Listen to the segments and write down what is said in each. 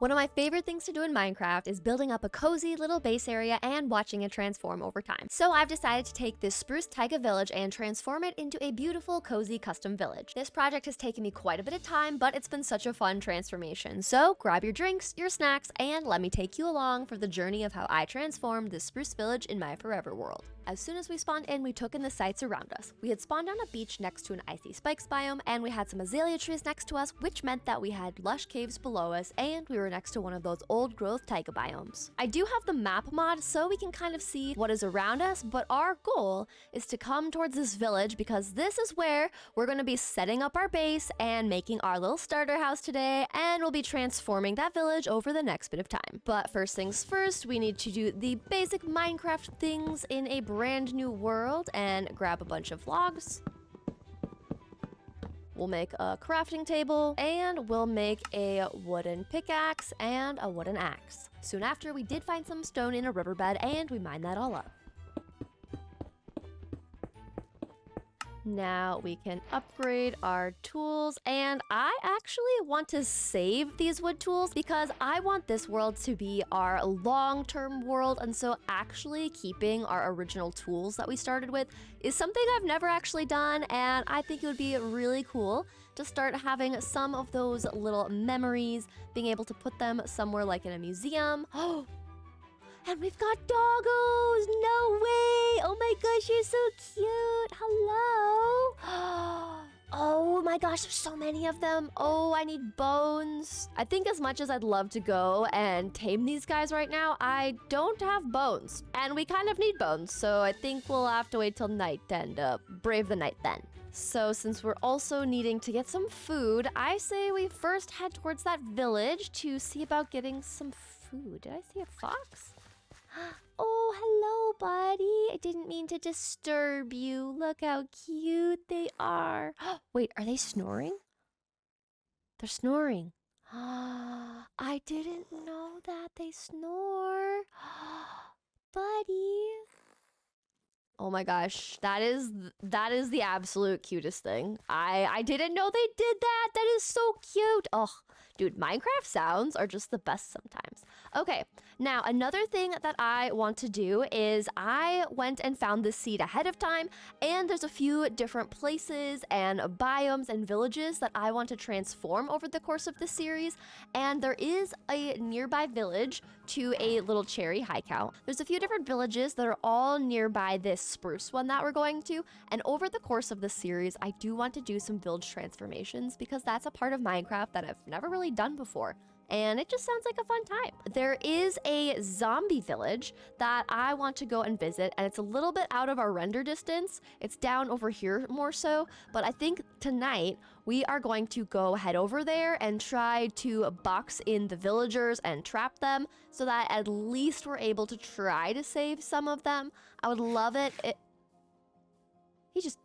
One of my favorite things to do in Minecraft is building up a cozy little base area and watching it transform over time. So I've decided to take this Spruce Taiga village and transform it into a beautiful, cozy custom village. This project has taken me quite a bit of time, but it's been such a fun transformation. So grab your drinks, your snacks, and let me take you along for the journey of how I transformed this Spruce Village in my forever world. As soon as we spawned in, we took in the sights around us. We had spawned on a beach next to an icy spikes biome, and we had some azalea trees next to us, which meant that we had lush caves below us, and we were next to one of those old growth taiga biomes. I do have the map mod, so we can kind of see what is around us, but our goal is to come towards this village because this is where we're going to be setting up our base and making our little starter house today, and we'll be transforming that village over the next bit of time. But first things first, we need to do the basic Minecraft things in a brand new world and grab a bunch of logs. We'll make a crafting table, and we'll make a wooden pickaxe and a wooden axe. Soon after, we did find some stone in a riverbed, and we mined that all up. Now we can upgrade our tools, and I actually want to save these wood tools because I want this world to be our long-term world, and so actually keeping our original tools that we started with is something I've never actually done, and I think it would be really cool to start having some of those little memories, being able to put them somewhere like in a museum. Oh! And we've got doggos! No way! Oh my gosh, you're so cute! Hello! Oh my gosh, there's so many of them. Oh, I need bones. I think as much as I'd love to go and tame these guys right now, I don't have bones. And we kind of need bones, so I think we'll have to wait till night and brave the night then. So since we're also needing to get some food, I say we first head towards that village to see about getting some food. Did I see a fox? Oh, hello, buddy. I didn't mean to disturb you. Look how cute they are. Wait, are they snoring? They're snoring. I didn't know that they snore. Buddy. Oh my gosh, that is the absolute cutest thing. I didn't know they did that. That is so cute. Oh, dude, Minecraft sounds are just the best sometimes. Okay, now another thing that I want to do is I went and found this seed ahead of time, and there's a few different places and biomes and villages that I want to transform over the course of this series, and there is a nearby village to a little cherry hideout. There's a few different villages that are all nearby this spruce one that we're going to, and over the course of the series, I do want to do some village transformations because that's a part of Minecraft that I've never really done before. And it just sounds like a fun time. There is a zombie village that I want to go and visit, and it's a little bit out of our render distance. It's down over here more so, but I think tonight we are going to go head over there and try to box in the villagers and trap them so that at least we're able to try to save some of them. I would love it. He just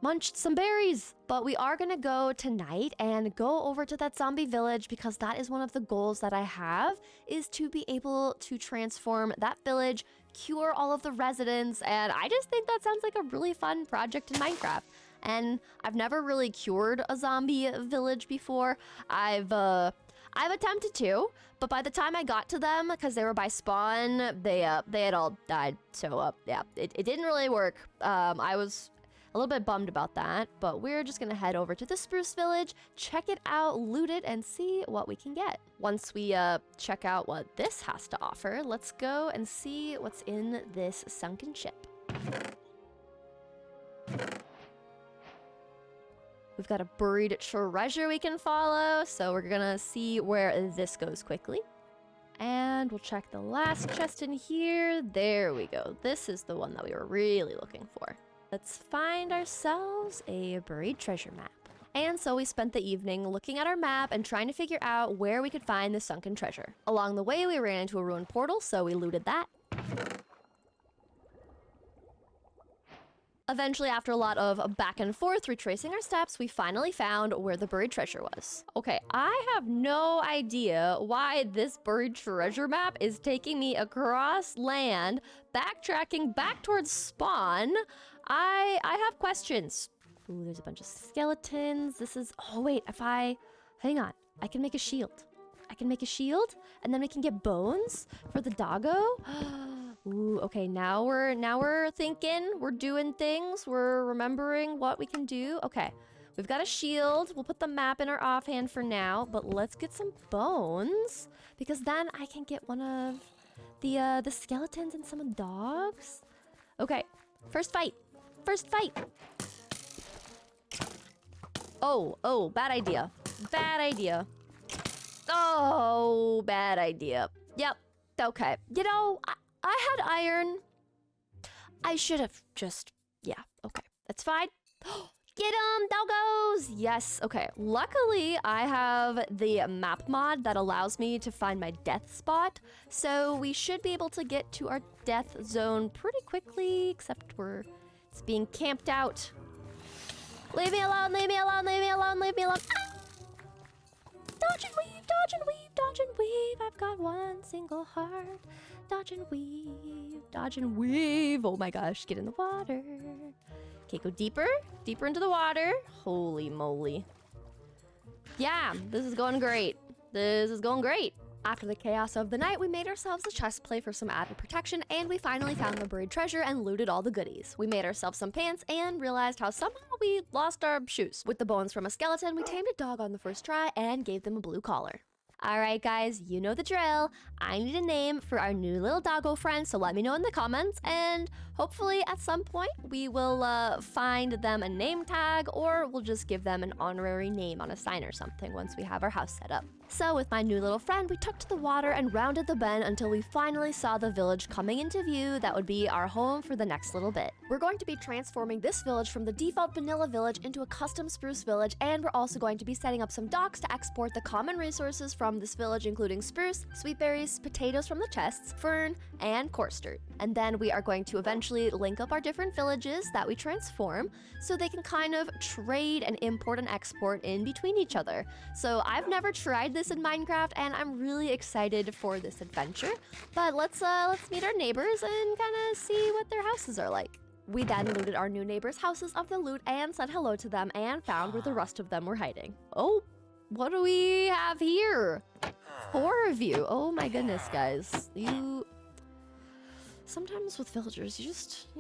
munched some berries. But we are gonna go tonight and go over to that zombie village because that is one of the goals that I have, is to be able to transform that village, cure all of the residents, and I just think that sounds like a really fun project in Minecraft. And I've never really cured a zombie village before. I've attempted to, but by the time I got to them, because they were by spawn, they had all died. So yeah, it didn't really work. I was a little bit bummed about that, but we're just gonna head over to the Spruce Village, check it out, loot it, and see what we can get. Once we check out what this has to offer, let's go and see what's in this sunken ship. We've got a buried treasure we can follow, so we're gonna see where this goes quickly. And we'll check the last chest in here. There we go. This is the one that we were really looking for. Let's find ourselves a buried treasure map. And so we spent the evening looking at our map and trying to figure out where we could find the sunken treasure. Along the way, we ran into a ruined portal, so we looted that. Eventually, after a lot of back and forth retracing our steps, we finally found where the buried treasure was. Okay, I have no idea why this buried treasure map is taking me across land, backtracking back towards spawn. I have questions. Ooh, there's a bunch of skeletons. This is... Oh, wait, hang on. I can make a shield. I can make a shield, and then we can get bones for the doggo. Ooh, okay, now we're thinking, we're doing things, we're remembering what we can do. Okay, we've got a shield. We'll put the map in our offhand for now, but let's get some bones because then I can get one of the skeletons and some of the dogs. Okay, first fight. First fight. Oh, bad idea. Bad idea. Oh, bad idea. Yep. Okay. You know, I had iron. I should have just... Yeah, okay. That's fine. Get 'em, doggos! Yes, okay. Luckily, I have the map mod that allows me to find my death spot. So we should be able to get to our death zone pretty quickly, except it's being camped out. Leave me alone, leave me alone, leave me alone, leave me alone. Ah! Dodge and weave, dodge and weave, dodge and weave. I've got one single heart. Dodge and weave, dodge and weave. Oh my gosh, get in the water. Okay, go deeper, deeper into the water. Holy moly. Yeah, this is going great. This is going great. After the chaos of the night, we made ourselves a chest plate for some added protection, and we finally found the buried treasure and looted all the goodies. We made ourselves some pants and realized how somehow we lost our shoes. With the bones from a skeleton, we tamed a dog on the first try and gave them a blue collar. Alright guys, you know the drill. I need a name for our new little doggo friend, so let me know in the comments, and hopefully at some point we will find them a name tag, or we'll just give them an honorary name on a sign or something once we have our house set up. So with my new little friend, we took to the water and rounded the bend until we finally saw the village coming into view that would be our home for the next little bit. We're going to be transforming this village from the default vanilla village into a custom spruce village, and we're also going to be setting up some docks to export the common resources from this village, including spruce, sweet berries, potatoes from the chests, fern, and coarse dirt. And then we are going to eventually link up our different villages that we transform so they can kind of trade and import and export in between each other. So I've never tried this in Minecraft, and I'm really excited for this adventure. But let's meet our neighbors and kind of see what their houses are like. We then looted our new neighbors' houses of the loot and said hello to them and found where the rest of them were hiding. Oh, what do we have here? 4 of you. Oh my goodness, guys. Sometimes with villagers, you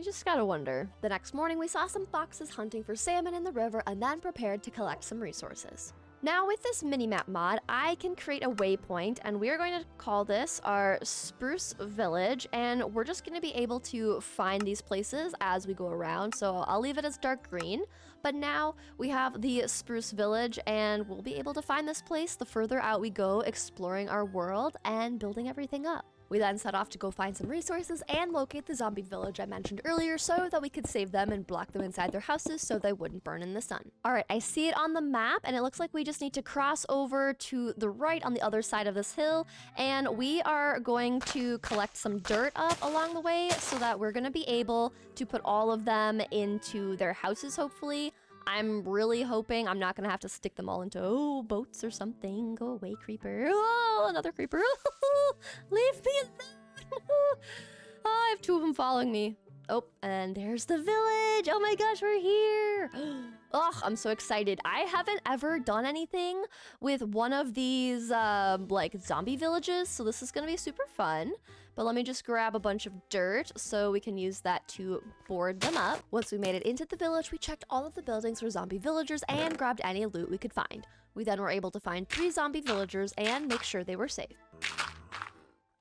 just gotta wonder. The next morning, we saw some foxes hunting for salmon in the river and then prepared to collect some resources. Now with this minimap mod, I can create a waypoint, and we are going to call this our Spruce Village, and we're just going to be able to find these places as we go around, so I'll leave it as dark green. But now we have the Spruce Village, and we'll be able to find this place the further out we go, exploring our world and building everything up. We then set off to go find some resources and locate the zombie village I mentioned earlier so that we could save them and block them inside their houses so they wouldn't burn in the sun. Alright, I see it on the map, and it looks like we just need to cross over to the right on the other side of this hill, and we are going to collect some dirt up along the way so that we're going to be able to put all of them into their houses, hopefully. I'm really hoping I'm not going to have to stick them all into, boats or something. Go away, creeper. Oh, another creeper. Leave me alone. Oh, I have 2 of them following me. Oh, and there's the village. Oh my gosh, we're here. Oh, I'm so excited. I haven't ever done anything with one of these, like, zombie villages, so this is going to be super fun. But let me just grab a bunch of dirt so we can use that to board them up. Once we made it into the village, we checked all of the buildings for zombie villagers and grabbed any loot we could find. We then were able to find 3 zombie villagers and make sure they were safe.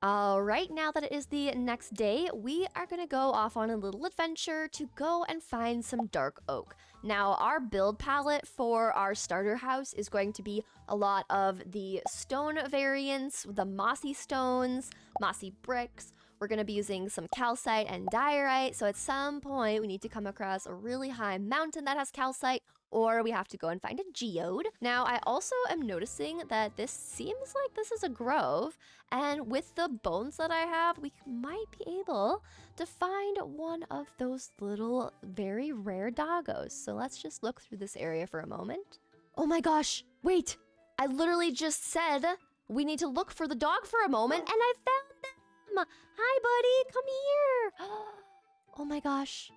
Alright, now that it is the next day, we are going to go off on a little adventure to go and find some dark oak. Now, our build palette for our starter house is going to be a lot of the stone variants, the mossy stones, mossy bricks. We're going to be using some calcite and diorite, so at some point we need to come across a really high mountain that has calcite, or we have to go and find a geode. Now, I also am noticing that this seems like this is a grove, and with the bones that I have, we might be able to find one of those little very rare doggos. So let's just look through this area for a moment. Oh my gosh, wait, I literally just said we need to look for the dog for a moment, and I found them. Hi, buddy, come here. Oh my gosh.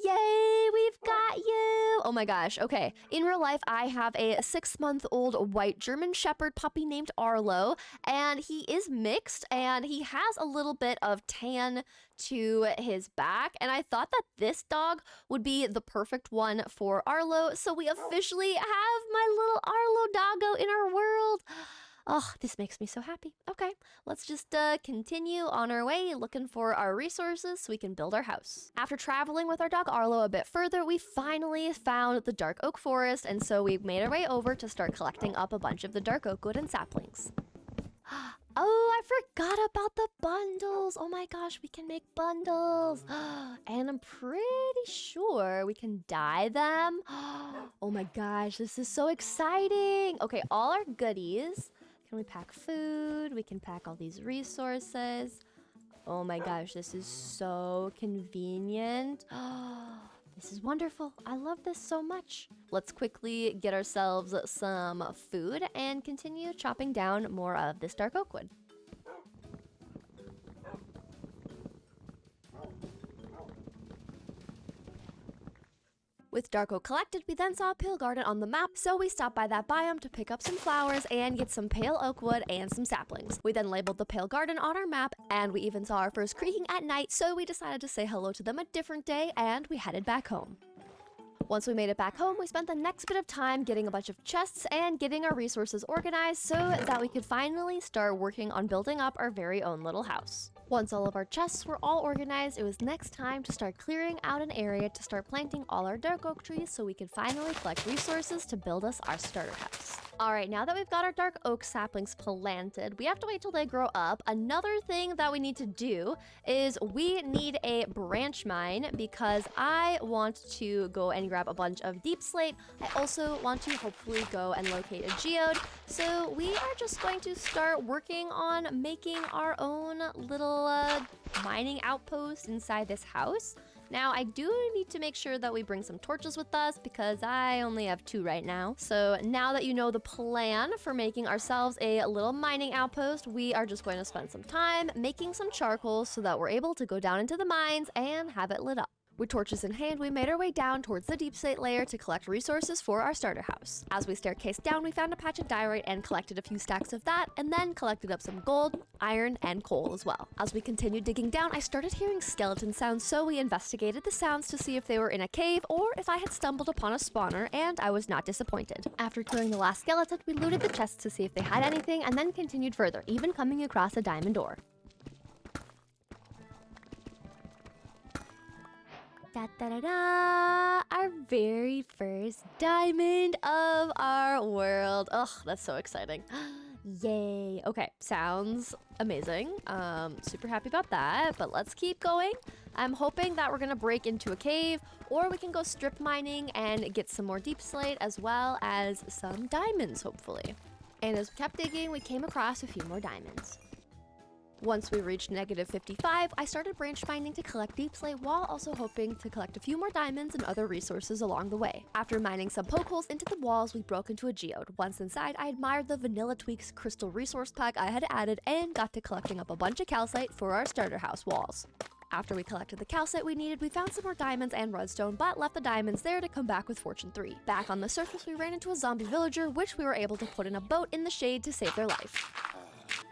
Yay, we've got you! Oh my gosh, okay. In real life, I have a 6-month-old white German Shepherd puppy named Arlo, and he is mixed, and he has a little bit of tan to his back, and I thought that this dog would be the perfect one for Arlo, so we officially have my little Arlo doggo in our world. Oh, this makes me so happy. Okay, let's just continue on our way looking for our resources so we can build our house. After traveling with our dog Arlo a bit further, we finally found the dark oak forest, and so we made our way over to start collecting up a bunch of the dark oak wood and saplings. Oh, I forgot about the bundles. Oh my gosh, we can make bundles. And I'm pretty sure we can dye them. Oh my gosh, this is so exciting. Okay, all our goodies. Can we pack food? We can pack all these resources. Oh my gosh, this is so convenient. This is wonderful. I love this so much. Let's quickly get ourselves some food and continue chopping down more of this dark oak wood. With dark oak collected, we then saw a pale garden on the map, so we stopped by that biome to pick up some flowers and get some pale oak wood and some saplings. We then labeled the pale garden on our map, and we even saw our first creaking at night, so we decided to say hello to them a different day, and we headed back home. Once we made it back home, we spent the next bit of time getting a bunch of chests and getting our resources organized so that we could finally start working on building up our very own little house. Once all of our chests were all organized, it was next time to start clearing out an area to start planting all our dark oak trees so we could finally collect resources to build us our starter house. Alright, now that we've got our dark oak saplings planted, we have to wait till they grow up. Another thing that we need to do is we need a branch mine because I want to go and grab a bunch of deep slate. I also want to hopefully go and locate a geode. So we are just going to start working on making our own little mining outpost inside this house. Now, I do need to make sure that we bring some torches with us because I only have 2 right now. So now that you know the plan for making ourselves a little mining outpost, we are just going to spend some time making some charcoal so that we're able to go down into the mines and have it lit up. With torches in hand, we made our way down towards the deep slate layer to collect resources for our starter house. As we staircased down, we found a patch of diorite and collected a few stacks of that, and then collected up some gold, iron, and coal as well. As we continued digging down, I started hearing skeleton sounds, so we investigated the sounds to see if they were in a cave or if I had stumbled upon a spawner, and I was not disappointed. After killing the last skeleton, we looted the chests to see if they had anything, and then continued further, even coming across a diamond ore. Da, da, da, da, our very first diamond of our world. Ugh, that's so exciting. Yay. Okay, sounds amazing. Super happy about that, but let's keep going. I'm hoping that we're gonna break into a cave, or we can go strip mining and get some more deep slate as well as some diamonds, hopefully. And as we kept digging, we came across a few more diamonds. Once we reached -55, I started branch mining to collect deep slate while also hoping to collect a few more diamonds and other resources along the way. After mining some poke holes into the walls, we broke into a geode. Once inside, I admired the Vanilla Tweaks crystal resource pack I had added and got to collecting up a bunch of calcite for our starter house walls. After we collected the calcite we needed, we found some more diamonds and redstone, but left the diamonds there to come back with Fortune 3. Back on the surface, we ran into a zombie villager, which we were able to put in a boat in the shade to save their life.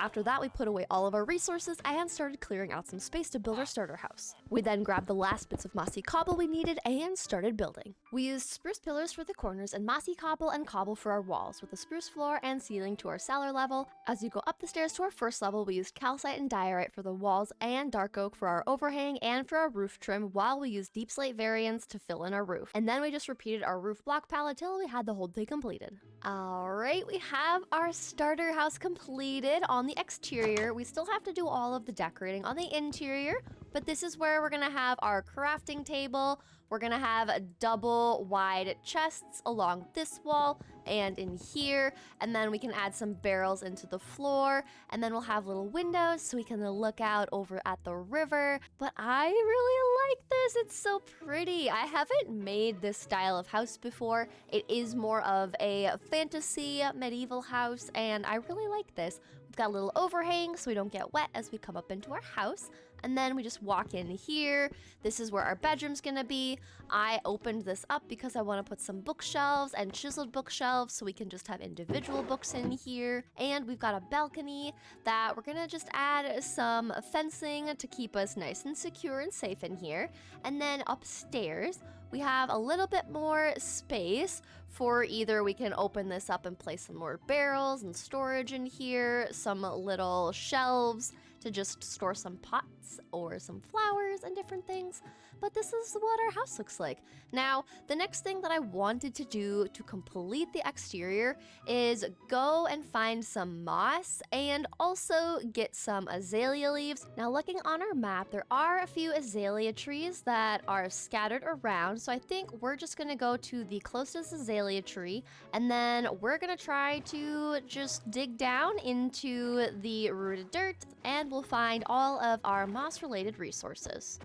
After that, we put away all of our resources and started clearing out some space to build our starter house. We then grabbed the last bits of mossy cobble we needed and started building. We used spruce pillars for the corners and mossy cobble and cobble for our walls, with a spruce floor and ceiling to our cellar level. As you go up the stairs to our first level, we used calcite and diorite for the walls and dark oak for our overhang and for our roof trim, while we used deep slate variants to fill in our roof. And then we just repeated our roof block palette till we had the whole thing completed. Alright, we have our starter house completed on the exterior. We still have to do all of the decorating on the interior, but this is where we're gonna have our crafting table. We're gonna have double wide chests along this wall and in here, and then we can add some barrels into the floor, and then we'll have little windows so we can look out over at the river. But I really like this. It's so pretty. I haven't made this style of house before. It is more of a fantasy medieval house, and I really like this. We've got a little overhang so we don't get wet as we come up into our house. And then we just walk in here. This is where our bedroom's gonna be. I opened this up because I want to put some bookshelves and chiseled bookshelves so we can just have individual books in here. And we've got a balcony that we're gonna just add some fencing to keep us nice and secure and safe in here. And then upstairs, we have a little bit more space for either we can open this up and place some more barrels and storage in here, some little shelves to just store some pots or some flowers and different things. But this is what our house looks like. Now, the next thing that I wanted to do to complete the exterior is go and find some moss and also get some azalea leaves. Now, looking on our map, there are a few azalea trees that are scattered around. So I think we're just gonna go to the closest azalea tree and then we're gonna try to just dig down into the rooted dirt and we'll find all of our moss-related resources.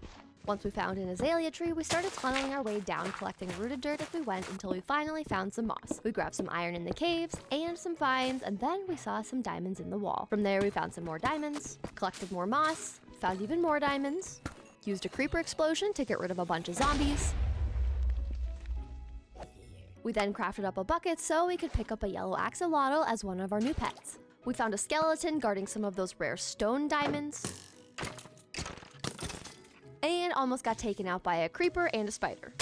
Once we found an azalea tree, we started tunneling our way down, collecting rooted dirt as we went until we finally found some moss. We grabbed some iron in the caves and some vines, and then we saw some diamonds in the wall. From there, we found some more diamonds, collected more moss, found even more diamonds, used a creeper explosion to get rid of a bunch of zombies. We then crafted up a bucket so we could pick up a yellow axolotl as one of our new pets. We found a skeleton guarding some of those rare stone diamonds, and almost got taken out by a creeper and a spider.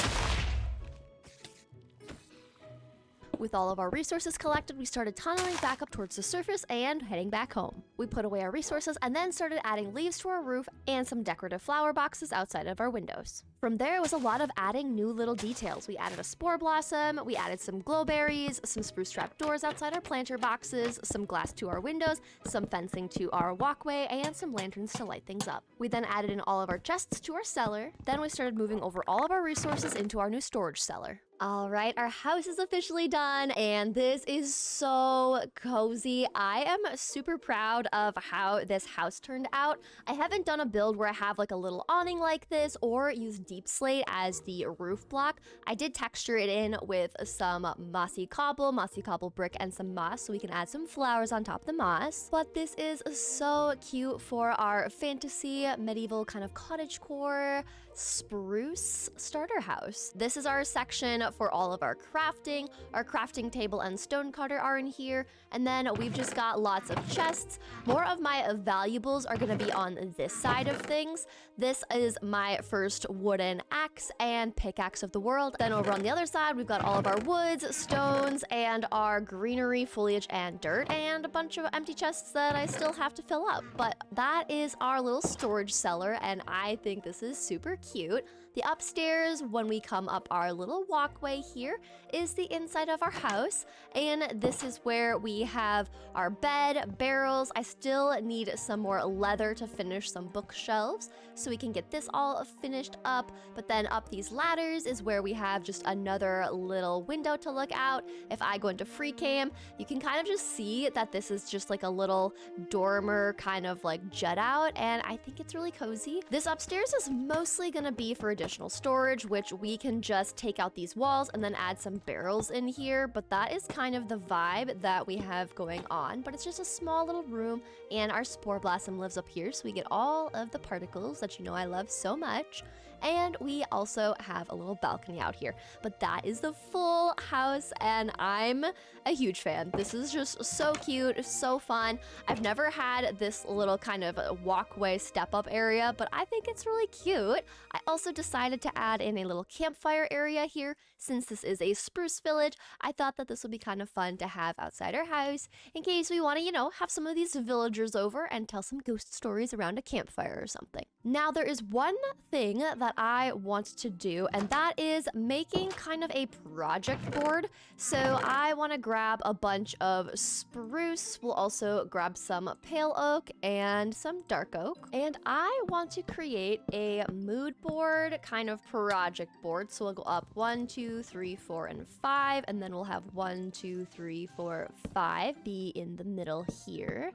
With all of our resources collected, we started tunneling back up towards the surface and heading back home. We put away our resources and then started adding leaves to our roof and some decorative flower boxes outside of our windows. From there, it was a lot of adding new little details. We added a spore blossom, we added some glowberries, some spruce trap doors outside our planter boxes, some glass to our windows, some fencing to our walkway, and some lanterns to light things up. We then added in all of our chests to our cellar. Then we started moving over all of our resources into our new storage cellar. All right, our house is officially done, and this is so cozy. I am super proud of how this house turned out. I haven't done a build where I have like a little awning like this or use deep slate as the roof block. I did texture it in with some mossy cobble brick, and some moss so we can add some flowers on top of the moss. But this is so cute for our fantasy medieval kind of cottagecore spruce starter house. This is our section for all of our crafting. Our crafting table and stone cutter are in here, and then we've just got lots of chests. More of my valuables are going to be on this side of things. This is my first wooden axe and pickaxe of the world. Then over on the other side, we've got all of our woods, stones, and our greenery, foliage, and dirt, and a bunch of empty chests that I still have to fill up. But that is our little storage cellar, and I think this is super cute. The upstairs, when we come up our little walkway here, is the inside of our house, and this is where we have our bed, barrels. I still need some more leather to finish some bookshelves so we can get this all finished up. But then up these ladders is where we have just another little window to look out. If I go into freecam, you can kind of just see that this is just like a little dormer kind of like jut out, and I think it's really cozy. This upstairs is mostly gonna be for additional storage, which we can just take out these walls and then add some barrels in here, but that is kind of the vibe that we have going on. But it's just a small little room, and our spore blossom lives up here, so we get all of the particles that you know I love so much. And we also have a little balcony out here. But that is the full house, and I'm a huge fan. This is just so cute, so fun. I've never had this little kind of walkway step-up area, but I think it's really cute. I also decided to add in a little campfire area here. Since this is a Spruce Village, I thought that this would be kind of fun to have outside our house in case we want to, you know, have some of these villagers over and tell some ghost stories around a campfire or something. Now, there is one thing that I want to do, and that is making kind of a project board. So I want to grab a bunch of spruce. We'll also grab some pale oak and some dark oak. And I want to create a mood board kind of project board. So we'll go up 1, 2, 3, 4, and 5. And then we'll have 1, 2, 3, 4, 5 be in the middle here.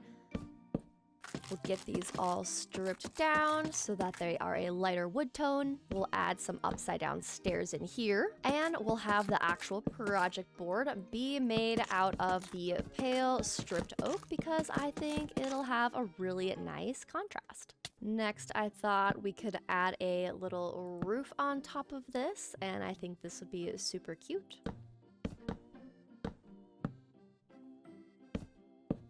We'll get these all stripped down so that they are a lighter wood tone. We'll add some upside down stairs in here, and we'll have the actual project board be made out of the pale stripped oak because I think it'll have a really nice contrast. Next, I thought we could add a little roof on top of this, and I think this would be super cute.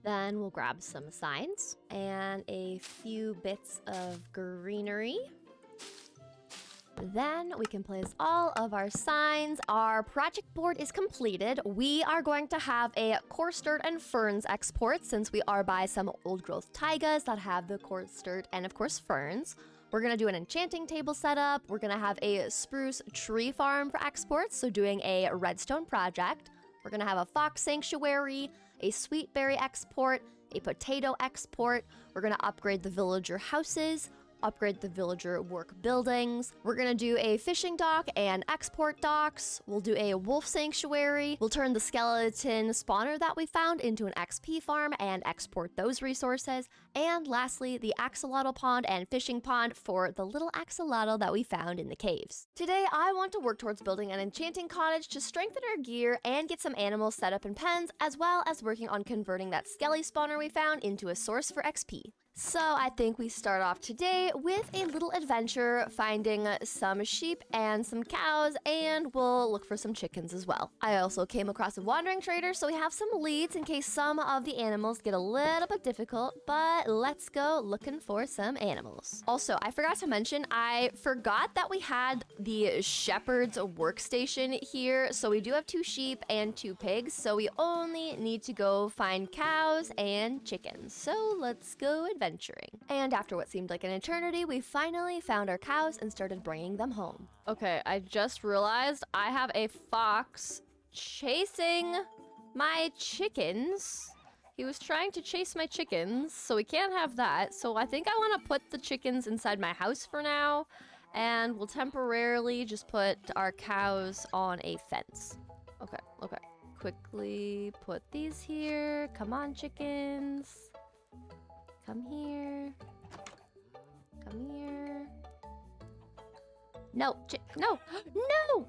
Then we'll grab some signs and a few bits of greenery. Then we can place all of our signs. Our project board is completed. We are going to have a coarse dirt and ferns export since we are by some old growth taigas that have the coarse dirt and of course ferns. We're gonna do an enchanting table setup. We're gonna have a spruce tree farm for exports, so doing a redstone project. We're gonna have a fox sanctuary, a sweet berry export, a potato export. We're gonna upgrade the villager houses, upgrade the villager work buildings. We're gonna do a fishing dock and export docks. We'll do a wolf sanctuary. We'll turn the skeleton spawner that we found into an XP farm and export those resources. And lastly, the axolotl pond and fishing pond for the little axolotl that we found in the caves. Today, I want to work towards building an enchanting cottage to strengthen our gear and get some animals set up in pens, as well as working on converting that skelly spawner we found into a source for XP. So I think we start off today with a little adventure, finding some sheep and some cows, and we'll look for some chickens as well. I also came across a wandering trader, so we have some leads in case some of the animals get a little bit difficult, but let's go looking for some animals. Also, I forgot to mention, I forgot that we had the shepherd's workstation here, so we do have 2 sheep and 2 pigs, so we only need to go find cows and chickens. So let's go adventuring. And after what seemed like an eternity, we finally found our cows and started bringing them home. Okay, I just realized I have a fox chasing my chickens. He was trying to chase my chickens, so we can't have that. So I think I want to put the chickens inside my house for now, and we'll temporarily just put our cows on a fence. Okay. Quickly put these here. Come on, chickens. Come here. Come here. No, no, no!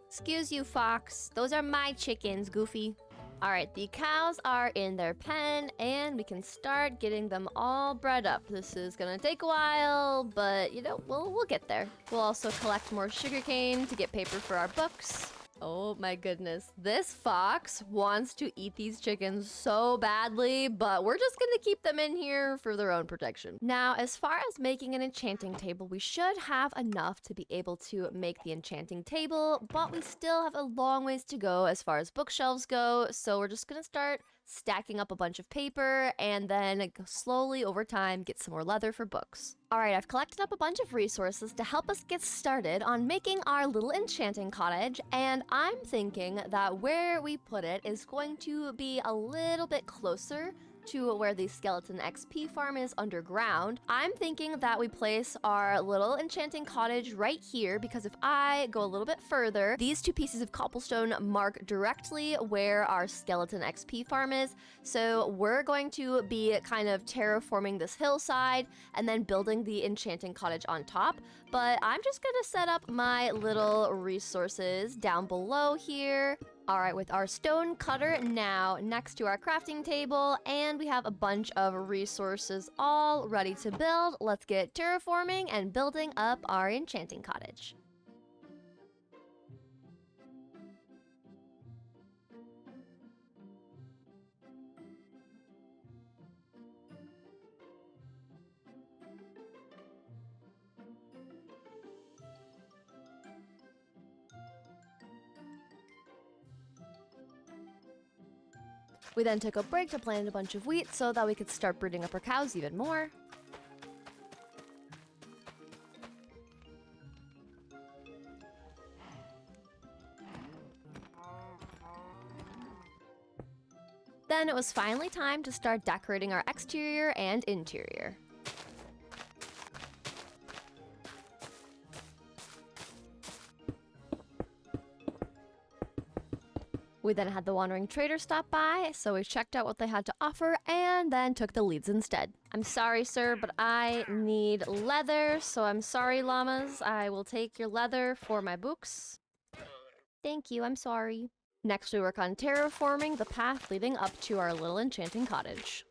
Excuse you, fox. Those are my chickens, Goofy. All right, the cows are in their pen, and we can start getting them all bred up. This is gonna take a while, but you know, we'll get there. We'll also collect more sugarcane to get paper for our books. Oh my goodness, this fox wants to eat these chickens so badly, but we're just gonna keep them in here for their own protection. Now, as far as making an enchanting table, we should have enough to be able to make the enchanting table, but we still have a long ways to go as far as bookshelves go, so we're just gonna start stacking up a bunch of paper and then slowly over time get some more leather for books. All right, I've collected up a bunch of resources to help us get started on making our little enchanting cottage, and I'm thinking that where we put it is going to be a little bit closer to where the skeleton XP farm is underground. I'm thinking that we place our little enchanting cottage right here, because if I go a little bit further, these 2 pieces of cobblestone mark directly where our skeleton XP farm is. So we're going to be kind of terraforming this hillside and then building the enchanting cottage on top. But I'm just gonna set up my little resources down below here. All right, with our stone cutter now next to our crafting table, and we have a bunch of resources all ready to build. Let's get terraforming and building up our enchanting cottage. We then took a break to plant a bunch of wheat so that we could start breeding up our cows even more. Then it was finally time to start decorating our exterior and interior. We then had the wandering trader stop by, so we checked out what they had to offer and then took the leads instead. I'm sorry, sir, but I need leather, so I'm sorry, llamas. I will take your leather for my books. Thank you, I'm sorry. Next, we work on terraforming the path leading up to our little enchanting cottage.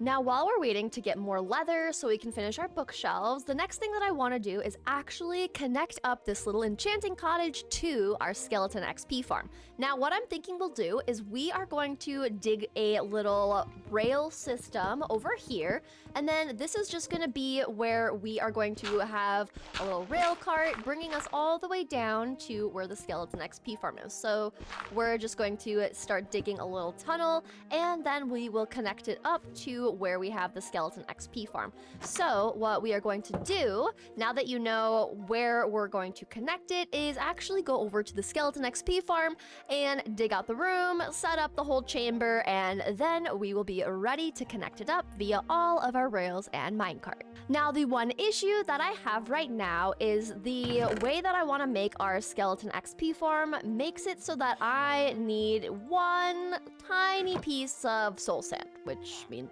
Now, while we're waiting to get more leather so we can finish our bookshelves, the next thing that I want to do is actually connect up this little enchanting cottage to our skeleton XP farm. Now, what I'm thinking we'll do is we are going to dig a little rail system over here, and then this is just going to be where we are going to have a little rail cart bringing us all the way down to where the skeleton XP farm is. So we're just going to start digging a little tunnel, and then we will connect it up to where we have the skeleton XP farm. So what we are going to do, now that you know where we're going to connect it, is actually go over to the skeleton XP farm and dig out the room, set up the whole chamber, and then we will be ready to connect it up via all of our rails and minecart. Now, the one issue that I have right now is the way that I want to make our skeleton XP farm makes it so that I need one tiny piece of soul sand, which means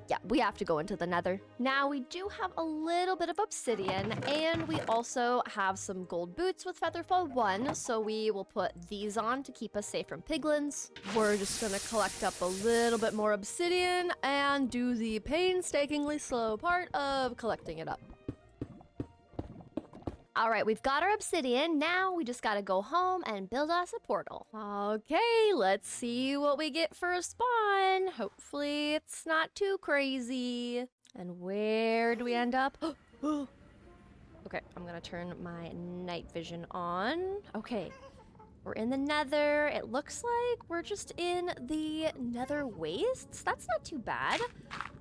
yeah, we have to go into the nether. Now, we do have a little bit of obsidian, and we also have some gold boots with Featherfall 1, so we will put these on to keep us safe from piglins. We're just gonna collect up a little bit more obsidian and do the painstakingly slow part of collecting it up. All right, we've got our obsidian. Now we just gotta go home and build us a portal. Okay, let's see what we get for a spawn. Hopefully it's not too crazy. And where do we end up? Okay, I'm gonna turn my night vision on. Okay, we're in the nether. It looks like we're just in the nether wastes. That's not too bad.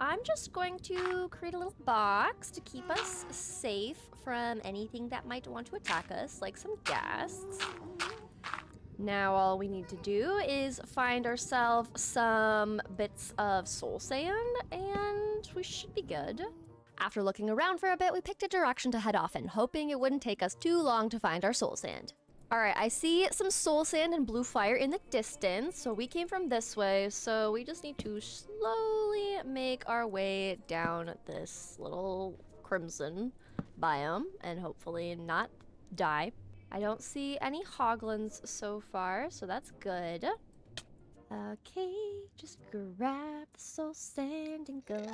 I'm just going to create a little box to keep us safe from anything that might want to attack us, like some ghasts. Now all we need to do is find ourselves some bits of soul sand, and we should be good. After looking around for a bit, we picked a direction to head off in, hoping it wouldn't take us too long to find our soul sand. All right, I see some soul sand and blue fire in the distance, so we came from this way, so we just need to slowly make our way down this little crimson biome and hopefully not die. I don't see any hoglins so far, so that's good. Okay, just grab the soul sand and go.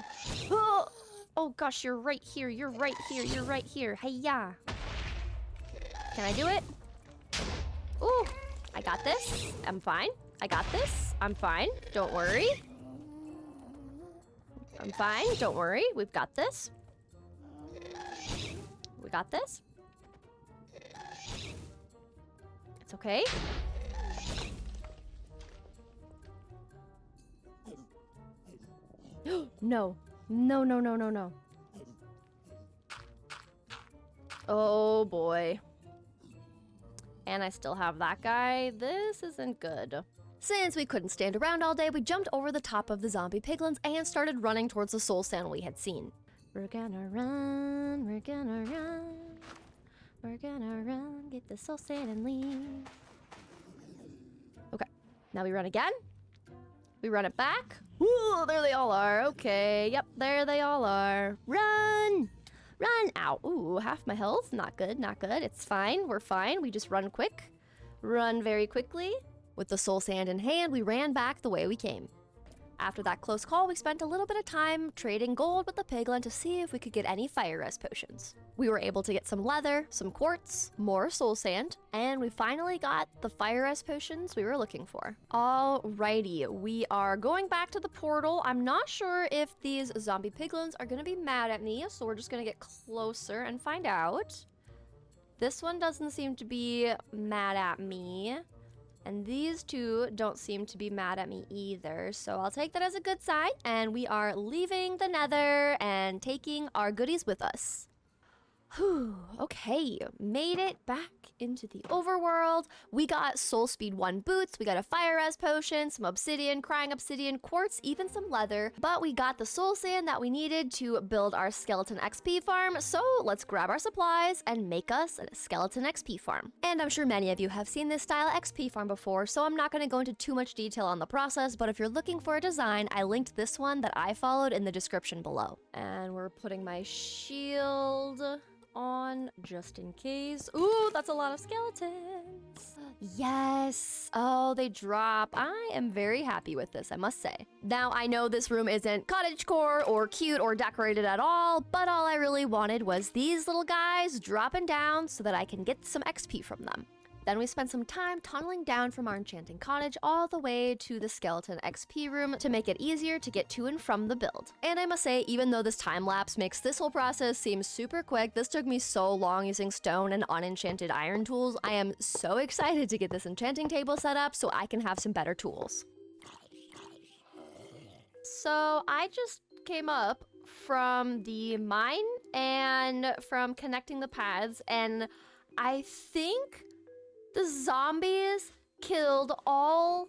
Oh gosh, you're right here, you're right here, you're right here. Hey-ya. Can I do it? Ooh, I got this. I'm fine. I got this. I'm fine. Don't worry. I'm fine. Don't worry. We've got this. We got this. It's okay. No. No, no, no, no, no. Oh boy. And I still have that guy. This isn't good. Since we couldn't stand around all day, we jumped over the top of the zombie piglins and started running towards the soul sand we had seen. We're gonna run, we're gonna run, we're gonna run, get the soul sand and leave. Okay, now we run again. We run it back. Ooh, there they all are. Okay, yep, there they all are. Run! Run! Ow. Ooh, half my health. Not good, not good. It's fine. We're fine. We just run quick. Run very quickly. With the soul sand in hand, we ran back the way we came. After that close call, we spent a little bit of time trading gold with the piglin to see if we could get any fire res potions. We were able to get some leather, some quartz, more soul sand, and we finally got the fire res potions we were looking for. Alrighty, we are going back to the portal. I'm not sure if these zombie piglins are gonna be mad at me, so we're just gonna get closer and find out. This one doesn't seem to be mad at me. And these two don't seem to be mad at me either, so I'll take that as a good sign. And we are leaving the nether and taking our goodies with us. Whew, okay, made it back into the overworld. We got soul speed 1 boots, we got a fire res potion, some obsidian, crying obsidian, quartz, even some leather, but we got the soul sand that we needed to build our skeleton XP farm, so let's grab our supplies and make us a skeleton XP farm. And I'm sure many of you have seen this style XP farm before, so I'm not going to go into too much detail on the process, but if you're looking for a design, I linked this one that I followed in the description below. And we're putting my shield on just in case. Ooh, that's a lot of skeletons. Yes. Oh, they drop. I am very happy with this, I must say. Now, I know this room isn't cottagecore or cute or decorated at all, but all I really wanted was these little guys dropping down so that I can get some XP from them. Then we spent some time tunneling down from our enchanting cottage all the way to the skeleton XP room to make it easier to get to and from the build. And I must say, even though this time lapse makes this whole process seem super quick, this took me so long using stone and unenchanted iron tools. I am so excited to get this enchanting table set up so I can have some better tools. So I just came up from the mine and from connecting the paths, and I think the zombies killed all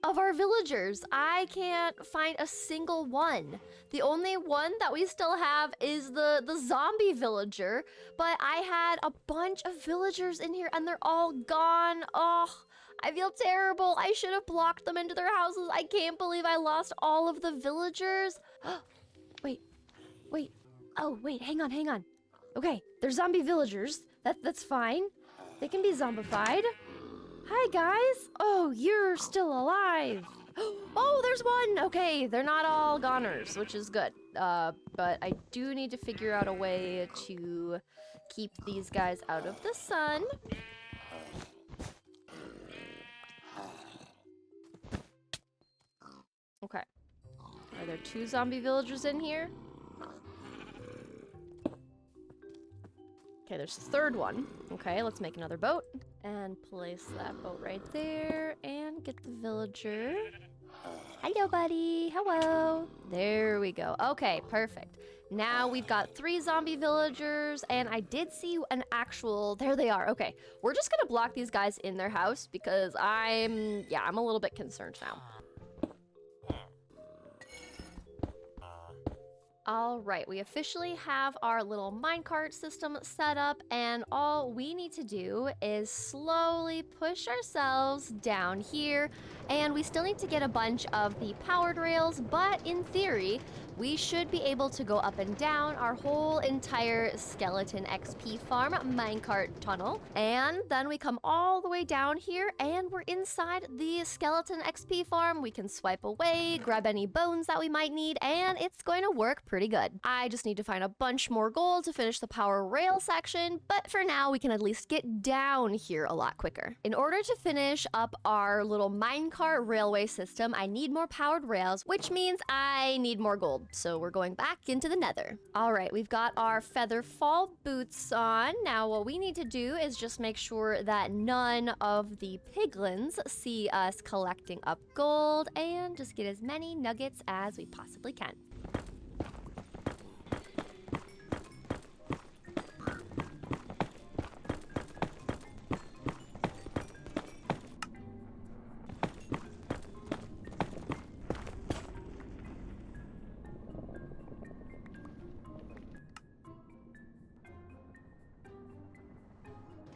of our villagers. I can't find a single one. The only one that we still have is the zombie villager, but I had a bunch of villagers in here and they're all gone. Oh, I feel terrible. I should have blocked them into their houses. I can't believe I lost all of the villagers. Wait. Oh, wait, hang on. Okay, they're zombie villagers. That's fine. They can be zombified. Hi, guys. Oh, you're still alive. Oh, there's one. Okay, they're not all goners, which is good. But I do need to figure out a way to keep these guys out of the sun. Okay. Are there 2 zombie villagers in here? Okay, there's a 3rd one. Okay, let's make another boat and place that boat right there and get the villager. Hello, buddy. Hello. There we go. Okay, perfect. Now we've got 3 zombie villagers, and I did see an actual... There they are. Okay, we're just gonna block these guys in their house because I'm a little bit concerned now. All right, we officially have our little minecart system set up, and all we need to do is slowly push ourselves down here, and we still need to get a bunch of the powered rails, but in theory, we should be able to go up and down our whole entire skeleton XP farm minecart tunnel, and then we come all the way down here, and we're inside the skeleton XP farm. We can swipe away, grab any bones that we might need, and it's going to work pretty good. I just need to find a bunch more gold to finish the power rail section, but for now we can at least get down here a lot quicker. In order to finish up our little minecart railway system, I need more powered rails, which means I need more gold. So we're going back into the nether. All right, we've got our feather fall boots on. Now what we need to do is just make sure that none of the piglins see us collecting up gold and just get as many nuggets as we possibly can.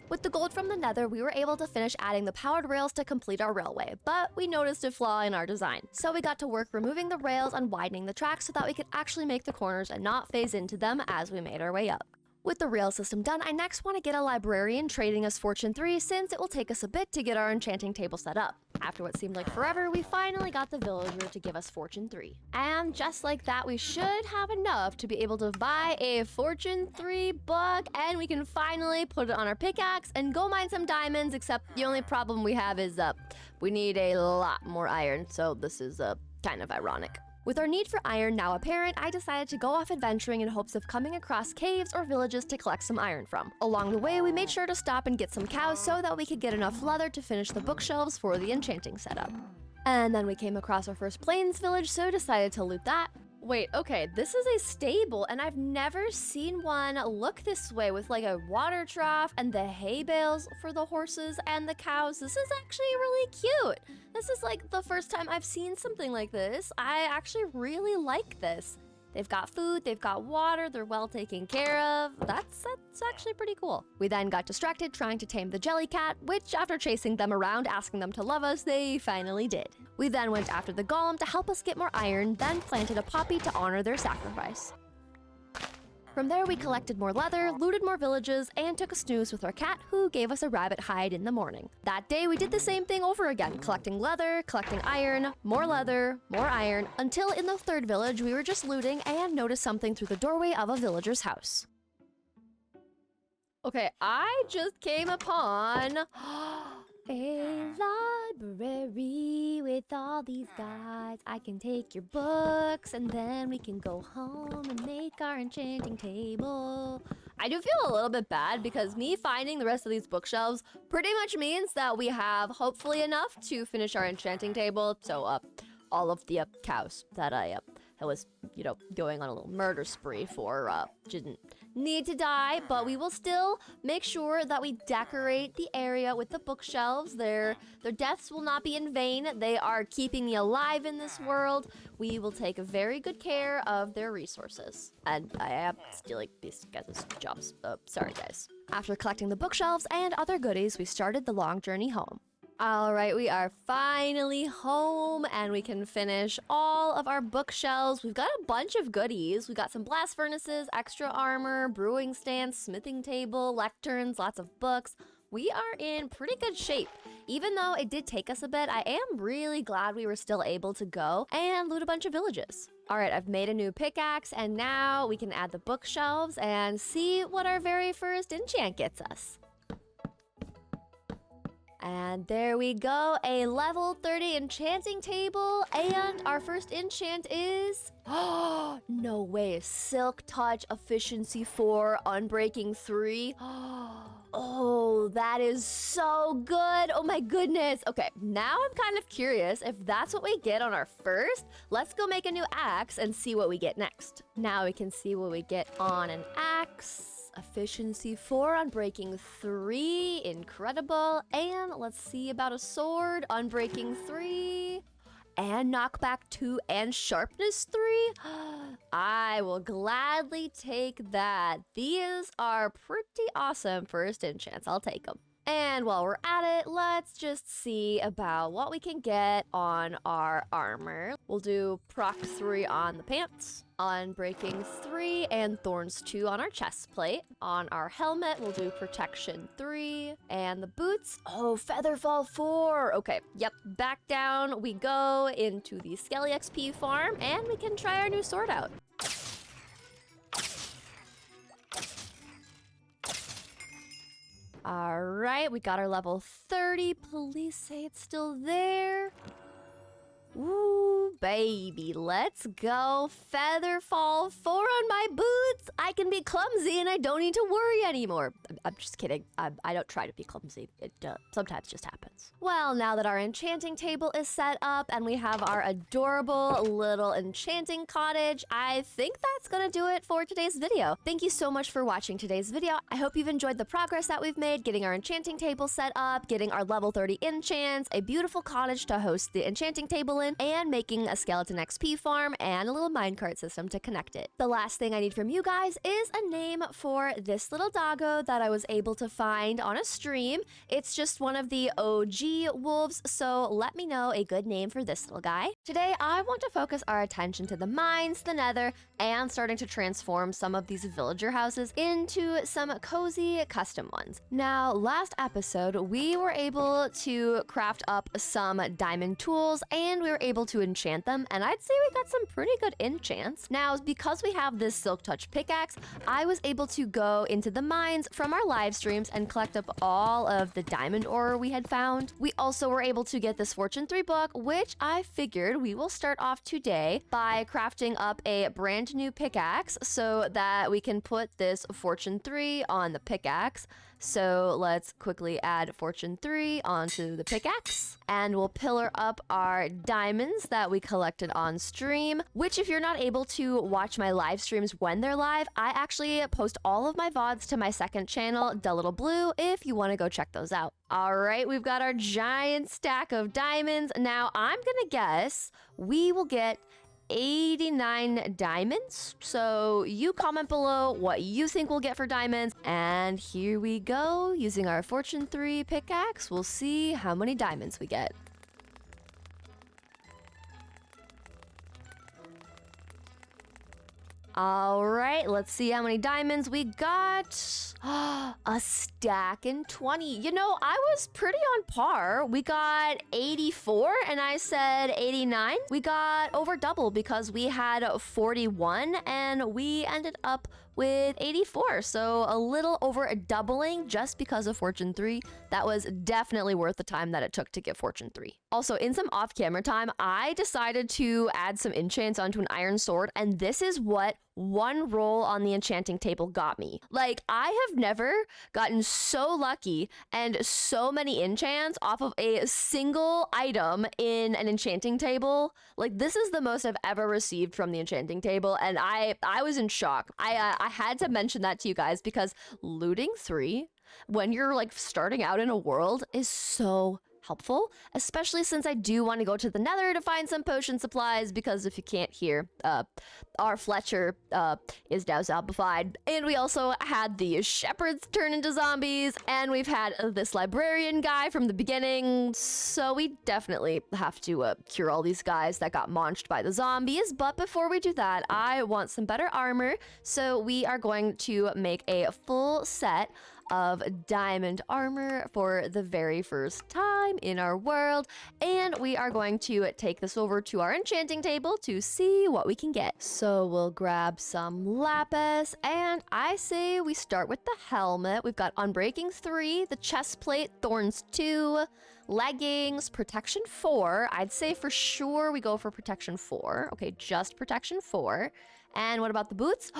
With the gold from the nether, we were able to finish adding the powered rails to complete our railway, but we noticed a flaw in our design. So we got to work removing the rails and widening the tracks so that we could actually make the corners and not phase into them as we made our way up. With the rail system done, I next want to get a librarian trading us Fortune 3 since it will take us a bit to get our enchanting table set up. After what seemed like forever, we finally got the villager to give us Fortune 3. And just like that, we should have enough to be able to buy a Fortune 3 book, and we can finally put it on our pickaxe and go mine some diamonds, except the only problem we have is we need a lot more iron, so this is kind of ironic. With our need for iron now apparent, I decided to go off adventuring in hopes of coming across caves or villages to collect some iron from. Along the way, we made sure to stop and get some cows so that we could get enough leather to finish the bookshelves for the enchanting setup. And then we came across our first plains village, so decided to loot that. Wait, okay, this is a stable, and I've never seen one look this way with like a water trough and the hay bales for the horses and the cows. This is actually really cute. This is like the first time I've seen something like this. I actually really like this. They've got food, they've got water, they're well taken care of. That's actually pretty cool. We then got distracted trying to tame the jellycat, which after chasing them around, asking them to love us, they finally did. We then went after the golem to help us get more iron, then planted a poppy to honor their sacrifice. From there, we collected more leather, looted more villages, and took a snooze with our cat, who gave us a rabbit hide in the morning. That day, we did the same thing over again, collecting leather, collecting iron, more leather, more iron, until in the third village, we were just looting and noticed something through the doorway of a villager's house. Okay, I just came upon a library with all these guys. I can take your books and then we can go home and make our enchanting table. I do feel a little bit bad because me finding the rest of these bookshelves pretty much means that we have hopefully enough to finish our enchanting table. So all of the cows that I was, going on a little murder spree for didn't need to die, but we will still make sure that we decorate the area with the bookshelves. Their deaths will not be in vain. They are keeping me alive in this world. We will take very good care of their resources. And I am stealing these guys' jobs. Sorry, guys. After collecting the bookshelves and other goodies, we started the long journey home. All right, we are finally home and we can finish all of our bookshelves. We've got a bunch of goodies. We got some blast furnaces, extra armor, brewing stands, smithing table, lecterns, lots of books. We are in pretty good shape. Even though it did take us a bit, I am really glad we were still able to go and loot a bunch of villages. All right, I've made a new pickaxe and now we can add the bookshelves and see what our very first enchant gets us. And there we go, a level 30 enchanting table, and our first enchant is... Oh, no way, Silk Touch Efficiency 4, Unbreaking 3. Oh, that is so good. Oh my goodness. Okay, now I'm kind of curious if that's what we get on our first. Let's go make a new axe and see what we get next. Now we can see what we get on an axe. Efficiency 4, Unbreaking 3, incredible. And let's see about a sword, Unbreaking 3, and Knockback 2, and Sharpness 3. I will gladly take that. These are pretty awesome first enchants. I'll take them. And while we're at it, let's just see about what we can get on our armor. We'll do Proc 3 on the pants, Unbreaking 3, and Thorns 2 on our chest plate. On our helmet, we'll do Protection 3, and the boots, Featherfall 4. Okay, yep, back down we go into the Skelly XP farm, and we can try our new sword out. All right, we got our level 30. Please say it's still there. Ooh, baby, let's go. Featherfall 4 on my boots. I can be clumsy and I don't need to worry anymore. I'm just kidding. I don't try to be clumsy. It sometimes just happens. Well, now that our enchanting table is set up and we have our adorable little enchanting cottage, I think that's gonna do it for today's video. Thank you so much for watching today's video. I hope you've enjoyed the progress that we've made, getting our enchanting table set up, getting our level 30 enchants, a beautiful cottage to host the enchanting table in, and making a skeleton XP farm and a little minecart system to connect it. The last thing I need from you guys is a name for this little doggo that I was able to find on a stream. It's just one of the OG wolves, so let me know a good name for this little guy. Today, I want to focus our attention to the mines, the nether, and starting to transform some of these villager houses into some cozy custom ones. Now, last episode, we were able to craft up some diamond tools and we were able to enchant them, and I'd say we got some pretty good enchants. Now, because we have this Silk Touch pickaxe, I was able to go into the mines from our live streams and collect up all of the diamond ore we had found. We also were able to get this Fortune 3 book, which I figured we will start off today by crafting up a brand new pickaxe so that we can put this Fortune 3 on the pickaxe. So let's quickly add Fortune 3 onto the pickaxe, and we'll pillar up our diamonds that we collected on stream, which if you're not able to watch my live streams when they're live, I actually post all of my VODs to my second channel, Da Little Blue, if you want to go check those out. All right, we've got our giant stack of diamonds. Now I'm gonna guess we will get 89 diamonds. So you comment below what you think we'll get for diamonds. And here we go. Using our Fortune 3 pickaxe, we'll see how many diamonds we get. All right, let's see how many diamonds we got. A stack and 20. You know, I was pretty on par. We got 84 and I said 89. We got over double because we had 41 and we ended up with 84. So a little over a doubling just because of Fortune 3. That was definitely worth the time that it took to get Fortune 3. Also, in some off-camera time, I decided to add some enchants onto an iron sword, and this is what one roll on the enchanting table got me. Like, I have never gotten so lucky and so many enchants off of a single item in an enchanting table. Like, this is the most I've ever received from the enchanting table, and I was in shock. I had to mention that to you guys because looting 3 when you're like starting out in a world is so helpful, especially since I do want to go to the nether to find some potion supplies because if you can't hear, our Fletcher is now zombified. And we also had the shepherds turn into zombies, and we've had this librarian guy from the beginning, so we definitely have to cure all these guys that got maunched by the zombies. But before we do that, I want some better armor, so we are going to make a full set of diamond armor for the very first time in our world, and we are going to take this over to our enchanting table to see what we can get. So we'll grab some lapis, and I say we start with the helmet. We've got Unbreaking 3, the chest plate, Thorns 2, leggings, protection 4. I'd say for sure we go for protection 4. Okay, just protection 4. And what about the boots?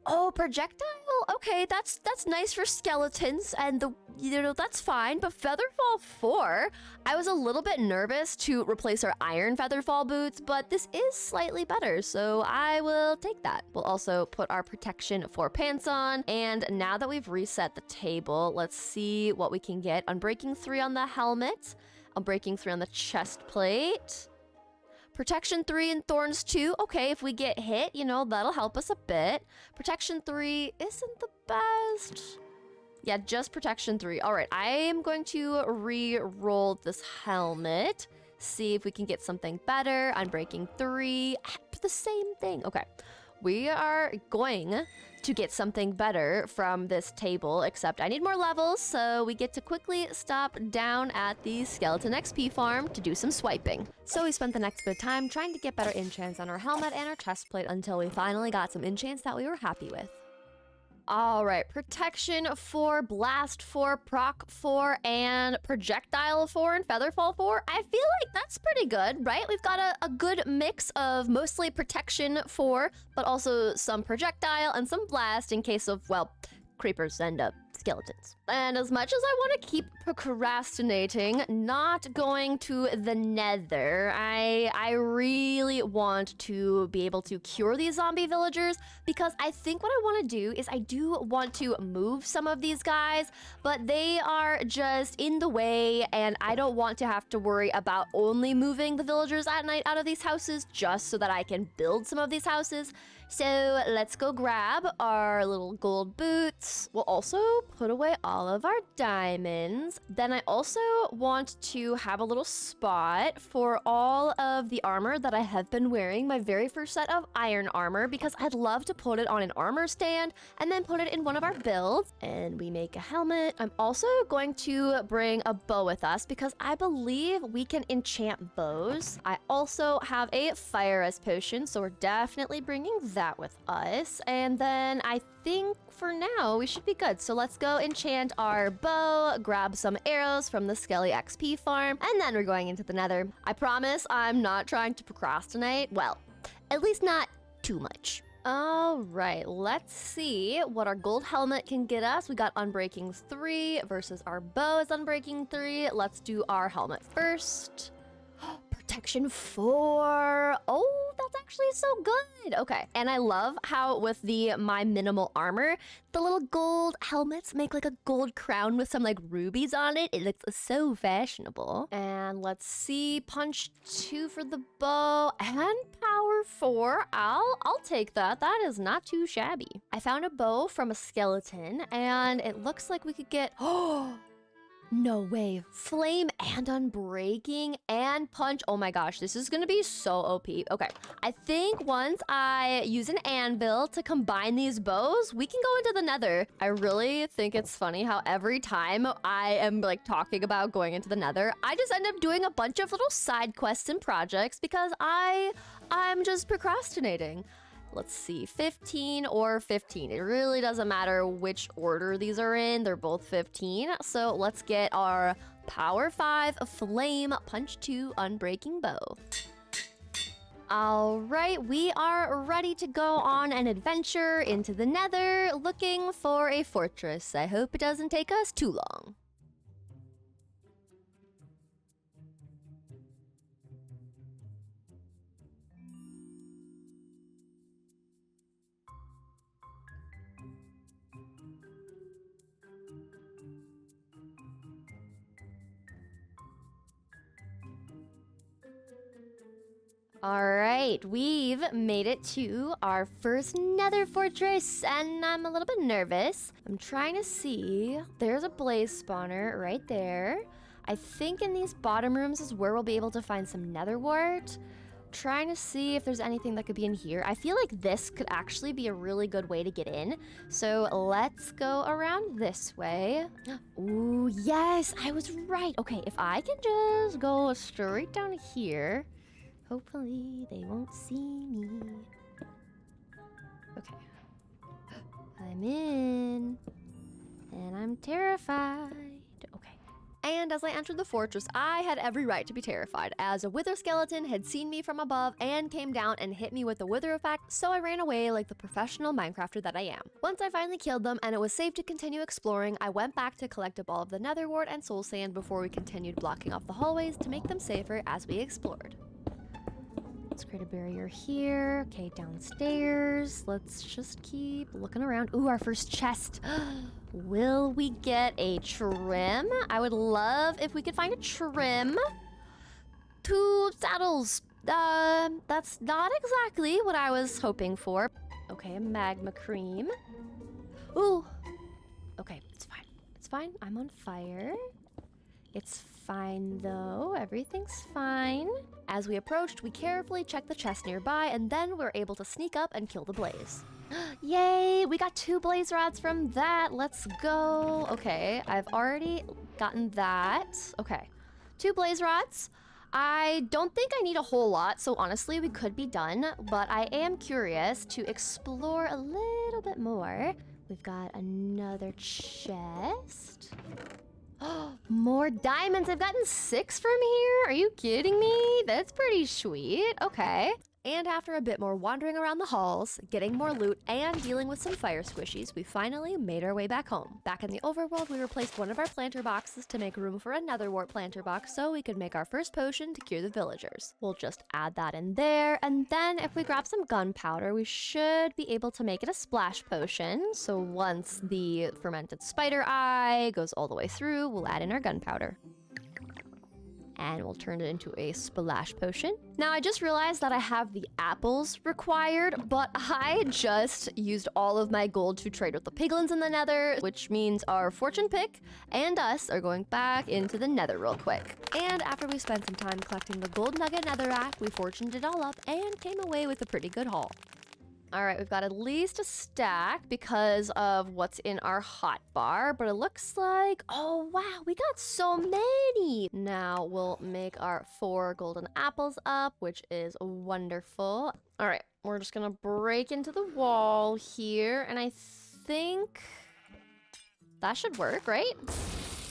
Oh, projectile? Okay, that's nice for skeletons, and that's fine. But Featherfall 4, I was a little bit nervous to replace our iron Featherfall boots, but this is slightly better, so I will take that. We'll also put our protection 4 pants on, and now that we've reset the table, let's see what we can get. Unbreaking 3 on the helmet, Unbreaking 3 on the chest plate. Protection 3 and Thorns 2. Okay, if we get hit, that'll help us a bit. Protection 3 isn't the best. Yeah, just Protection 3. All right, I am going to re-roll this helmet. See if we can get something better. Unbreaking 3. The same thing. Okay, we are going to get something better from this table, except I need more levels, so we get to quickly stop down at the skeleton XP farm to do some swiping. So we spent the next bit of time trying to get better enchants on our helmet and our chest plate until we finally got some enchants that we were happy with. All right, protection 4, blast 4, proc 4, and projectile 4 and featherfall 4. I feel like that's pretty good, right? We've got a good mix of mostly protection 4, but also some projectile and some blast in case of, well, creepers and skeletons. And as much as I want to keep procrastinating, not going to the nether, I really want to be able to cure these zombie villagers, because I think what I want to do is I do want to move some of these guys, but they are just in the way, and I don't want to have to worry about only moving the villagers at night out of these houses just so that I can build some of these houses. So let's go grab our little gold boots. We'll also put away all of our diamonds. Then I also want to have a little spot for all of the armor that I have been wearing, my very first set of iron armor, because I'd love to put it on an armor stand and then put it in one of our builds. And we make a helmet. I'm also going to bring a bow with us because I believe we can enchant bows. I also have a fire res potion, so we're definitely bringing that with us. And then I think for now we should be good. So let's go enchant our bow, grab some arrows from the Skelly XP farm, and then we're going into the nether. I promise I'm not trying to procrastinate. Well, at least not too much. All right, let's see what our gold helmet can get us. We got Unbreaking 3 versus our bow is Unbreaking 3. Let's do our helmet first. Protection 4. Oh, that's actually so good. Okay, and I love how with my minimal armor, the little gold helmets make like a gold crown with some like rubies on it. It looks so fashionable. And let's see, punch 2 for the bow and power 4. I'll take that. That is not too shabby. I found a bow from a skeleton, and it looks like we could get No way. Flame and unbreaking and punch. Oh my gosh, this is gonna be so OP. Okay, I think once I use an anvil to combine these bows, we can go into the nether. I really think it's funny how every time I am like talking about going into the nether, I just end up doing a bunch of little side quests and projects because I'm just procrastinating. Let's see, 15 or 15. It really doesn't matter which order these are in. They're both 15. So let's get our Power 5 Flame Punch 2 Unbreaking Bow. All right, we are ready to go on an adventure into the nether looking for a fortress. I hope it doesn't take us too long. All right, we've made it to our first nether fortress, and I'm a little bit nervous. I'm trying to see. There's a blaze spawner right there. I think in these bottom rooms is where we'll be able to find some nether wart. Trying to see if there's anything that could be in here. I feel like this could actually be a really good way to get in. So let's go around this way. Ooh, yes, I was right. Okay, if I can just go straight down here. Hopefully they won't see me. Okay. I'm in. And I'm terrified. Okay. And as I entered the fortress, I had every right to be terrified, as a wither skeleton had seen me from above and came down and hit me with the wither effect, so I ran away like the professional Minecrafter that I am. Once I finally killed them and it was safe to continue exploring, I went back to collect up all of the nether wart and soul sand before we continued blocking off the hallways to make them safer as we explored. Let's create a barrier here. Okay, downstairs. Let's just keep looking around. Ooh, our first chest. Will we get a trim? I would love if we could find a trim. 2 saddles. That's not exactly what I was hoping for. Okay, a magma cream. Ooh. Okay, it's fine. It's fine. I'm on fire. It's fine though, everything's fine. As we approached, we carefully checked the chest nearby and then we were able to sneak up and kill the blaze. Yay, we got 2 blaze rods from that. Let's go. Okay, I've already gotten that. Okay, 2 blaze rods. I don't think I need a whole lot, so honestly, we could be done, but I am curious to explore a little bit more. We've got another chest. More diamonds. I've gotten 6 from here. Are you kidding me? That's pretty sweet. Okay. And after a bit more wandering around the halls, getting more loot, and dealing with some fire squishies, we finally made our way back home. Back in the overworld, we replaced one of our planter boxes to make room for another warp planter box so we could make our first potion to cure the villagers. We'll just add that in there, and then if we grab some gunpowder, we should be able to make it a splash potion. So once the fermented spider eye goes all the way through, we'll add in our gunpowder. And we'll turn it into a splash potion. Now, I just realized that I have the apples required, but I just used all of my gold to trade with the piglins in the nether, which means our fortune pick and us are going back into the nether real quick. And after we spent some time collecting the gold nugget netherrack, we fortuned it all up and came away with a pretty good haul. All right, we've got at least a stack because of what's in our hotbar, but it looks like, oh wow, we got so many. Now we'll make our 4 golden apples up, which is wonderful. All right, we're just gonna break into the wall here, and I think that should work, right?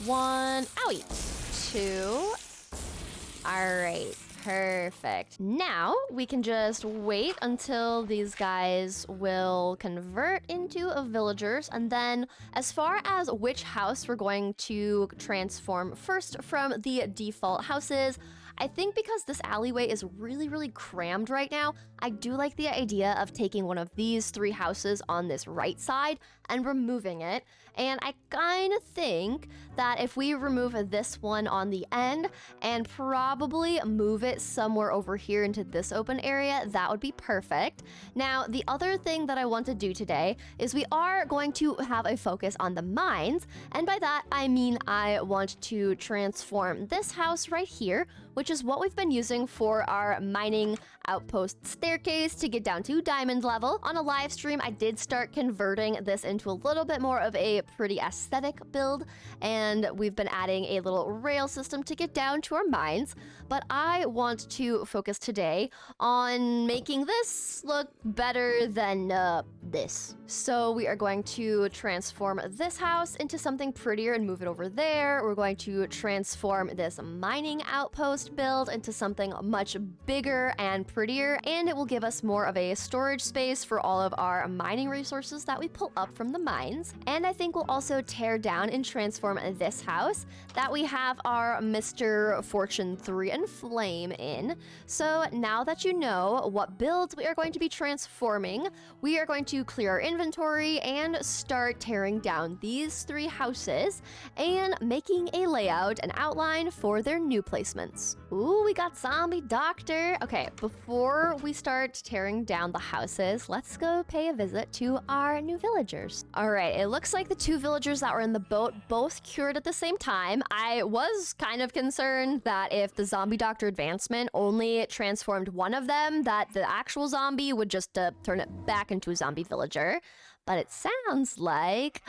1, owie, 2, all right. Perfect. Now we can just wait until these guys will convert into villagers, and then as far as which house we're going to transform first from the default houses, I think because this alleyway is really crammed right now, I do like the idea of taking one of these 3 houses on this right side and removing it. And I kind of think that if we remove this one on the end and probably move it somewhere over here into this open area, that would be perfect. Now, the other thing that I want to do today is we are going to have a focus on the mines. And by that, I mean I want to transform this house right here, which is what we've been using for our mining outpost staircase to get down to diamond level. On a live stream, I did start converting this into a little bit more of a pretty aesthetic build, and we've been adding a little rail system to get down to our mines. But I want to focus today on making this look better than this. So we are going to transform this house into something prettier and move it over there. We're going to transform this mining outpost build into something much bigger and prettier, and it will give us more of a storage space for all of our mining resources that we pull up from the mines. And I think we'll also tear down and transform this house that we have our Mr. Fortune 3 and Flame in. So now that you know what builds we are going to be transforming, we are going to clear our inventory and start tearing down these 3 houses and making a layout and outline for their new placements. Ooh, we got Zombie Doctor. Okay, before we start tearing down the houses, let's go pay a visit to our new villagers. All right, it looks like the 2 villagers that were in the boat both cured at the same time. I was kind of concerned that if the Zombie Doctor advancement only transformed one of them, that the actual zombie would just turn it back into a zombie villager. But it sounds like,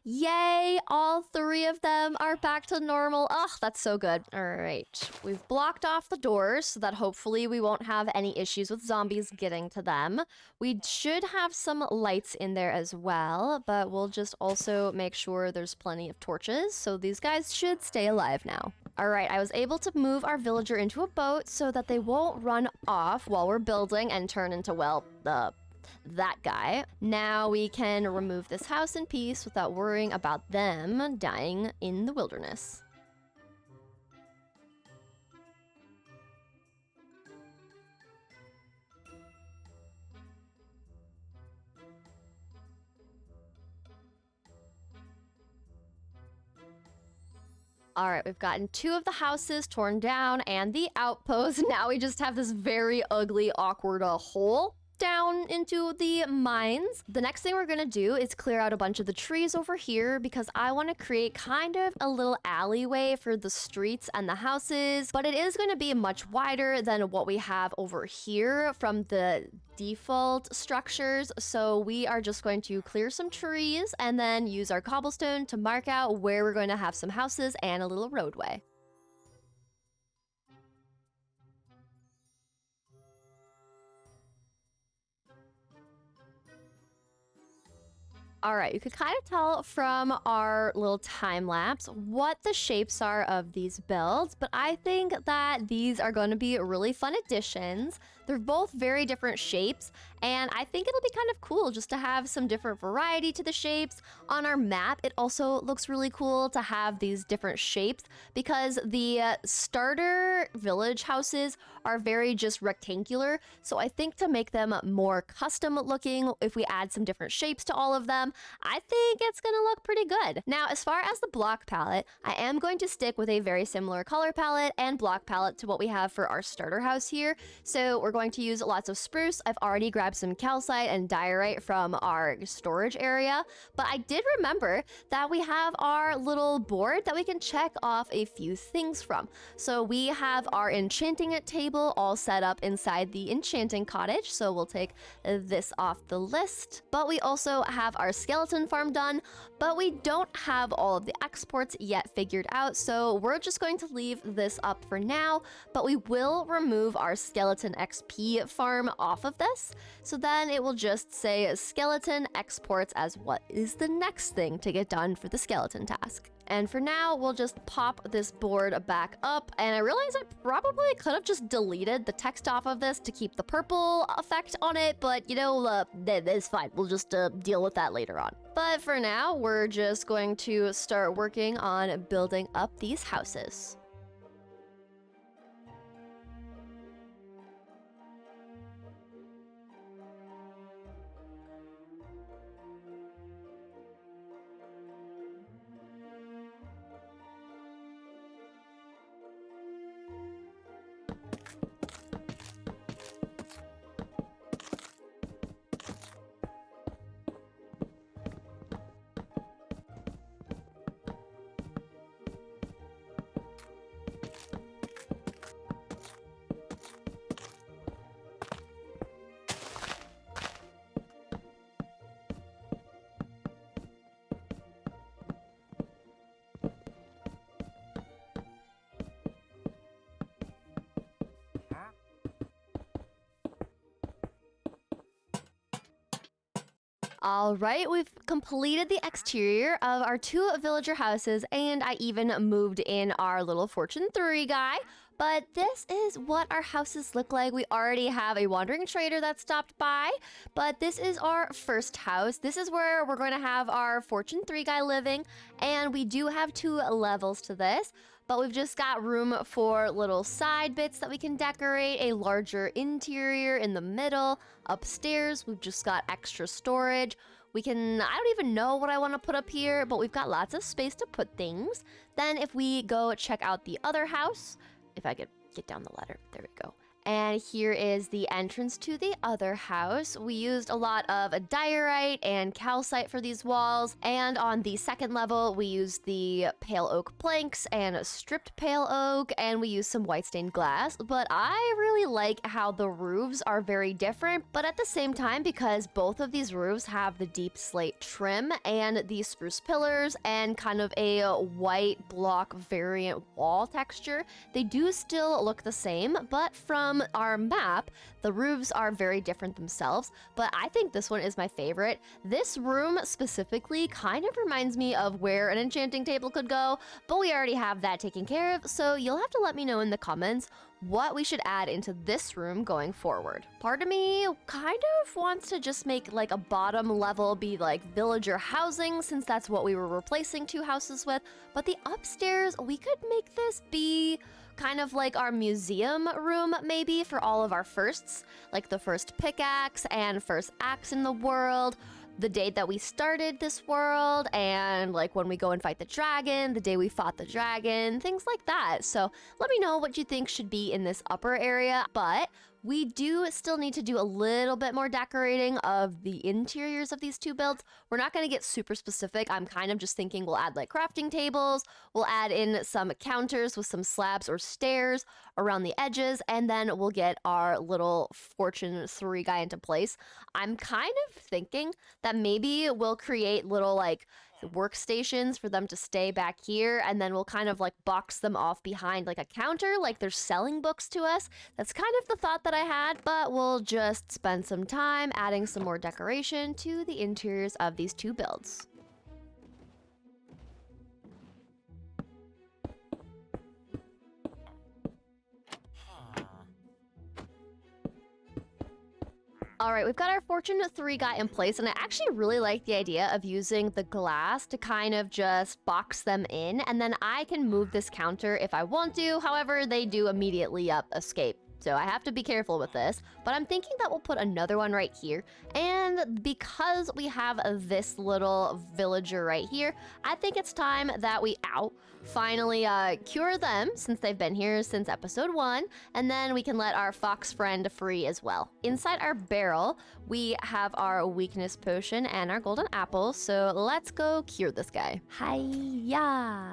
yay, all 3 of them are back to normal. Oh, that's so good. All right, we've blocked off the doors so that hopefully we won't have any issues with zombies getting to them. We should have some lights in there as well, but we'll just also make sure there's plenty of torches, so these guys should stay alive now. All right, I was able to move our villager into a boat so that they won't run off while we're building and turn into, well, that guy. Now we can remove this house in peace without worrying about them dying in the wilderness. All right, we've gotten 2 of the houses torn down and the outpost. Now we just have this very ugly, awkward hole down into the mines. The next thing we're gonna do is clear out a bunch of the trees over here because I want to create kind of a little alleyway for the streets and the houses, but it is going to be much wider than what we have over here from the default structures. So we are just going to clear some trees and then use our cobblestone to mark out where we're going to have some houses and a little roadway. All right, you could kind of tell from our little time lapse what the shapes are of these builds, but I think that these are going to be really fun additions. They're both very different shapes, and I think it'll be kind of cool just to have some different variety to the shapes. On our map, it also looks really cool to have these different shapes because the starter village houses are very just rectangular, so I think to make them more custom looking, if we add some different shapes to all of them, I think it's gonna look pretty good. Now, as far as the block palette, I am going to stick with a very similar color palette and block palette to what we have for our starter house here. So we're going to use lots of spruce. I've already grabbed some calcite and diorite from our storage area, but I did remember that we have our little board that we can check off a few things from. So we have our enchanting table all set up inside the enchanting cottage, so we'll take this off the list. But we also have our skeleton farm done, but we don't have all of the exports yet figured out, so we're just going to leave this up for now, but we will remove our skeleton XP farm off of this, so then it will just say skeleton exports as what is the next thing to get done for the skeleton task. And for now, we'll just pop this board back up, and I realize I probably could have just deleted the text off of this to keep the purple effect on it, but you know, it's fine. We'll just deal with that later on. But for now, we're just going to start working on building up these houses. All right, we've completed the exterior of our 2 villager houses, and I even moved in our little Fortune 3 guy. But this is what our houses look like. We already have a wandering trader that stopped by, but this is our first house. This is where we're going to have our Fortune 3 guy living, and we do have 2 levels to this. But we've just got room for little side bits that we can decorate, a larger interior in the middle. Upstairs, we've just got extra storage. I don't even know what I want to put up here, but we've got lots of space to put things. Then if we go check out the other house, if I could get down the ladder, there we go. And here is the entrance to the other house. We used a lot of a diorite and calcite for these walls. And on the second level, we used the pale oak planks and stripped pale oak, and we used some white stained glass. But I really like how the roofs are very different, but at the same time, because both of these roofs have the deep slate trim and the spruce pillars and kind of a white block variant wall texture, they do still look the same, but from our map, the roofs are very different themselves, but I think this one is my favorite. This room specifically kind of reminds me of where an enchanting table could go, but we already have that taken care of, so you'll have to let me know in the comments what we should add into this room going forward. Part of me kind of wants to just make like a bottom level be like villager housing, since that's what we were replacing 2 houses with, but the upstairs, we could make this be kind of like our museum room maybe for all of our firsts, like the first pickaxe and first axe in the world, the day that we started this world, and like when we go and fight the dragon, the day we fought the dragon, things like that. So let me know what you think should be in this upper area, but we do still need to do a little bit more decorating of the interiors of these 2 builds. We're not going to get super specific. I'm kind of just thinking we'll add like crafting tables, we'll add in some counters with some slabs or stairs around the edges, and then we'll get our little Fortune 3 guy into place. I'm kind of thinking that maybe we'll create little like workstations for them to stay back here, and then we'll kind of like box them off behind like a counter, like they're selling books to us. That's kind of the thought that I had, but we'll just spend some time adding some more decoration to the interiors of these 2 builds. All right, we've got our Fortune 3 guy in place, and I actually really like the idea of using the glass to kind of just box them in, and then I can move this counter if I want to. However, they do immediately escape. So I have to be careful with this, but I'm thinking that we'll put another one right here. And because we have this little villager right here, I think it's time that we finally cure them, since they've been here since episode 1, and then we can let our fox friend free as well. Inside our barrel, we have our weakness potion and our golden apple, so let's go cure this guy. Hi-ya!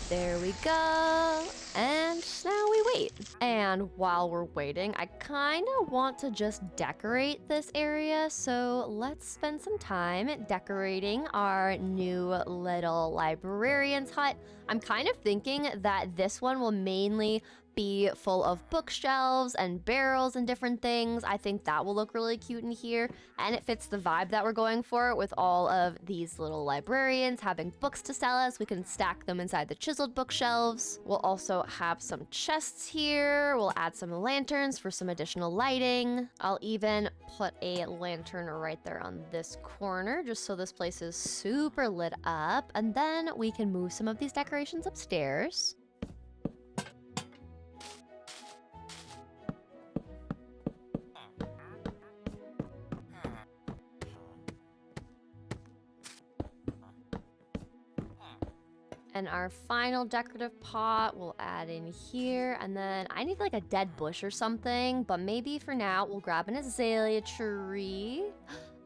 There we go, and now we wait. And while we're waiting, I kind of want to just decorate this area, so let's spend some time decorating our new little librarian's hut. I'm kind of thinking that this one will mainly be full of bookshelves and barrels and different things. I think that will look really cute in here, and it fits the vibe that we're going for with all of these little librarians having books to sell us. We can stack them inside the chiseled bookshelves. We'll also have some chests here. We'll add some lanterns for some additional lighting. I'll even put a lantern right there on this corner, just so this place is super lit up, and then we can move some of these decorations upstairs. And our final decorative pot we'll add in here. And then I need like a dead bush or something, but maybe for now we'll grab an azalea tree.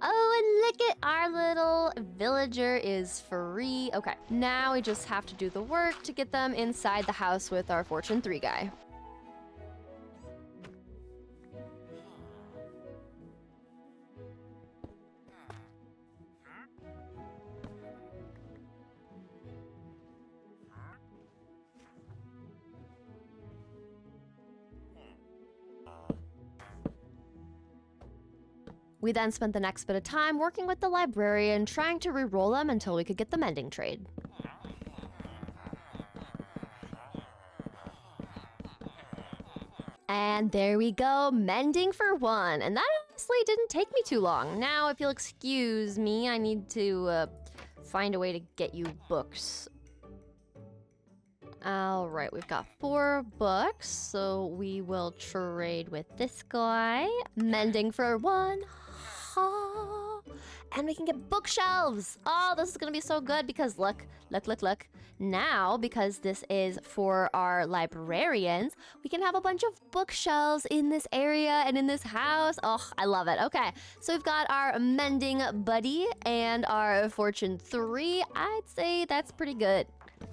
Oh, and look at our little villager is free. Okay, now we just have to do the work to get them inside the house with our Fortune 3 guy. We then spent the next bit of time working with the librarian, trying to re-roll them until we could get the mending trade. And there we go, mending for 1. And that honestly didn't take me too long. Now, if you'll excuse me, I need to find a way to get you books. All right, we've got 4 books, so we will trade with this guy. Mending for 1. Ha. And we can get bookshelves. Oh, this is gonna be so good because look. Now, because this is for our librarians, we can have a bunch of bookshelves in this area and in this house. Oh, I love it. Okay, so we've got our mending buddy and our fortune 3. I'd say that's pretty good.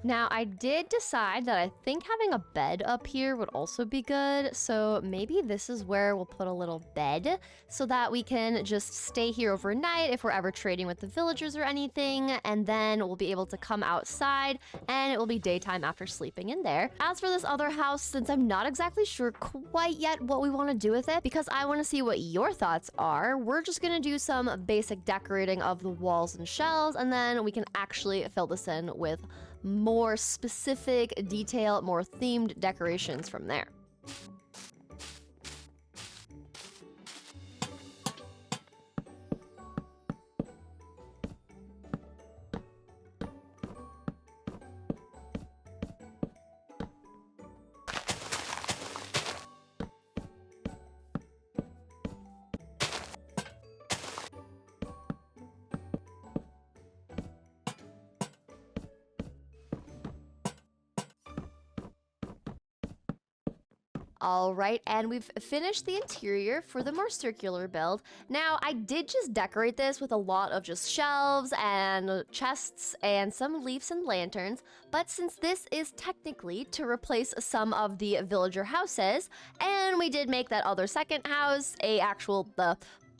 Now, I did decide that I think having a bed up here would also be good, so maybe this is where we'll put a little bed so that we can just stay here overnight if we're ever trading with the villagers or anything, and then we'll be able to come outside and it will be daytime after sleeping in there. As for this other house, since I'm not exactly sure quite yet what we want to do with it, because I want to see what your thoughts are, we're just going to do some basic decorating of the walls and shelves, and then we can actually fill this in with more specific detail, more themed decorations from there. All right, and we've finished the interior for the more circular build. Now, I did just decorate this with a lot of just shelves and chests and some leaves and lanterns, but since this is technically to replace some of the villager houses, and we did make that other second house the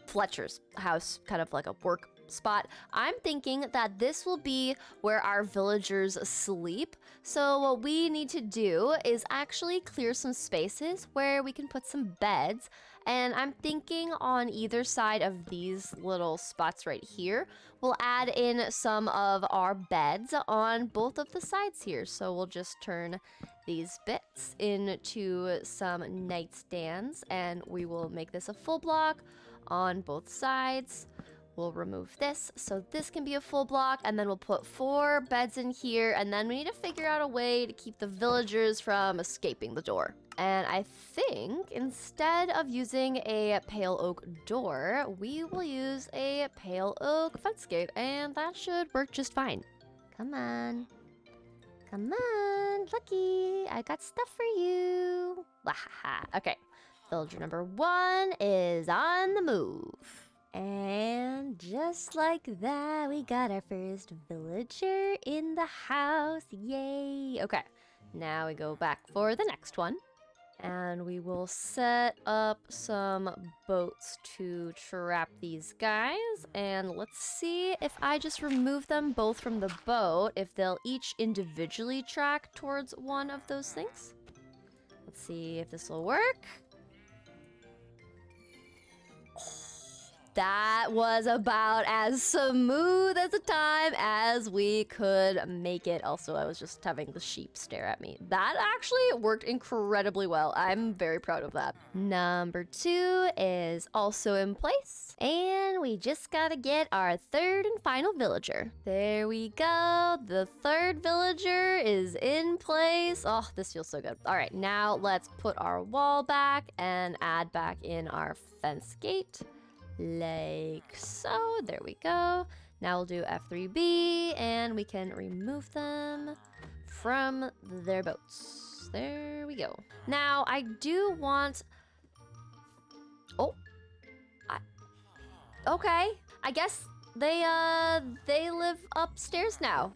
Fletcher's house, kind of like a work spot, I'm thinking that this will be where our villagers sleep. So what we need to do is actually clear some spaces where we can put some beds. And I'm thinking on either side of these little spots right here, we'll add in some of our beds on both of the sides here. So we'll just turn these bits into some nightstands, and we will make this a full block on both sides. We'll remove this, so this can be a full block, and then we'll put 4 beds in here, and then we need to figure out a way to keep the villagers from escaping the door. And I think instead of using a pale oak door, we will use a pale oak fence gate, and that should work just fine. Come on. Come on, Lucky, I got stuff for you. Wahaha. Okay, villager number 1 is on the move. And just like that, we got our first villager in the house. Yay! Okay, now we go back for the next one. And we will set up some boats to trap these guys. And let's see if I just remove them both from the boat, if they'll each individually track towards one of those things. Let's see if this will work. That was about as smooth as a time as we could make it. Also, I was just having the sheep stare at me. That actually worked incredibly well. I'm very proud of that. Number 2 is also in place. And we just gotta get our 3rd and final villager. There we go. The 3rd villager is in place. Oh, this feels so good. All right, now let's put our wall back and add back in our fence gate. Like so. There we go. Now we'll do F3B, and we can remove them from their boats. There we go. Now, I do want... Oh. Okay. I guess they live upstairs now.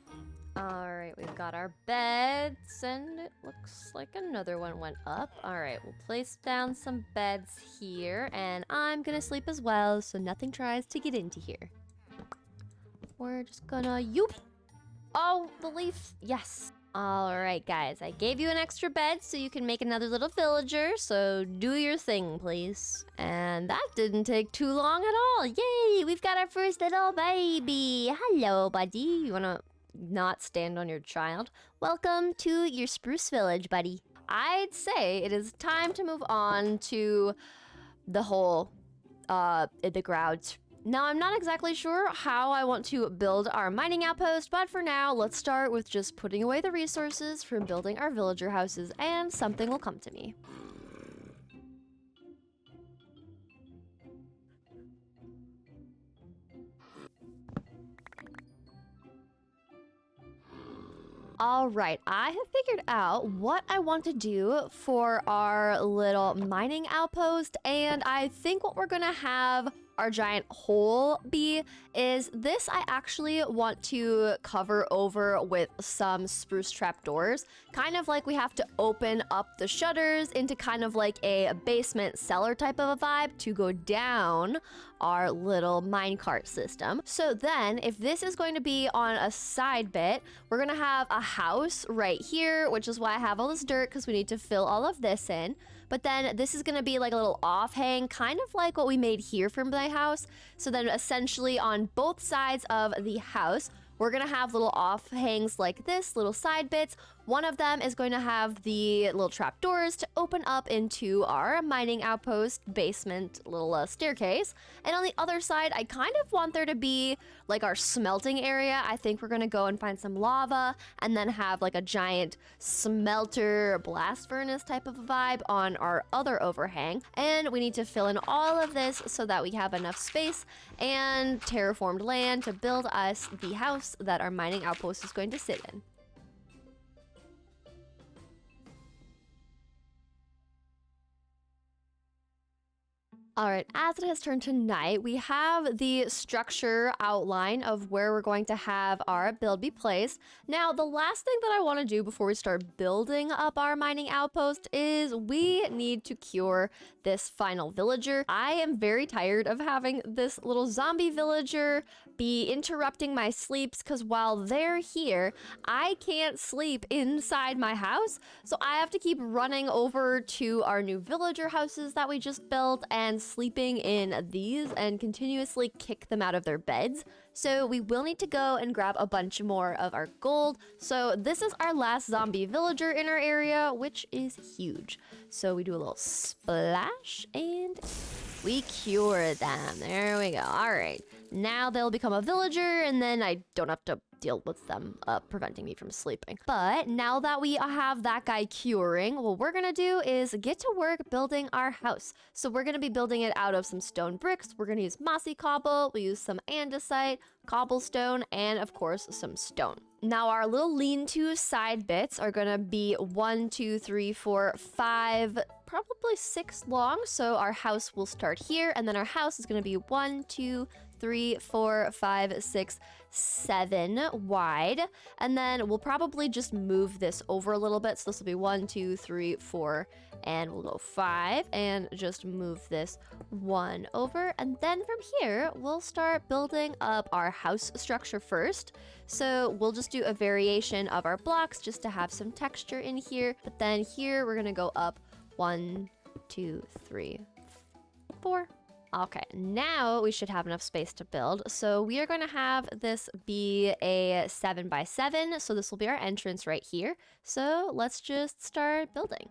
All right, we've got our beds, and it looks like another one went up. All right, we'll place down some beds here, and I'm gonna sleep as well, so nothing tries to get into here. We're just gonna yoop. Oh, the leaf. Yes. All right, guys, I gave you an extra bed so you can make another little villager, so do your thing, please. And that didn't take too long at all. Yay, we've got our first little baby. Hello, buddy. You wanna not stand on your child? Welcome to your Spruce Village, buddy. I'd say it is time to move on to the whole, the grounds. Now, I'm not exactly sure how I want to build our mining outpost, but for now, let's start with just putting away the resources from building our villager houses, and something will come to me. All right, I have figured out what I want to do for our little mining outpost, and I think what we're gonna have our giant hole be is this. I actually want to cover over with some spruce trapdoors, kind of like we have to open up the shutters into kind of like a basement cellar type of a vibe to go down our little minecart system. So then if this is going to be on a side bit, we're gonna have a house right here, which is why I have all this dirt, because we need to fill all of this in. But then this is gonna be like a little offhang, kind of like what we made here for my house. So then essentially on both sides of the house, we're gonna have little offhangs like this, little side bits. One of them is going to have the little trapdoors to open up into our mining outpost basement little staircase. And on the other side, I kind of want there to be like our smelting area. I think we're gonna go and find some lava and then have like a giant smelter blast furnace type of a vibe on our other overhang. And we need to fill in all of this so that we have enough space and terraformed land to build us the house that our mining outpost is going to sit in. All right, as it has turned to night, we have the structure outline of where we're going to have our build be placed. Now, the last thing that I want to do before we start building up our mining outpost is we need to cure this final villager. I am very tired of having this little zombie villager be interrupting my sleeps, because while they're here, I can't sleep inside my house. So I have to keep running over to our new villager houses that we just built and sleeping in these and continuously kick them out of their beds. So we will need to go and grab a bunch more of our gold. So this is our last zombie villager in our area, which is huge. So we do a little splash and we cure them. There we go. All right. Now they'll become a villager, and then I don't have to deal with them preventing me from sleeping. But now that we have that guy curing, what we're gonna do is get to work building our house. So we're gonna be building it out of some stone bricks. We're gonna use mossy cobble, we'll use some andesite, cobblestone, and of course some stone. Now our little lean-to side bits are gonna be 1, 2, 3, 4, 5, probably 6 long. So our house will start here, and then our house is gonna be 1, 2, 3, 4, 5, 6, 7 wide. And then we'll probably just move this over a little bit. So this will be 1, 2, 3, 4, and we'll go 5 and just move this 1 over. And then from here, we'll start building up our house structure first. So we'll just do a variation of our blocks just to have some texture in here. But then here, we're gonna go up 1, 2, 3, 4. Okay, now we should have enough space to build. So we are going to have this be a 7 by 7. So this will be our entrance right here. So let's just start building.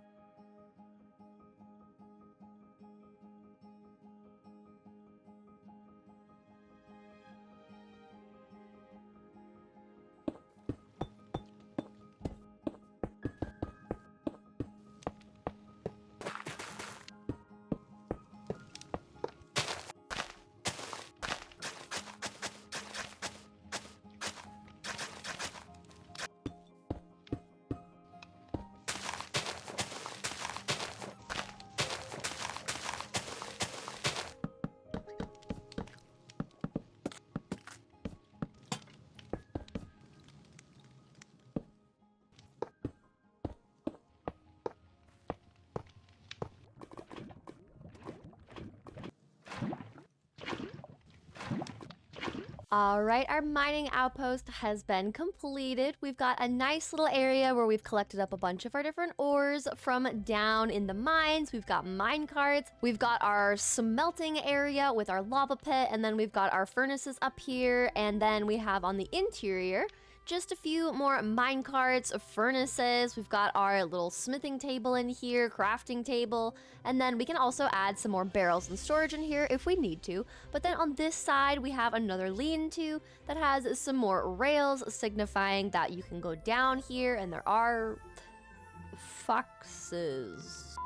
All right, our mining outpost has been completed. We've got a nice little area where we've collected up a bunch of our different ores from down in the mines. We've got mine carts. We've got our smelting area with our lava pit, and then we've got our furnaces up here, and then we have on the interior just a few more mine carts, furnaces. We've got our little smithing table in here, crafting table, and then we can also add some more barrels and storage in here if we need to. But then on this side, we have another lean-to that has some more rails, signifying that you can go down here, and there are foxes.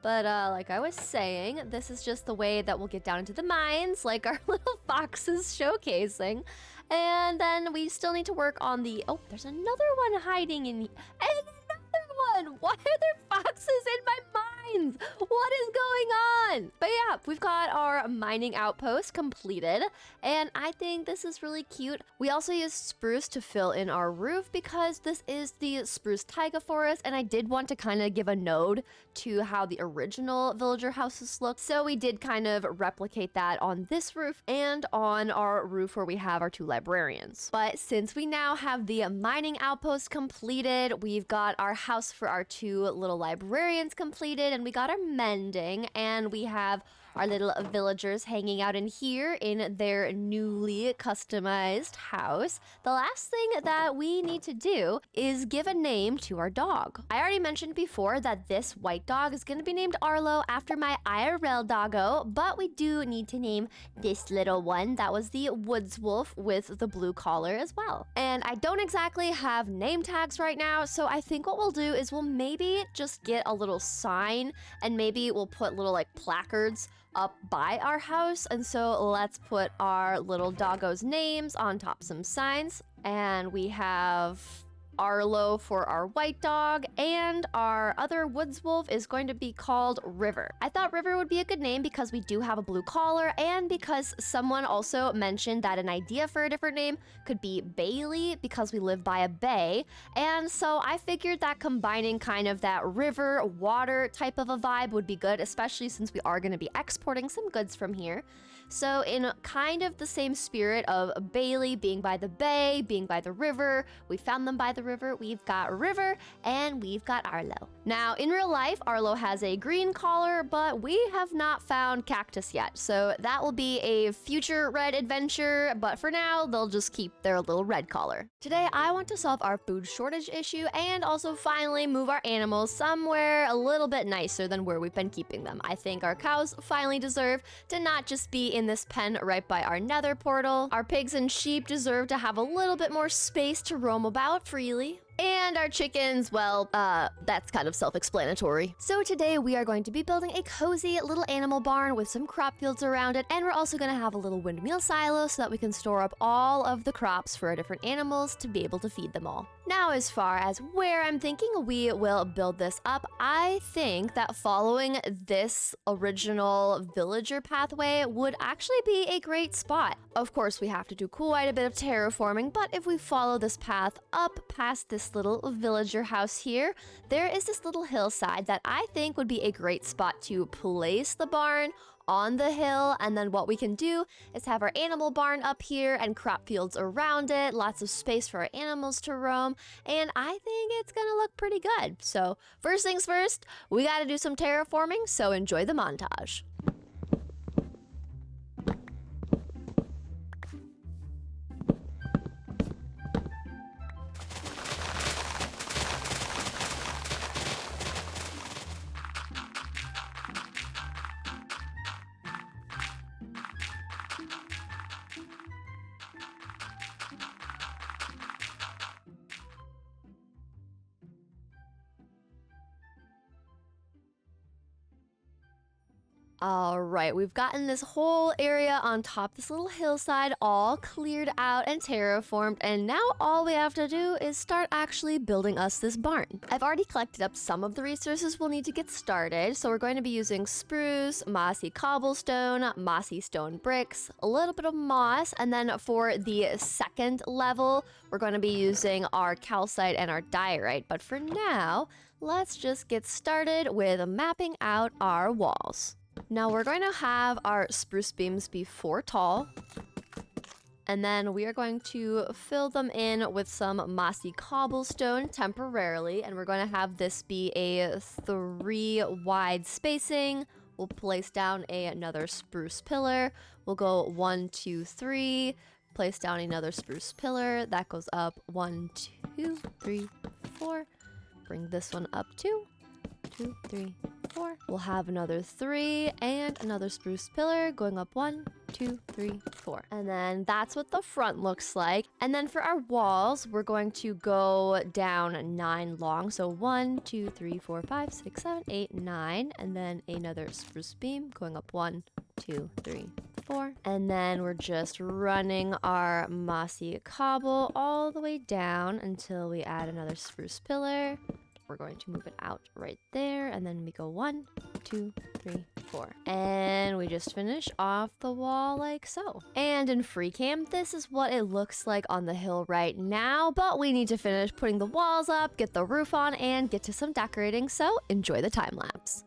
But like I was saying, this is just the way that we'll get down into the mines, like our little foxes showcasing. And then we still need to work on the... Oh, there's another one hiding in... And another one! Why are there foxes in my mines? What is going on? But yeah, we've got our mining outpost completed, and I think this is really cute. We also used spruce to fill in our roof because this is the spruce taiga forest, and I did want to kind of give a nod to how the original villager houses look. So we did kind of replicate that on this roof and on our roof where we have our two librarians. But since we now have the mining outpost completed, we've got our house for our two little librarians completed, and we got our mending, and we have our little villagers hanging out in here in their newly customized house. The last thing that we need to do is give a name to our dog. I already mentioned before that this white dog is going to be named Arlo after my IRL doggo, but we do need to name this little one. That was the woods wolf with the blue collar as well. And I don't exactly have name tags right now, so I think what we'll do is we'll maybe just get a little sign, and maybe we'll put little like placards up by our house. And so let's put our little doggo's names on top some signs, and we have Arlo for our white dog, and our other woods wolf is going to be called River. I thought River would be a good name because we do have a blue collar, and because someone also mentioned that an idea for a different name could be Bailey because we live by a bay. And so I figured that combining kind of that river water type of a vibe would be good, especially since we are going to be exporting some goods from here. So in kind of the same spirit of Bailey being by the bay, being by the river, we found them by the river, we've got River, and we've got Arlo. Now, in real life, Arlo has a green collar, but we have not found Cactus yet, so that will be a future red adventure, but for now, they'll just keep their little red collar. Today, I want to solve our food shortage issue and also finally move our animals somewhere a little bit nicer than where we've been keeping them. I think our cows finally deserve to not just be in this pen right by our nether portal. Our pigs and sheep deserve to have a little bit more space to roam about freely. And our chickens, well, that's kind of self-explanatory. So today we are going to be building a cozy little animal barn with some crop fields around it, and we're also going to have a little windmill silo so that we can store up all of the crops for our different animals to be able to feed them all. Now, as far as where I'm thinking we will build this up, I think that following this original villager pathway would actually be a great spot. Of course, we have to do quite a bit of terraforming, but if we follow this path up past this little villager house here, there is this little hillside that I think would be a great spot to place the barn on the hill. And then what we can do is have our animal barn up here and crop fields around it, lots of space for our animals to roam, and I think it's gonna look pretty good. So first things first, we gotta do some terraforming, so enjoy the montage. All right, we've gotten this whole area on top this little hillside all cleared out and terraformed, and now all we have to do is start actually building us this barn. I've already collected up some of the resources we'll need to get started, so we're going to be using spruce, mossy cobblestone, mossy stone bricks, a little bit of moss, and then for the second level, we're going to be using our calcite and our diorite. But for now, let's just get started with mapping out our walls. Now we're going to have our spruce beams be 4 tall. And then we are going to fill them in with some mossy cobblestone temporarily. And we're going to have this be a 3 wide spacing. We'll place down another spruce pillar. We'll go 1, 2, 3. Place down another spruce pillar. That goes up 1, 2, 3, 4. Bring this one up 2, 2, 3, 4. We'll have another 3 and another spruce pillar going up 1, 2, 3, 4. And then that's what the front looks like. And then for our walls, we're going to go down 9 long. So 1, 2, 3, 4, 5, 6, 7, 8, 9. And then another spruce beam going up 1, 2, 3, 4. And then we're just running our mossy cobble all the way down until we add another spruce pillar. We're going to move it out right there, and then we go 1, 2, 3, 4. And we just finish off the wall like so. And in freecam, this is what it looks like on the hill right now, but we need to finish putting the walls up, get the roof on, and get to some decorating, so enjoy the time lapse.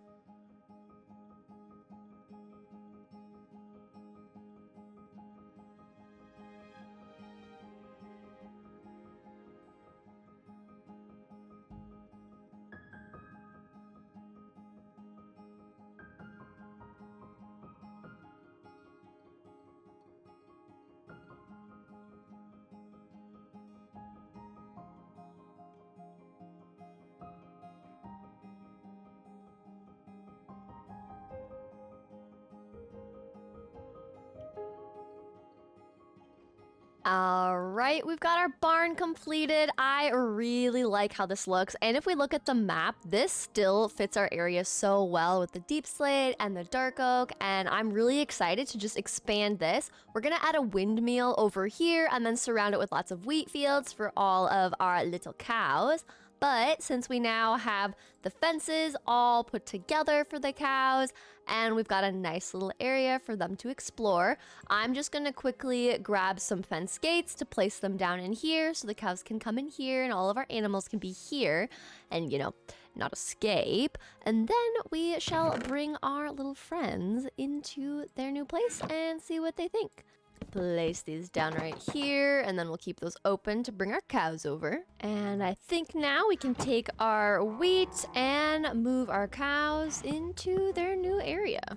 All right, we've got our barn completed. I really like how this looks. And if we look at the map, this still fits our area so well with the deep slate and the dark oak. And I'm really excited to just expand this. We're gonna add a windmill over here and then surround it with lots of wheat fields for all of our little cows. But since we now have the fences all put together for the cows, and we've got a nice little area for them to explore, I'm just gonna quickly grab some fence gates to place them down in here so the cows can come in here and all of our animals can be here and, you know, not escape. And then we shall bring our little friends into their new place and see what they think. Place these down right here, and then we'll keep those open to bring our cows over. And I think now we can take our wheat and move our cows into their new area.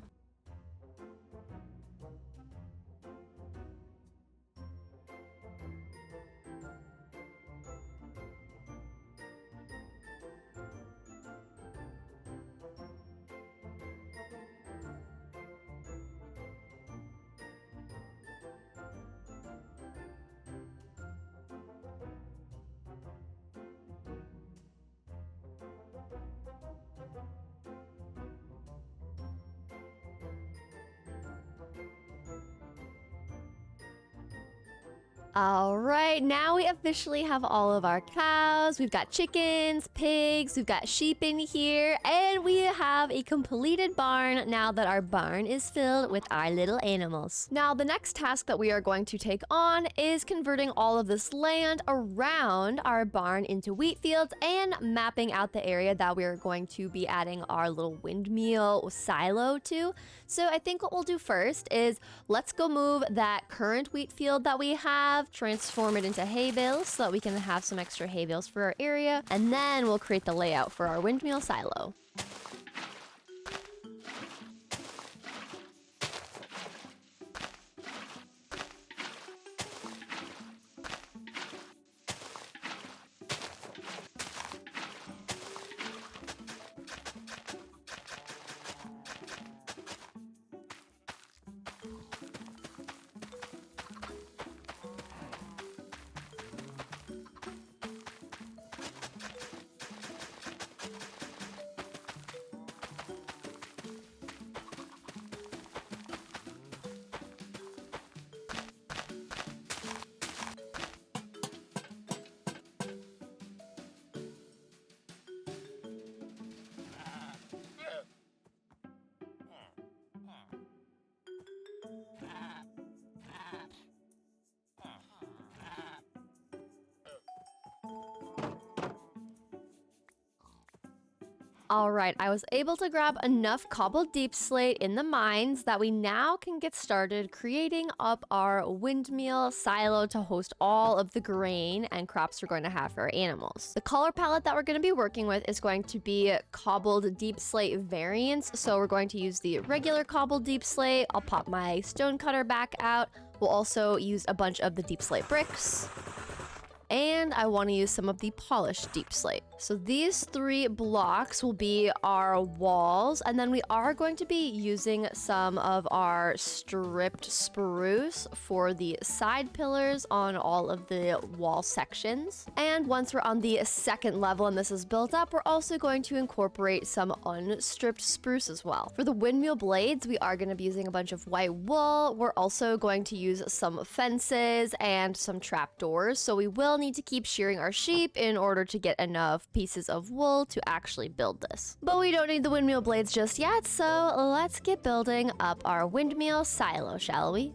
All right, now we officially have all of our cows. We've got chickens, pigs, we've got sheep in here, and we have a completed barn now that our barn is filled with our little animals. Now, the next task that we are going to take on is converting all of this land around our barn into wheat fields and mapping out the area that we are going to be adding our little windmill silo to. So I think what we'll do first is let's go move that current wheat field that we have, transform it into hay bales so that we can have some extra hay bales for our area, and then we'll create the layout for our windmill silo. Alright, I was able to grab enough cobbled deep slate in the mines that we now can get started creating up our windmill silo to host all of the grain and crops we're going to have for our animals. The color palette that we're going to be working with is going to be cobbled deep slate variants, so we're going to use the regular cobbled deep slate. I'll pop my stone cutter back out. We'll also use a bunch of the deep slate bricks. And I want to use some of the polished deep slate. So these 3 blocks will be our walls, and then we are going to be using some of our stripped spruce for the side pillars on all of the wall sections. And once we're on the 2nd level and this is built up, we're also going to incorporate some unstripped spruce as well. For the windmill blades, we are going to be using a bunch of white wool. We're also going to use some fences and some trapdoors, so we will need to keep shearing our sheep in order to get enough pieces of wool to actually build this. But we don't need the windmill blades just yet, so let's get building up our windmill silo, shall we?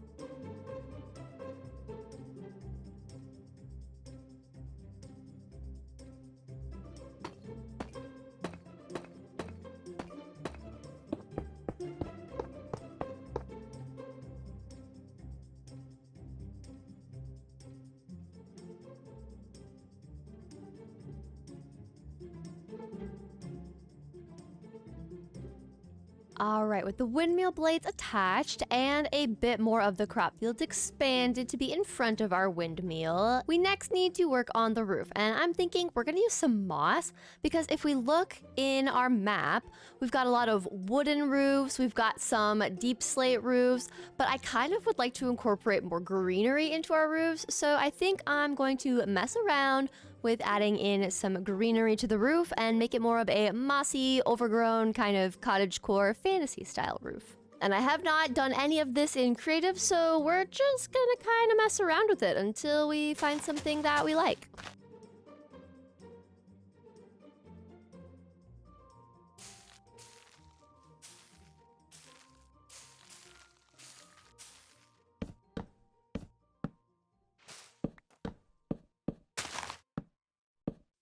Alright, with the windmill blades attached and a bit more of the crop fields expanded to be in front of our windmill, we next need to work on the roof. And I'm thinking we're going to use some moss, because if we look in our map, we've got a lot of wooden roofs, we've got some deep slate roofs, but I kind of would like to incorporate more greenery into our roofs, so I think I'm going to mess around with adding in some greenery to the roof and make it more of a mossy, overgrown kind of cottagecore fantasy style roof. And I have not done any of this in creative, so we're just gonna kind of mess around with it until we find something that we like.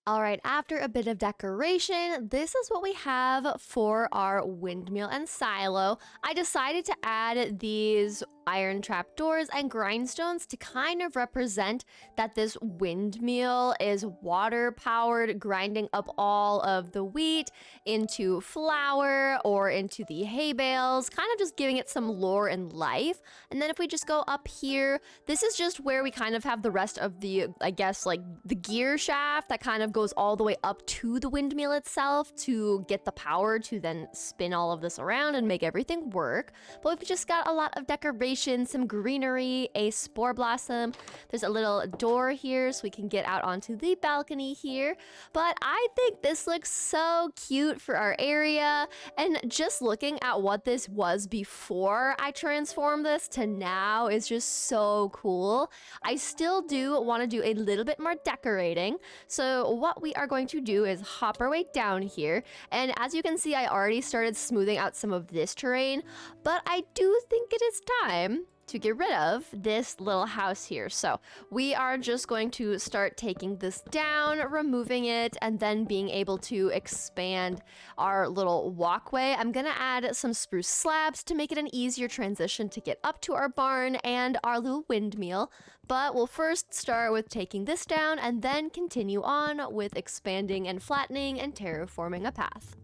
Alright, after a bit of decoration, this is what we have for our windmill and silo. I decided to add these iron trapdoors and grindstones to kind of represent that this windmill is water powered, grinding up all of the wheat into flour or into the hay bales, kind of just giving it some lore and life. And then if we just go up here, this is just where we kind of have the rest of the, I guess, like the gear shaft that kind of goes all the way up to the windmill itself to get the power to then spin all of this around and make everything work. But we've just got a lot of decoration, some greenery, a spore blossom. There's a little door here so we can get out onto the balcony here. But I think this looks so cute for our area. And just looking at what this was before I transformed this to now is just so cool. I still do want to do a little bit more decorating. So what we are going to do is hop our way down here. And as you can see, I already started smoothing out some of this terrain, but I do think it is time to get rid of this little house here. So we are just going to start taking this down, removing it, and then being able to expand our little walkway. I'm gonna add some spruce slabs to make it an easier transition to get up to our barn and our little windmill. But we'll first start with taking this down and then continue on with expanding and flattening and terraforming a path.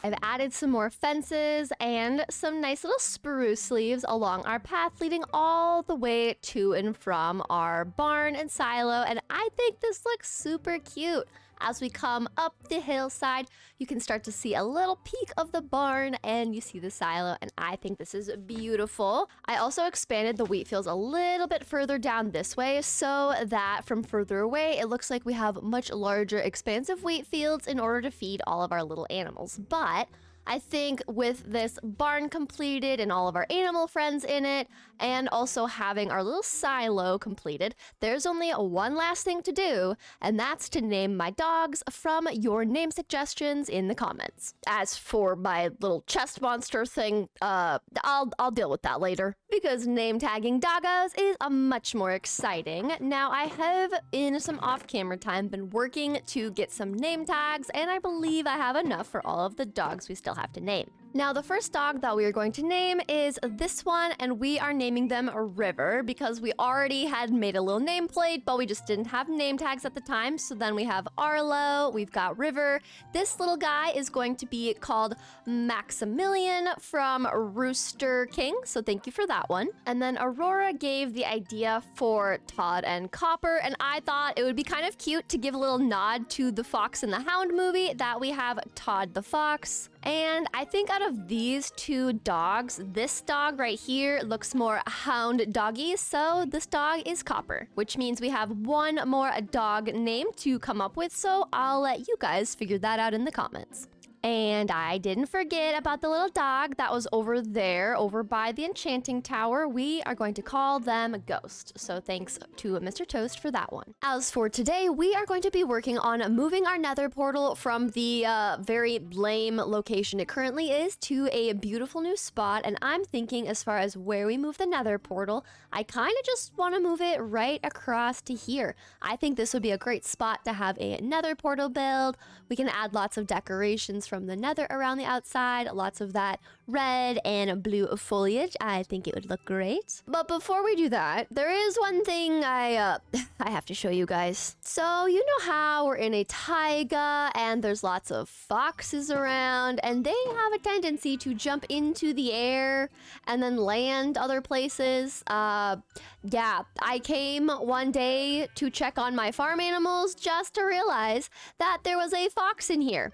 I've added some more fences and some nice little spruce leaves along our path, leading all the way to and from our barn and silo, and I think this looks super cute. As we come up the hillside, you can start to see a little peek of the barn and you see the silo, and I think this is beautiful. I also expanded the wheat fields a little bit further down this way so that from further away, it looks like we have much larger expansive wheat fields in order to feed all of our little animals. But I think with this barn completed and all of our animal friends in it, and also having our little silo completed, there's only one last thing to do, and that's to name my dogs from your name suggestions in the comments. As for my little chest monster thing, I'll deal with that later, because name tagging doggos is much more exciting. Now, I have, in some off-camera time, been working to get some name tags, and I believe I have enough for all of the dogs we still have to name. Now, the first dog that we are going to name is this one, and we are naming them River because we already had made a little nameplate, but we just didn't have name tags at the time. So then we have Arlo, we've got River. This little guy is going to be called Maximilian from Rooster King, so thank you for that one. And then Aurora gave the idea for Todd and Copper, and I thought it would be kind of cute to give a little nod to the Fox and the Hound movie that we have Todd the Fox. And I think out of these two dogs, this dog right here looks more hound doggy, so this dog is Copper, which means we have one more dog name to come up with, so I'll let you guys figure that out in the comments. And I didn't forget about the little dog that was over there, over by the enchanting tower. We are going to call them Ghost. So thanks to Mr. Toast for that one. As for today, we are going to be working on moving our nether portal from the very lame location it currently is to a beautiful new spot. And I'm thinking as far as where we move the nether portal, I kind of just want to move it right across to here. I think this would be a great spot to have a nether portal build. We can add lots of decorations from the nether around the outside, lots of that red and blue foliage. I think it would look great. But before we do that, there is one thing I have to show you guys. So you know how we're in a taiga and there's lots of foxes around and they have a tendency to jump into the air and then land other places. Yeah, I came one day to check on my farm animals just to realize that there was a fox in here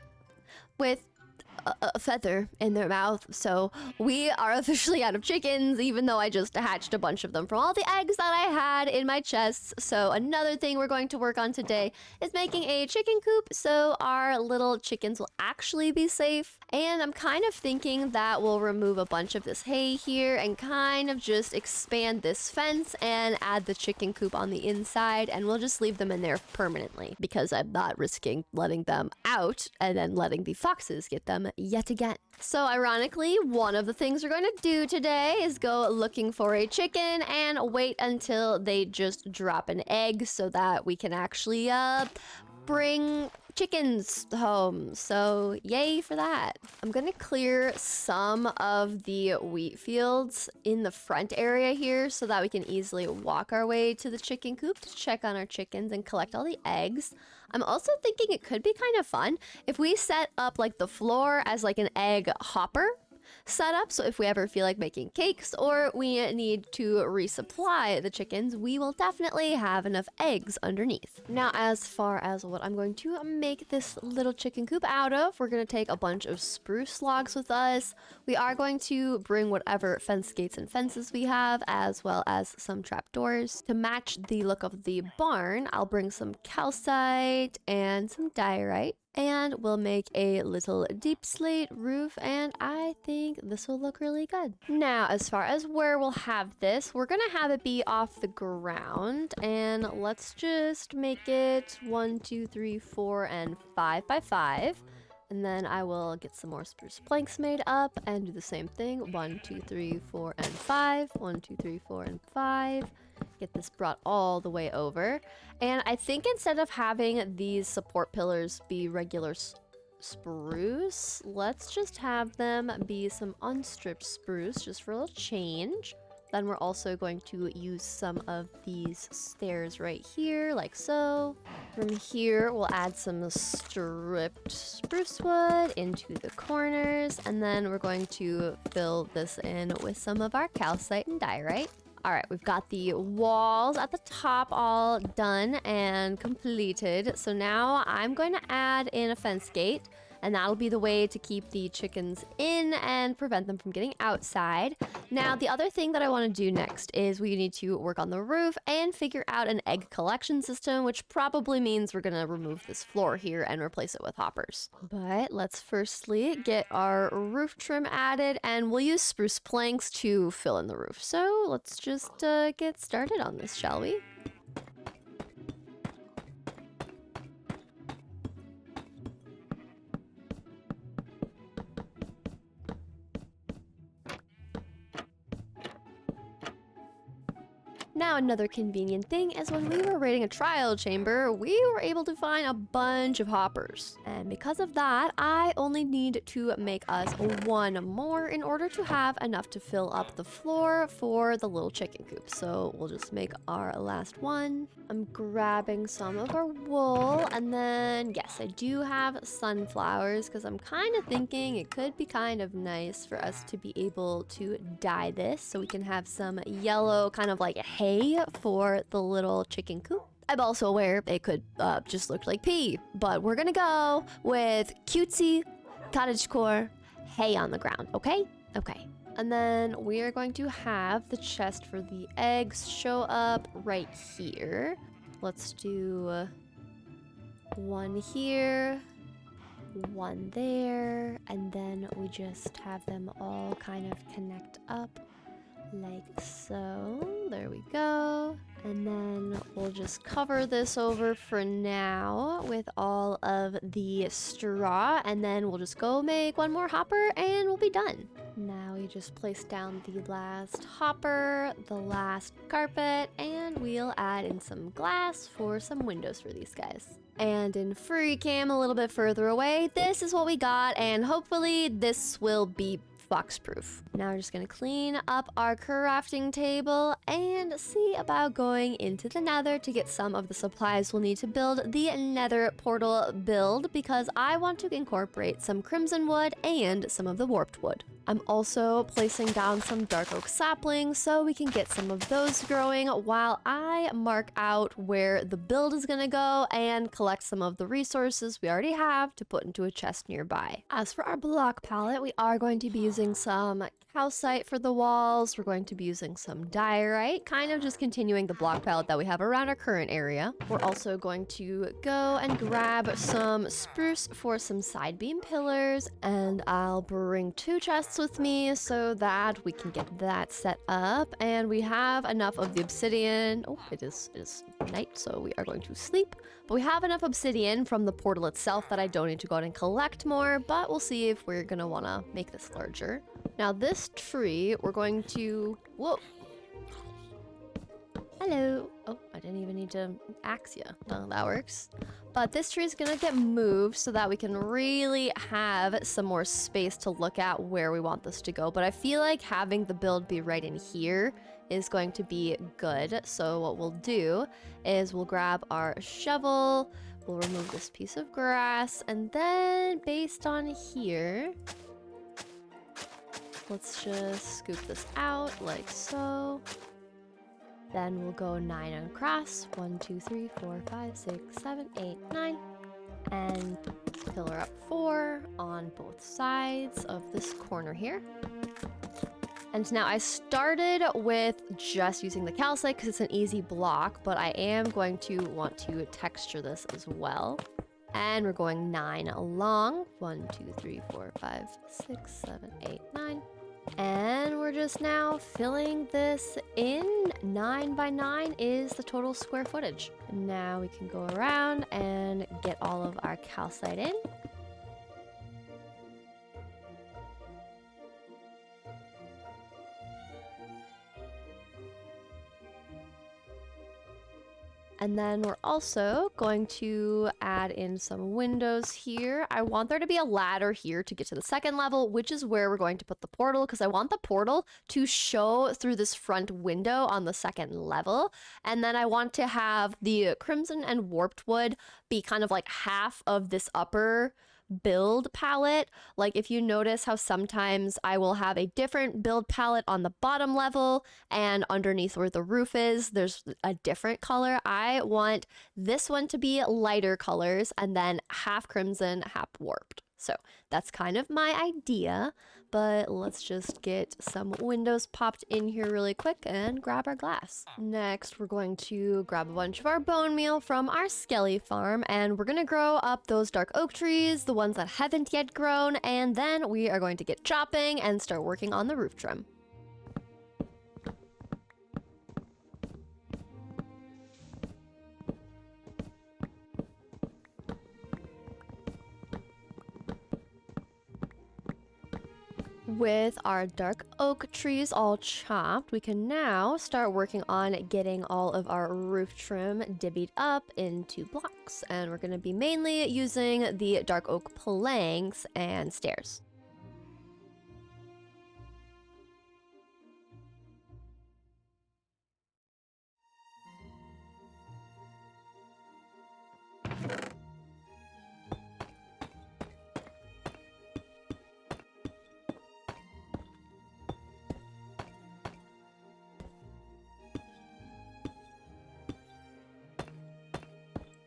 with a feather in their mouth. So we are officially out of chickens, even though I just hatched a bunch of them from all the eggs that I had in my chests. So another thing we're going to work on today is making a chicken coop so our little chickens will actually be safe. And I'm kind of thinking that we'll remove a bunch of this hay here and kind of just expand this fence and add the chicken coop on the inside, and we'll just leave them in there permanently because I'm not risking letting them out and then letting the foxes get them yet again. So ironically, one of the things we're going to do today is go looking for a chicken and wait until they just drop an egg so that we can actually bring chickens home. So yay for that. I'm gonna clear some of the wheat fields in the front area here so that we can easily walk our way to the chicken coop to check on our chickens and collect all the eggs. I'm also thinking it could be kind of fun if we set up like the floor as like an egg hopper setup. So if we ever feel like making cakes or we need to resupply the chickens, we will definitely have enough eggs underneath. Now, as far as what I'm going to make this little chicken coop out of, we're going to take a bunch of spruce logs with us. We are going to bring whatever fence gates and fences we have, as well as some trapdoors. To match the look of the barn, I'll bring some calcite and some diorite. And we'll make a little deep slate roof, and I think this will look really good. Now, as far as where we'll have this, we're gonna have it be off the ground, and let's just make it 1, 2, 3, 4, and 5 by 5. And then I will get some more spruce planks made up and do the same thing. 1, 2, 3, 4, and 5. 1, 2, 3, 4, and 5. Get this brought all the way over. And I think instead of having these support pillars be regular spruce, let's just have them be some unstripped spruce just for a little change. Then we're also going to use some of these stairs right here, like so. From here, we'll add some stripped spruce wood into the corners, and then we're going to fill this in with some of our calcite and diorite. All right, we've got the walls at the top all done and completed. So now I'm going to add in a fence gate, and that'll be the way to keep the chickens in and prevent them from getting outside. Now, the other thing that I want to do next is we need to work on the roof and figure out an egg collection system, which probably means we're going to remove this floor here and replace it with hoppers. But let's firstly get our roof trim added, and we'll use spruce planks to fill in the roof. So let's just get started on this, shall we? Now, another convenient thing is when we were raiding a trial chamber, we were able to find a bunch of hoppers. And because of that, I only need to make us one more in order to have enough to fill up the floor for the little chicken coop. So we'll just make our last one. I'm grabbing some of our wool, and then yes, I do have sunflowers because I'm kind of thinking it could be kind of nice for us to be able to dye this so we can have some yellow kind of like hay for the little chicken coop. I'm also aware it could just look like pee, but we're gonna go with cutesy cottagecore hay on the ground, okay? Okay. And then we are going to have the chest for the eggs show up right here. Let's do one here, one there, and then we just have them all kind of connect up like so. There we go. And then we'll just cover this over for now with all of the straw, and then we'll just go make one more hopper and we'll be done. Now we just place down the last hopper, the last carpet, and we'll add in some glass for some windows for these guys. And in freecam a little bit further away, this is what we got, and hopefully this will be fox-proof. Now we're just gonna clean up our crafting table and see about going into the nether to get some of the supplies we'll need to build the nether portal build, because I want to incorporate some crimson wood and some of the warped wood. I'm also placing down some dark oak saplings so we can get some of those growing while I mark out where the build is gonna go and collect some of the resources we already have to put into a chest nearby. As for our block palette, we are going to be using some calcite for the walls. We're going to be using some diorite, kind of just continuing the block palette that we have around our current area. We're also going to go and grab some spruce for some side beam pillars, and I'll bring 2 chests with me so that we can get that set up. And we have enough of the obsidian. Oh, it is night, so we are going to sleep. But we have enough obsidian from the portal itself that I don't need to go out and collect more, but we'll see if we're gonna wanna make this larger. Now this tree, we're going to, whoa. Hello. Oh, I didn't even need to Axiom. No, that works. But this tree is gonna get moved so that we can really have some more space to look at where we want this to go. But I feel like having the build be right in here is going to be good. So what we'll do is we'll grab our shovel, we'll remove this piece of grass, and then based on here, let's just scoop this out like so. Then we'll go 9 across. 1, 2, 3, 4, 5, 6, 7, 8, 9. And pillar up 4 on both sides of this corner here. And now I started with just using the calcite because it's an easy block, but I am going to want to texture this as well. And we're going 9 along. 1, 2, 3, 4, 5, 6, 7, 8, 9. And we're just now filling this in. 9 by 9 is the total square footage. Now we can go around and get all of our calcite in. And then we're also going to add in some windows here. I want there to be a ladder here to get to the second level, which is where we're going to put the portal, because I want the portal to show through this front window on the second level. And then I want to have the crimson and warped wood be kind of like half of this upper build palette. Like if you notice how sometimes I will have a different build palette on the bottom level and underneath where the roof is, there's a different color. I want this one to be lighter colors and then half crimson, half warped. So that's kind of my idea, but let's just get some windows popped in here really quick and grab our glass. Next, we're going to grab a bunch of our bone meal from our skelly farm, and we're gonna grow up those dark oak trees, the ones that haven't yet grown, and then we are going to get chopping and start working on the roof trim. With our dark oak trees all chopped, we can now start working on getting all of our roof trim divvied up into blocks. And we're going to be mainly using the dark oak planks and stairs.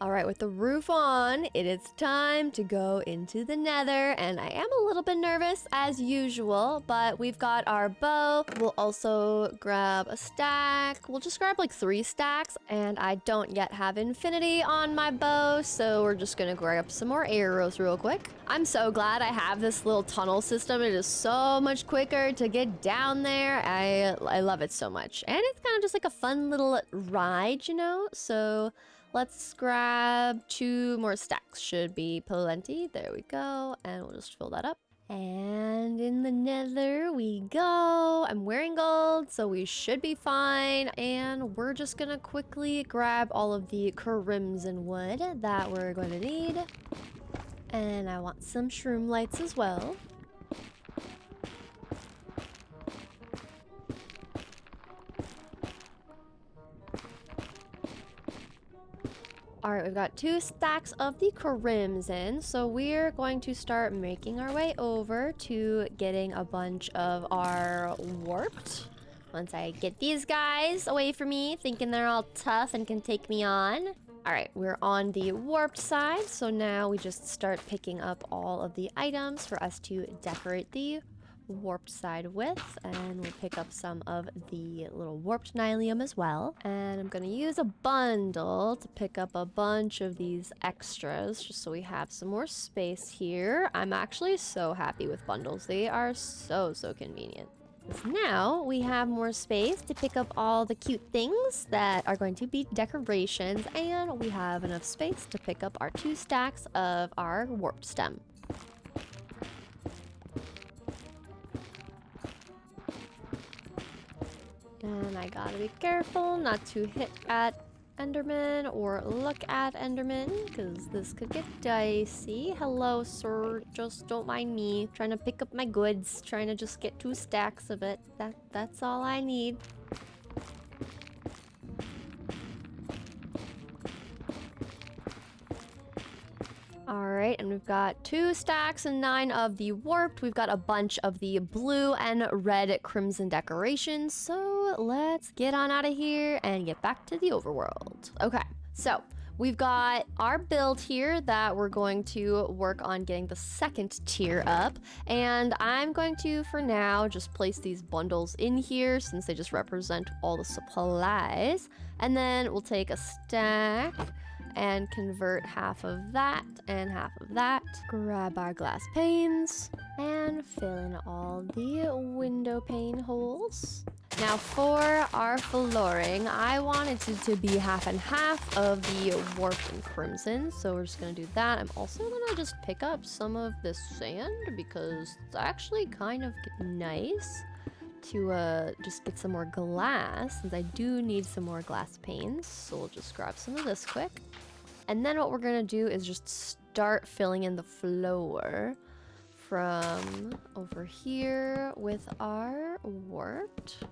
All right, with the roof on, it is time to go into the nether, and I am a little bit nervous as usual, but we've got our bow. We'll also grab a stack. We'll just grab like 3 stacks, and I don't yet have infinity on my bow, so we're just gonna grab some more arrows real quick. I'm so glad I have this little tunnel system. It is so much quicker to get down there. I love it so much, and it's kind of just like a fun little ride, you know? So let's grab 2 more stacks. Should be plenty. There we go. And we'll just fill that up. And in the nether we go. I'm wearing gold, so we should be fine. And we're just gonna quickly grab all of the crimson wood that we're going to need. And I want some shroom lights as well. All right, we've got 2 stacks of the crimson, so we're going to start making our way over to getting a bunch of our warped. Once I get these guys away from me, thinking they're all tough and can take me on. All right, we're on the warped side, so now we just start picking up all of the items for us to decorate the warped side with, and we'll pick up some of the little warped nylium as well. And I'm gonna use a bundle to pick up a bunch of these extras just so we have some more space here. I'm actually so happy with bundles. They are so convenient. Now we have more space to pick up all the cute things that are going to be decorations, and we have enough space to pick up our 2 stacks of our warped stem. And I gotta be careful not to hit at Enderman or look at Enderman, because this could get dicey. Hello, sir. Just don't mind me. Trying to pick up my goods. Trying to just get 2 stacks of it. That's all I need. Alright, and we've got 2 stacks and 9 of the warped. We've got a bunch of the blue and red crimson decorations. So let's get on out of here and get back to the overworld. Okay, so we've got our build here that we're going to work on getting the 2nd tier up. And I'm going to, for now, just place these bundles in here since they just represent all the supplies. And then we'll take a stack and convert half of that and half of that. Grab our glass panes and fill in all the window pane holes. Now for our flooring, I wanted to be half and half of the warped and crimson, so we're just gonna do that. I'm also gonna just pick up some of this sand because it's actually kind of nice to just get some more glass, since I do need some more glass panes. So we'll just grab some of this quick. And then what we're gonna do is just start filling in the floor from over here with our warped.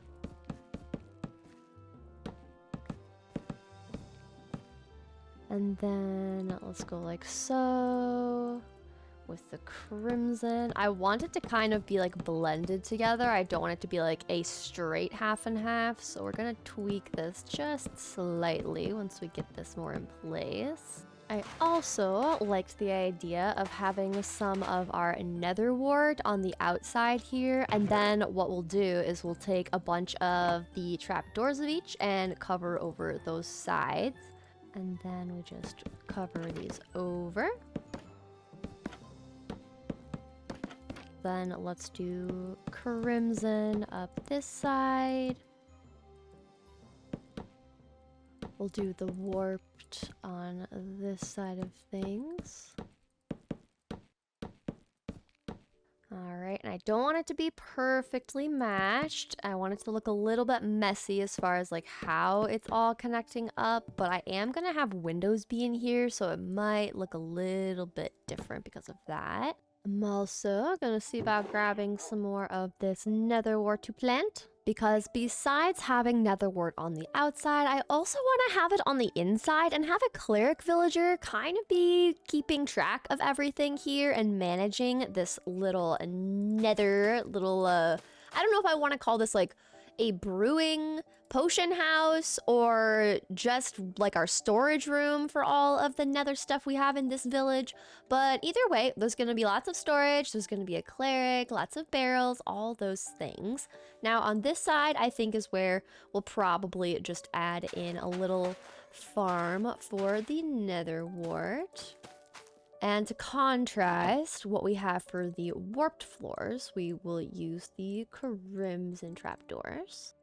And then let's go like so. with the crimson. I want it to kind of be like blended together. I don't want it to be like a straight half and half. So we're gonna tweak this just slightly once we get this more in place. I also liked the idea of having some of our nether wart on the outside here, and then what we'll do is we'll take a bunch of the trapdoors of each and cover over those sides, and then we just cover these over. Then let's do crimson up this side. We'll do the warped on this side of things. Alright, and I don't want it to be perfectly matched. I want it to look a little bit messy as far as like how it's all connecting up, but I am gonna have windows be in here, so it might look a little bit different because of that. I'm also gonna see about grabbing some more of this nether wart to plant, because besides having nether wart on the outside, I also want to have it on the inside and have a cleric villager kind of be keeping track of everything here and managing this little nether little I don't know if I want to call this like a brewing potion house or just like our storage room for all of the nether stuff we have in this village. But either way, there's going to be lots of storage, there's going to be a cleric, lots of barrels, all those things. Now on this side, I think is where we'll probably just add in a little farm for the nether wart. And to contrast what we have for the warped floors, we will use the crimson trapdoors.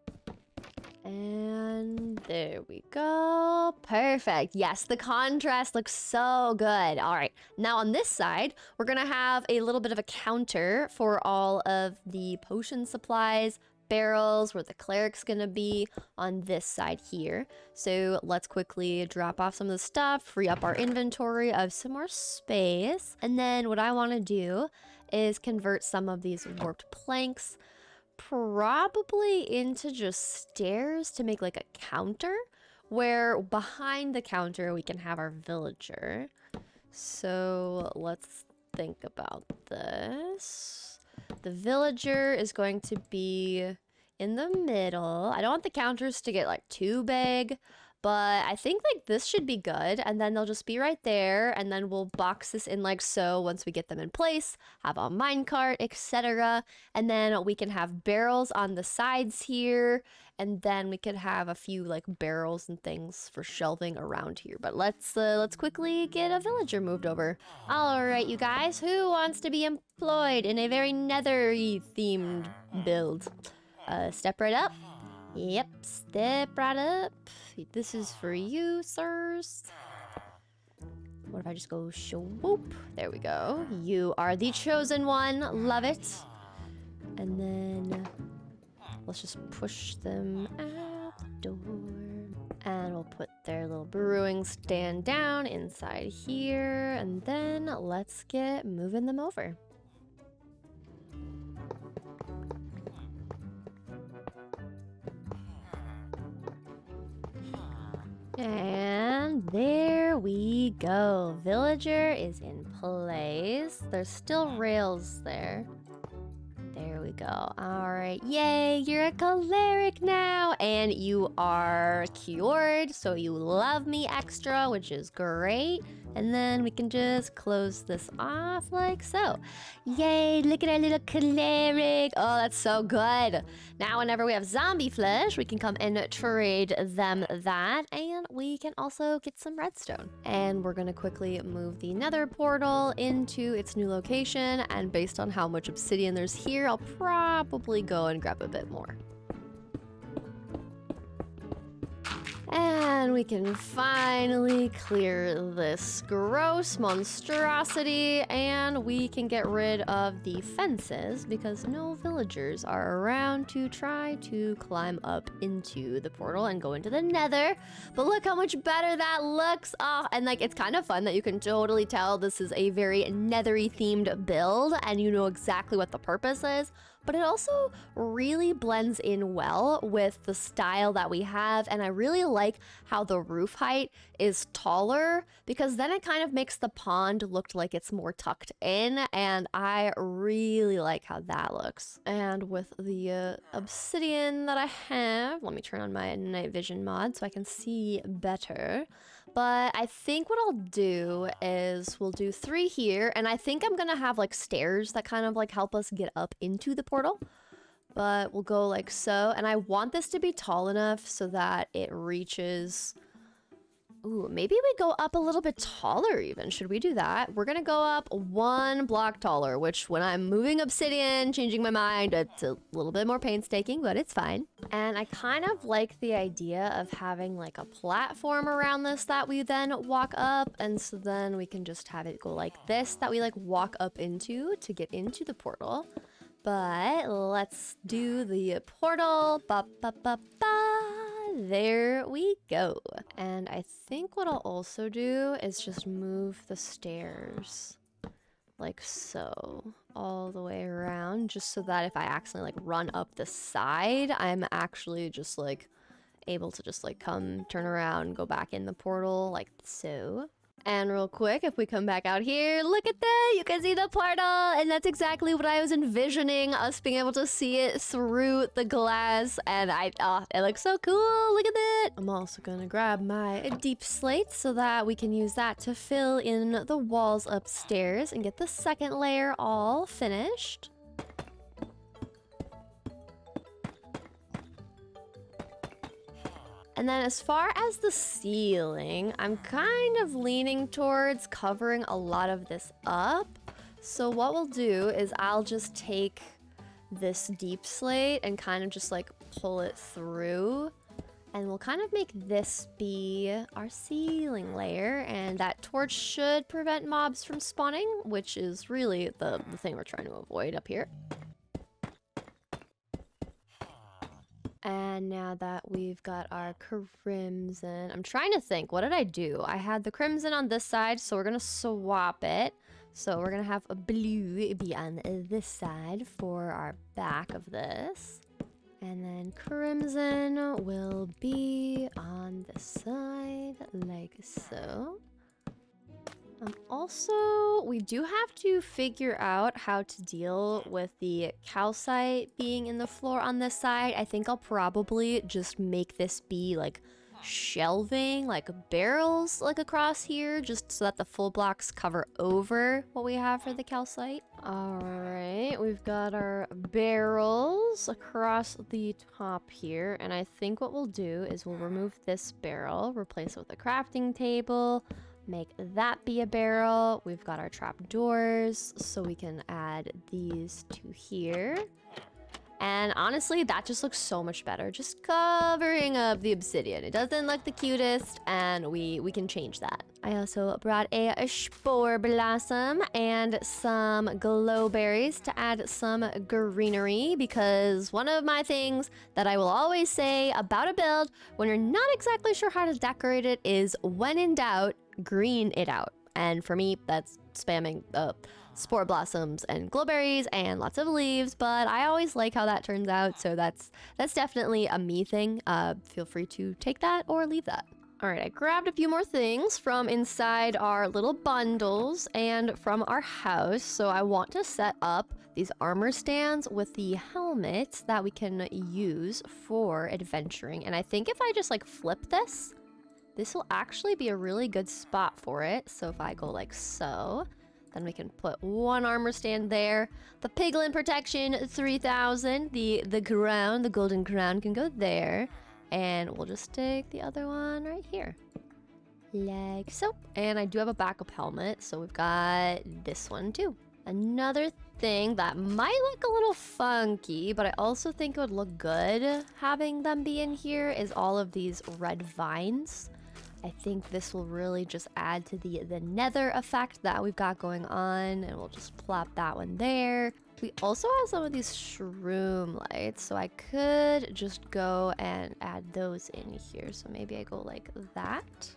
And there we go. Perfect. Yes, the contrast looks so good. All right. Now on this side, we're going to have a little bit of a counter for all of the potion supplies, barrels, where the cleric's going to be on this side here. So let's quickly drop off some of the stuff, free up our inventory of some more space. And then what I want to do is convert some of these warped planks probably into just stairs to make like a counter, where behind the counter we can have our villager. So let's think about this. The villager is going to be in the middle. I don't want the counters to get like too big, but I think like this should be good. And then they'll just be right there. And then we'll box this in like so once we get them in place, have a minecart, etc. And then we can have barrels on the sides here. And then we could have a few like barrels and things for shelving around here. But let's quickly get a villager moved over. All right, you guys, who wants to be employed in a very nethery themed build? Step right up. Yep, step right up. This is for you, sirs. What if I just go swoop? There we go. You are the chosen one. Love it. And then let's just push them out the door. And we'll put their little brewing stand down inside here. And then let's get moving them over. And there we go. Villager is in place. There's still rails there. There we go. All right. Yay, you're a cleric now. And you are cured, so you love me extra, which is great. And then we can just close this off like so. Yay, look at our little cleric. Oh, that's so good. Now, whenever we have zombie flesh, we can come and trade them that. And we can also get some redstone. And we're going to quickly move the nether portal into its new location. And based on how much obsidian there's here, I'll probably go and grab a bit more. And we can finally clear this gross monstrosity, and we can get rid of the fences because no villagers are around to try to climb up into the portal and go into the nether. But look how much better that looks. Oh, and like it's kind of fun that you can totally tell this is a very nethery themed build and you know exactly what the purpose is. but it also really blends in well with the style that we have. And I really like how the roof height is taller because then it kind of makes the pond look like it's more tucked in. And I really like how that looks. And with the obsidian that I have, let me turn on my night vision mod so I can see better. But I think what I'll do is we'll do 3 here, and I think I'm gonna have like stairs that kind of like help us get up into the portal. But we'll go like so, and I want this to be tall enough so that it reaches... Ooh, maybe we go up a little bit taller even. Should we do that? We're gonna go up 1 block taller, which when I'm moving obsidian, changing my mind, it's a little bit more painstaking, but it's fine. And I kind of like the idea of having like a platform around this that we then walk up. And so then we can just have it go like this, that we like walk up into to get into the portal. But let's do the portal. Ba, ba, ba, ba. There we go. And I think what I'll also do is just move the stairs like so all the way around, just so that if I accidentally like run up the side, I'm actually just like able to just like come turn around, go back in the portal like so. And real quick, if we come back out here, look at that! You can see the portal! And that's exactly what I was envisioning, us being able to see it through the glass. And it looks so cool! Look at that! I'm also gonna grab my deep slate so that we can use that to fill in the walls upstairs and get the second layer all finished. And then as far as the ceiling, I'm kind of leaning towards covering a lot of this up. So what we'll do is I'll just take this deep slate and kind of just like pull it through. And we'll kind of make this be our ceiling layer. And that torch should prevent mobs from spawning, which is really the thing we're trying to avoid up here. And now that we've got our crimson, I'm trying to think, what did I do? I had the crimson on this side, so we're gonna swap it. So we're gonna have a blue be on this side for our back of this. And then crimson will be on this side, like so. Also, we do have to figure out how to deal with the calcite being in the floor on this side. I think I'll probably just make this be like shelving, like barrels like across here, just so that the full blocks cover over what we have for the calcite. All right, we've got our barrels across the top here. And I think what we'll do is we'll remove this barrel, replace it with a crafting table, make that be a barrel. We've got our trap doors, so we can add these to here. And honestly, that just looks so much better. Just covering up the obsidian. It doesn't look the cutest, and we can change that. I also brought a spore blossom and some glowberries to add some greenery, because one of my things that I will always say about a build when you're not exactly sure how to decorate it is, when in doubt, green it out. And for me, that's spamming spore blossoms and glowberries and lots of leaves, but I always like how that turns out, so that's definitely a me thing. Feel free to take that or leave that. All right, I grabbed a few more things from inside our little bundles and from our house. So I want to set up these armor stands with the helmets that we can use for adventuring. And I think if I just like flip this will actually be a really good spot for it. So if I go like so, then we can put one armor stand there. The piglin protection 3000, the crown, the golden crown can go there. And we'll just stick the other one right here. Like so. And I do have a backup helmet, so we've got this one too. Another thing that might look a little funky, but I also think it would look good having them be in here, is all of these red vines. I think this will really just add to the nether effect that we've got going on, and we'll just plop that one there. We also have some of these shroom lights, so I could just go and add those in here. So maybe I go like that.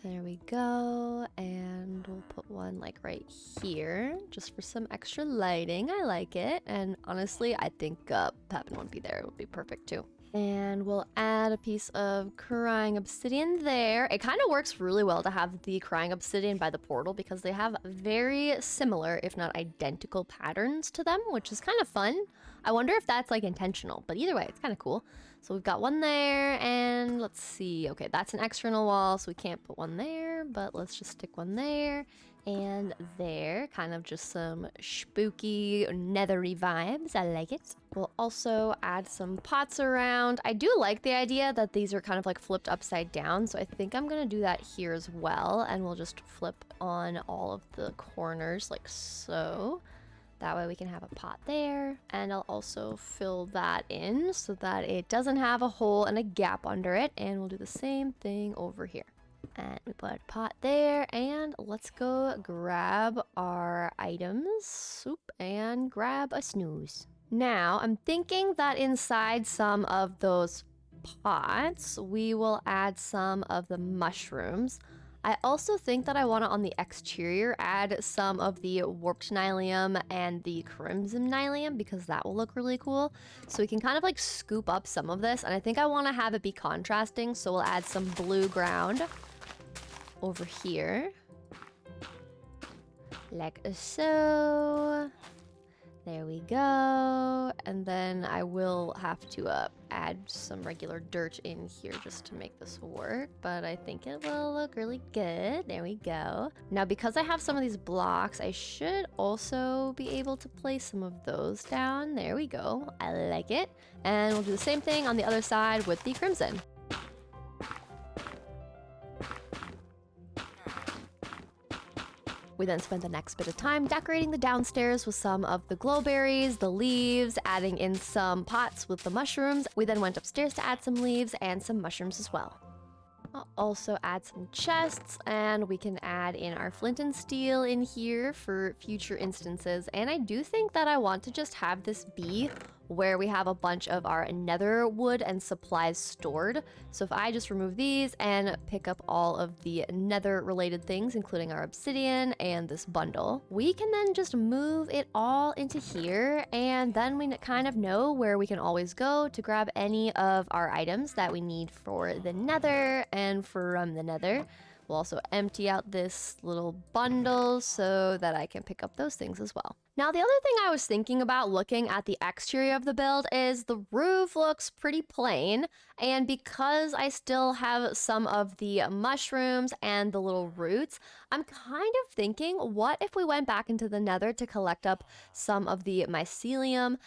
There we go, and we'll put one like right here, just for some extra lighting. I like it, and honestly, I think having one be there would be perfect too. And we'll add a piece of crying obsidian there. It kind of works really well to have the crying obsidian by the portal because they have very similar, if not identical, patterns to them, which is kind of fun. I wonder if that's like intentional, but either way, it's kind of cool. So we've got one there, and let's see. Okay, that's an external wall, so we can't put one there, but let's just stick one there and there. Kind of just some spooky, nethery vibes. I like it. We'll also add some pots around. I do like the idea that these are kind of like flipped upside down, so I think I'm gonna do that here as well, and we'll just flip on all of the corners like so. That way we can have a pot there, and I'll also fill that in so that it doesn't have a hole and a gap under it, and we'll do the same thing over here. And we put a pot there, and let's go grab our items. Oop, and grab a snooze. Now, I'm thinking that inside some of those pots, we will add some of the mushrooms. I also think that I want to, on the exterior, add some of the warped nylium and the crimson nylium because that will look really cool. So we can kind of like scoop up some of this, and I think I want to have it be contrasting, so we'll add some blue ground over here. Like so. There we go. And then I will have to add some regular dirt in here just to make this work, but I think it will look really good. There we go. Now, because I have some of these blocks, I should also be able to place some of those down. There we go. I like it. And we'll do the same thing on the other side with the crimson. We then spent the next bit of time decorating the downstairs with some of the glowberries, the leaves, adding in some pots with the mushrooms. We then went upstairs to add some leaves and some mushrooms as well. I'll also add some chests, and we can add in our flint and steel in here for future instances. And I do think that I want to just have this be where we have a bunch of our nether wood and supplies stored. So if I just remove these and pick up all of the nether related things, including our obsidian and this bundle, we can then just move it all into here, and then we kind of know where we can always go to grab any of our items that we need for the nether and from the nether. We'll also empty out this little bundle so that I can pick up those things as well. Now, the other thing I was thinking about looking at the exterior of the build is the roof looks pretty plain, and because I still have some of the mushrooms and the little roots, I'm kind of thinking, what if we went back into the nether to collect up some of the mycelium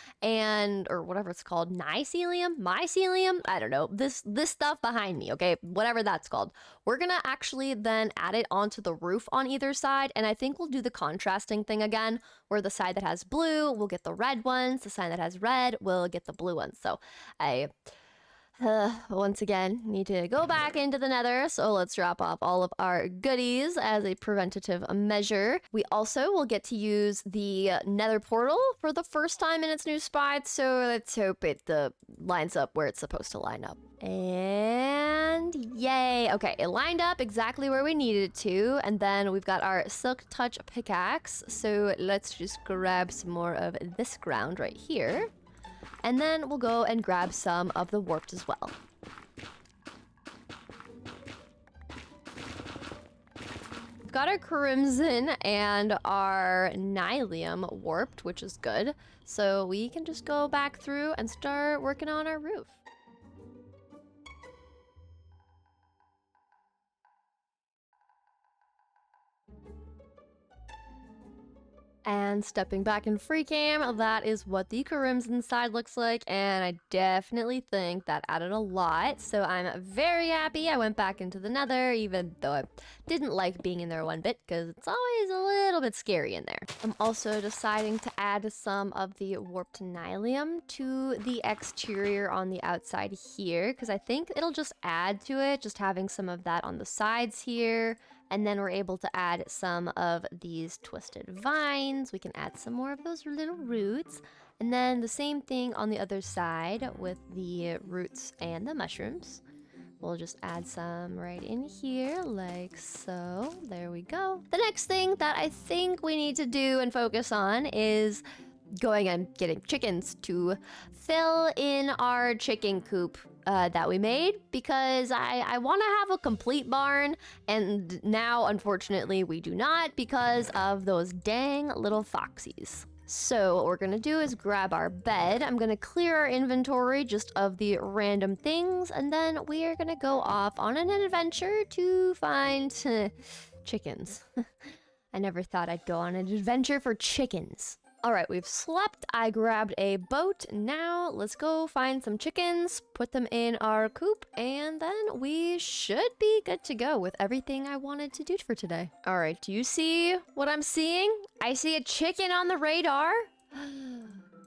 or whatever it's called, mycelium? I don't know, this stuff behind me, okay? Whatever that's called. We're gonna actually then add it onto the roof on either side, and I think we'll do the contrasting thing again, where the side that has blue will get the red ones, the side that has red will get the blue ones. So I once again need to go back into the nether, so let's drop off all of our goodies as a preventative measure. We also will get to use the nether portal for the first time in its new spot, so let's hope it lines up where it's supposed to line up. And yay! Okay, it lined up exactly where we needed it to, and then we've got our silk touch pickaxe, so let's just grab some more of this ground right here. And then we'll go and grab some of the warped as well. We've got our crimson and our nylium warped, which is good. So we can just go back through and start working on our roof. And stepping back in freecam, that is what the crimson side looks like, and I definitely think that added a lot, so I'm very happy I went back into the nether, even though I didn't like being in there one bit, because it's always a little bit scary in there. I'm also deciding to add some of the warped nylium to the exterior on the outside here, because I think it'll just add to it, just having some of that on the sides here. And then we're able to add some of these twisted vines. We can add some more of those little roots. And then the same thing on the other side with the roots and the mushrooms. We'll just add some right in here, like so. There we go. The next thing that I think we need to do and focus on is going and getting chickens to fill in our chicken coop that we made, because I want to have a complete barn, and now unfortunately we do not because of those dang little foxies. So what we're gonna do is grab our bed. I'm gonna clear our inventory just of the random things, and then we are gonna go off on an adventure to find chickens. I never thought I'd go on an adventure for chickens. All right, we've slept. I grabbed a boat. Now let's go find some chickens, put them in our coop, and then we should be good to go with everything I wanted to do for today. All right, do you see what I'm seeing? I see a chicken on the radar.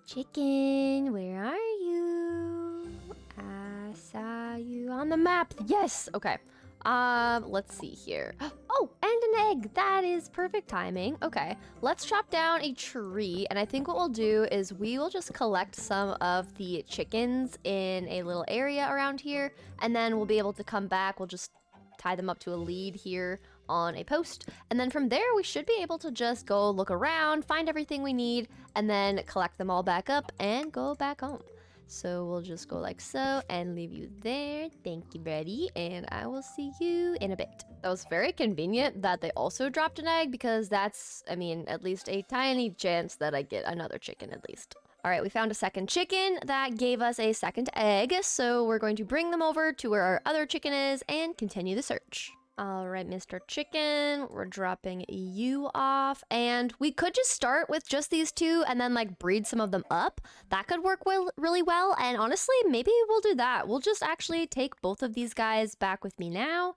Chicken, where are you? I saw you on the map. Yes, okay. Let's see here. Oh, and an egg. That is perfect timing. Okay, let's chop down a tree, and I think what we'll do is we will just collect some of the chickens in a little area around here, and then we'll be able to come back. We'll just tie them up to a lead here on a post, and then from there we should be able to just go look around, find everything we need, and then collect them all back up and go back home. So we'll just go like so and leave you there. Thank you, Betty, and I will see you in a bit. That was very convenient that they also dropped an egg, because that's, I mean, at least a tiny chance that I get another chicken at least. All right, we found a second chicken that gave us a second egg, so we're going to bring them over to where our other chicken is and continue the search. All right, Mr. Chicken, we're dropping you off, and we could just start with just these two and then like breed some of them up. That could work really well, and honestly, maybe we'll do that. We'll just actually take both of these guys back with me now,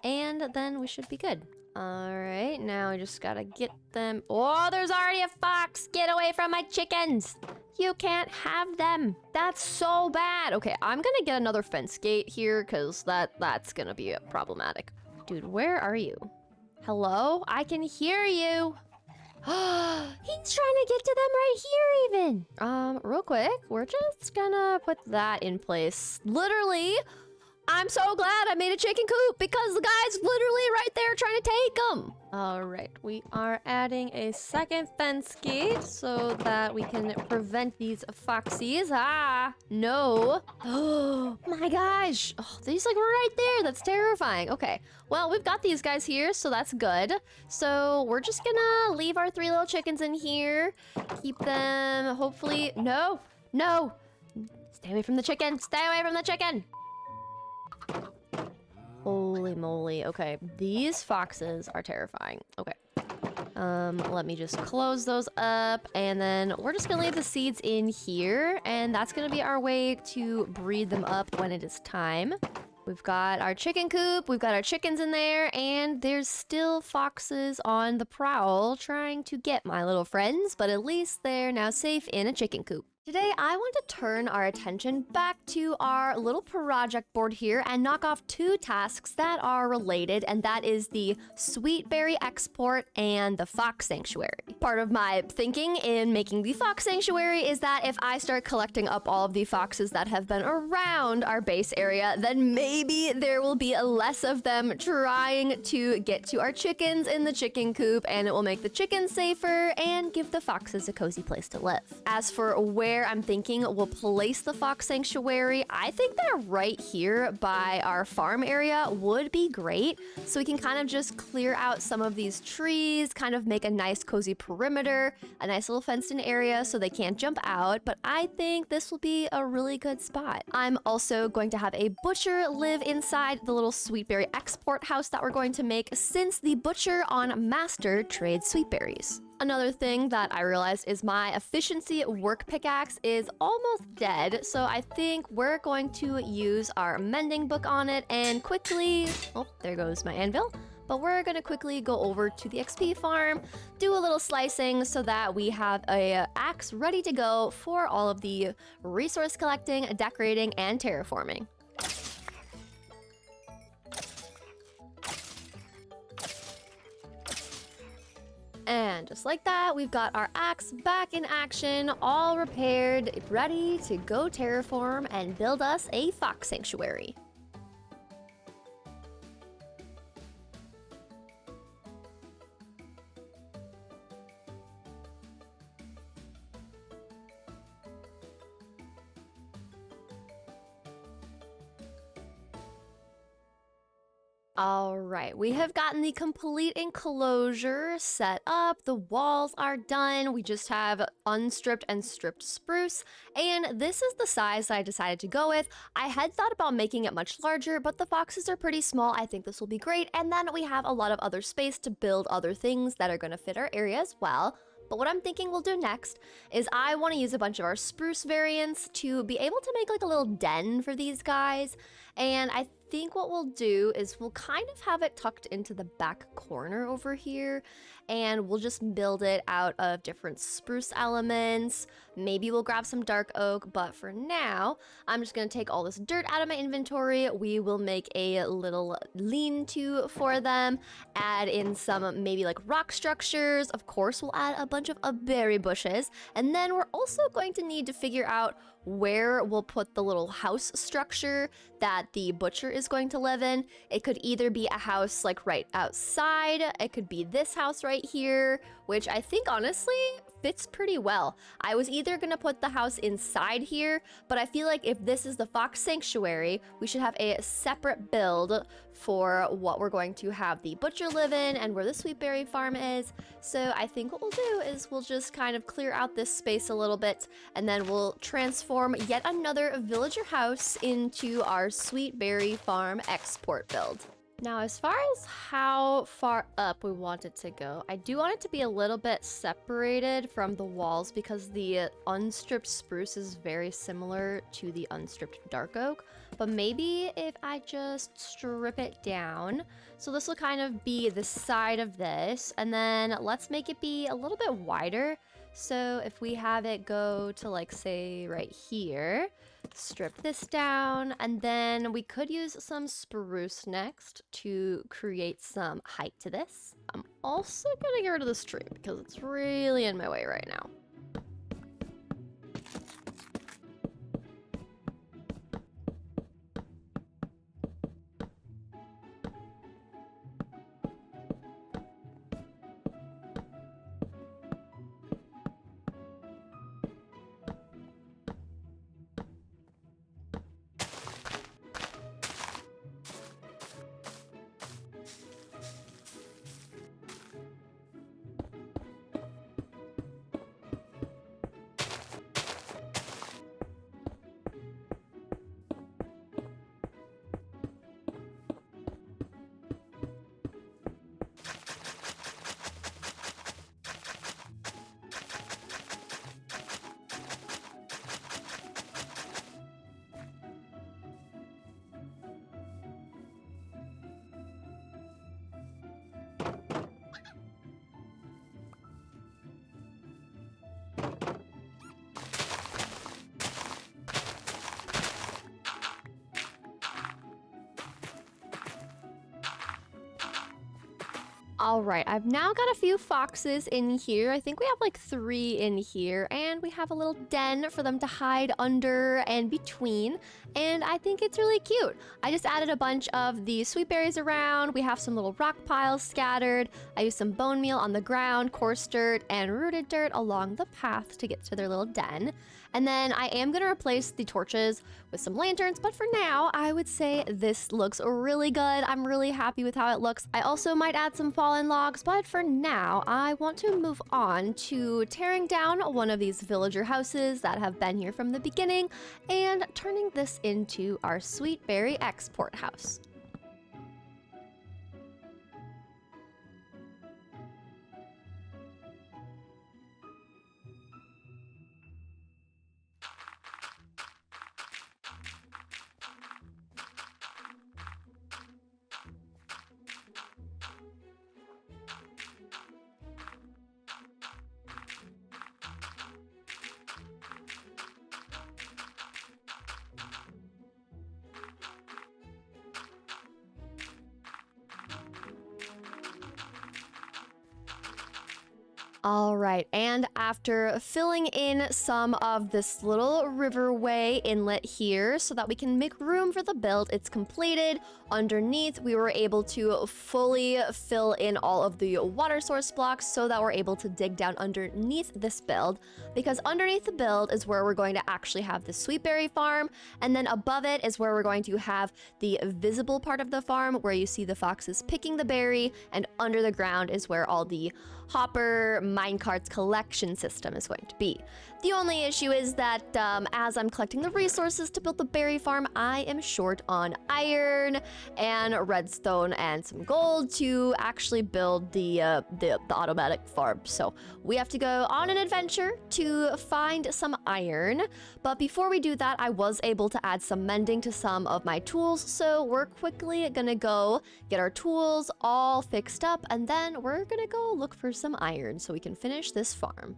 and then we should be good. All right, now I just gotta get them. Oh, there's already a fox. Get away from my chickens. You can't have them. That's so bad. Okay, I'm gonna get another fence gate here, because that's gonna be problematic. Dude, where are you? Hello? I can hear you. He's trying to get to them right here even. Real quick, we're just gonna put that in place. Literally, I'm so glad I made a chicken coop, because the guy's literally right there trying to take them. All right, we are adding a second fence gate so that we can prevent these foxies. Ah, no. Oh my gosh. Oh, they's like right there. That's terrifying. Okay, well, we've got these guys here, so that's good. So we're just gonna leave our 3 little chickens in here. Keep them, hopefully. No, no. Stay away from the chicken. Stay away from the chicken. Holy moly. Okay, these foxes are terrifying. Okay. Let me just close those up, and then we're just gonna leave the seeds in here, and that's gonna be our way to breed them up when it is time. We've got our chicken coop, we've got our chickens in there, and there's still foxes on the prowl trying to get my little friends, but at least they're now safe in a chicken coop. Today, I want to turn our attention back to our little project board here and knock off 2 tasks that are related, and that is the Sweetberry export and the Fox Sanctuary. Part of my thinking in making the Fox Sanctuary is that if I start collecting up all of the foxes that have been around our base area, then maybe there will be less of them trying to get to our chickens in the chicken coop, and it will make the chickens safer and give the foxes a cozy place to live. As for where I'm thinking we'll place the Fox Sanctuary, I think that right here by our farm area would be great. So we can kind of just clear out some of these trees, kind of make a nice cozy perimeter, a nice little fenced in area so they can't jump out. But I think this will be a really good spot. I'm also going to have a butcher live inside the little Sweetberry export house that we're going to make, since the butcher on Master trades sweetberries. Another thing that I realized is my efficiency work pickaxe is almost dead, so I think we're going to use our mending book on it and quickly, oh, there goes my anvil, but we're gonna quickly go over to the XP farm, do a little slicing so that we have a axe ready to go for all of the resource collecting, decorating, and terraforming. And just like that, we've got our axe back in action, all repaired, ready to go terraform and build us a fox sanctuary. All right, we have gotten the complete enclosure set up. The walls are done. We just have unstripped and stripped spruce. And this is the size that I decided to go with. I had thought about making it much larger, but the boxes are pretty small. I think this will be great. And then we have a lot of other space to build other things that are going to fit our area as well. But what I'm thinking we'll do next is I want to use a bunch of our spruce variants to be able to make like a little den for these guys. And I think what we'll do is we'll kind of have it tucked into the back corner over here, and we'll just build it out of different spruce elements. Maybe we'll grab some dark oak, but for now, I'm just gonna take all this dirt out of my inventory. We will make a little lean-to for them, add in some maybe like rock structures. Of course, we'll add a bunch of berry bushes, and then we're also going to need to figure out where we'll put the little house structure that the butcher is going to live in. It could either be a house like right outside, it could be this house right here, which I think honestly fits pretty well. I was either gonna put the house inside here, but I feel like if this is the fox sanctuary, we should have a separate build for what we're going to have the butcher live in and where the sweetberry farm is. So I think what we'll do is we'll just kind of clear out this space a little bit, and then we'll transform yet another villager house into our sweetberry farm export build. Now, as far as how far up we want it to go, I do want it to be a little bit separated from the walls because the unstripped spruce is very similar to the unstripped dark oak. But maybe if I just strip it down, so this will kind of be the side of this, and then let's make it be a little bit wider. So if we have it go to like, say, right here, strip this down, and then we could use some spruce next to create some height to this. I'm also gonna get rid of this tree because it's really in my way right now. All right, I've now got a few foxes in here. I think we have like 3 in here, and we have a little den for them to hide under and between, and I think it's really cute. I just added a bunch of the sweet berries around. We have some little rock piles scattered. I used some bone meal on the ground, coarse dirt, and rooted dirt along the path to get to their little den. And then I am gonna replace the torches with some lanterns, but for now, I would say this looks really good. I'm really happy with how it looks. I also might add some fallen logs, but for now, I want to move on to tearing down one of these villager houses that have been here from the beginning and turning this into our sweetberry export house. All right, and after filling in some of this little riverway inlet here so that we can make room for the build, it's completed. Underneath, we were able to fully fill in all of the water source blocks so that we're able to dig down underneath this build, because underneath the build is where we're going to actually have the sweetberry farm, and then above it is where we're going to have the visible part of the farm where you see the foxes picking the berry, and under the ground is where all the hopper minecarts collection system is going to be. The only issue is that as I'm collecting the resources to build the berry farm, I am short on iron and redstone and some gold to actually build the automatic farm. So we have to go on an adventure to find some iron. But before we do that, I was able to add some mending to some of my tools. So we're quickly gonna go get our tools all fixed up, and then we're gonna go look for some iron so we can finish this farm.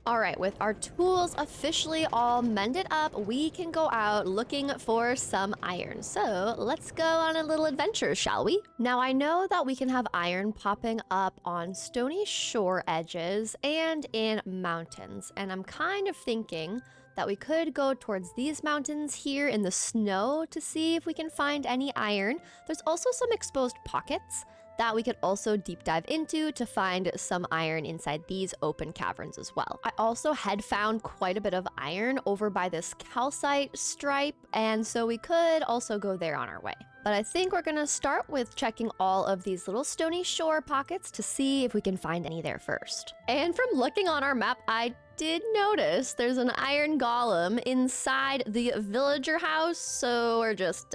All right, with our tools officially all mended up, we can go out looking for some iron. So let's go on a little adventure, shall we? Now, I know that we can have iron popping up on stony shore edges and in mountains, and I'm kind of thinking that we could go towards these mountains here in the snow to see if we can find any iron. There's also some exposed pockets that we could also deep dive into to find some iron inside these open caverns as well. I also had found quite a bit of iron over by this calcite stripe, and so we could also go there on our way. But I think we're gonna start with checking all of these little stony shore pockets to see if we can find any there first. And from looking on our map, I did notice there's an iron golem inside the villager house, so we're just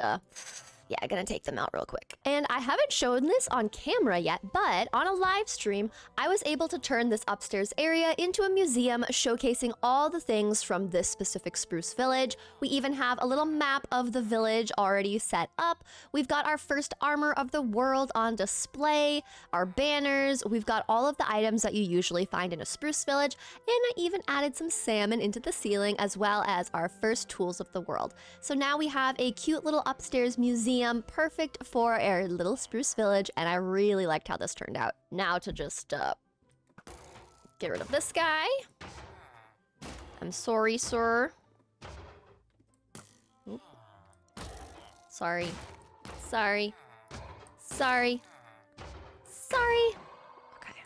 yeah, gonna take them out real quick. And I haven't shown this on camera yet, but on a live stream, I was able to turn this upstairs area into a museum showcasing all the things from this specific Spruce Village. We even have a little map of the village already set up. We've got our first armor of the world on display, our banners, we've got all of the items that you usually find in a Spruce Village, and I even added some salmon into the ceiling as well as our first tools of the world. So now we have a cute little upstairs museum, perfect for our little Spruce Village, and I really liked how this turned out. Now to just get rid of this guy. I'm sorry, sir. Oop. Sorry. Sorry. Sorry. Sorry. Okay.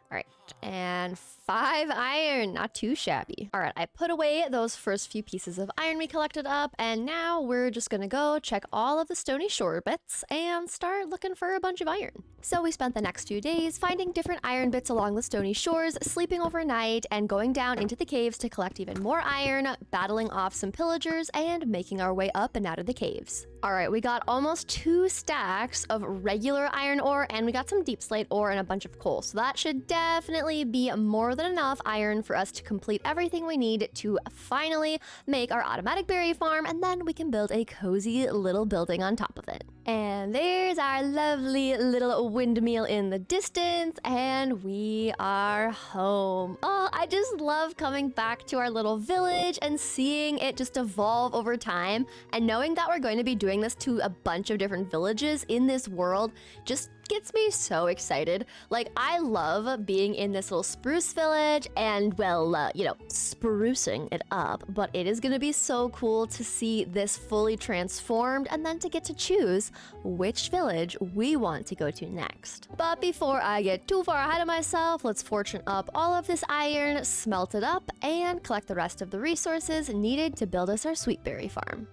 All right. And 5 iron, not too shabby. All right, I put away those first few pieces of iron we collected up, and now we're just gonna go check all of the stony shore bits and start looking for a bunch of iron. So we spent the next few days finding different iron bits along the stony shores, sleeping overnight, and going down into the caves to collect even more iron, battling off some pillagers, and making our way up and out of the caves. All right, we got almost 2 stacks of regular iron ore, and we got some deep slate ore and a bunch of coal. So that should definitely be more than enough iron for us to complete everything we need to finally make our automatic berry farm, and then we can build a cozy little building on top of it. And there's our lovely little windmill in the distance, and we are home. Oh, I just love coming back to our little village and seeing it just evolve over time, and knowing that we're going to be doing this to a bunch of different villages in this world just gets me so excited. Like, I love being in this little spruce village and, well, you know, sprucing it up, but it is gonna be so cool to see this fully transformed and then to get to choose which village we want to go to next. But before I get too far ahead of myself, let's fortune up all of this iron, smelt it up, and collect the rest of the resources needed to build us our sweetberry farm.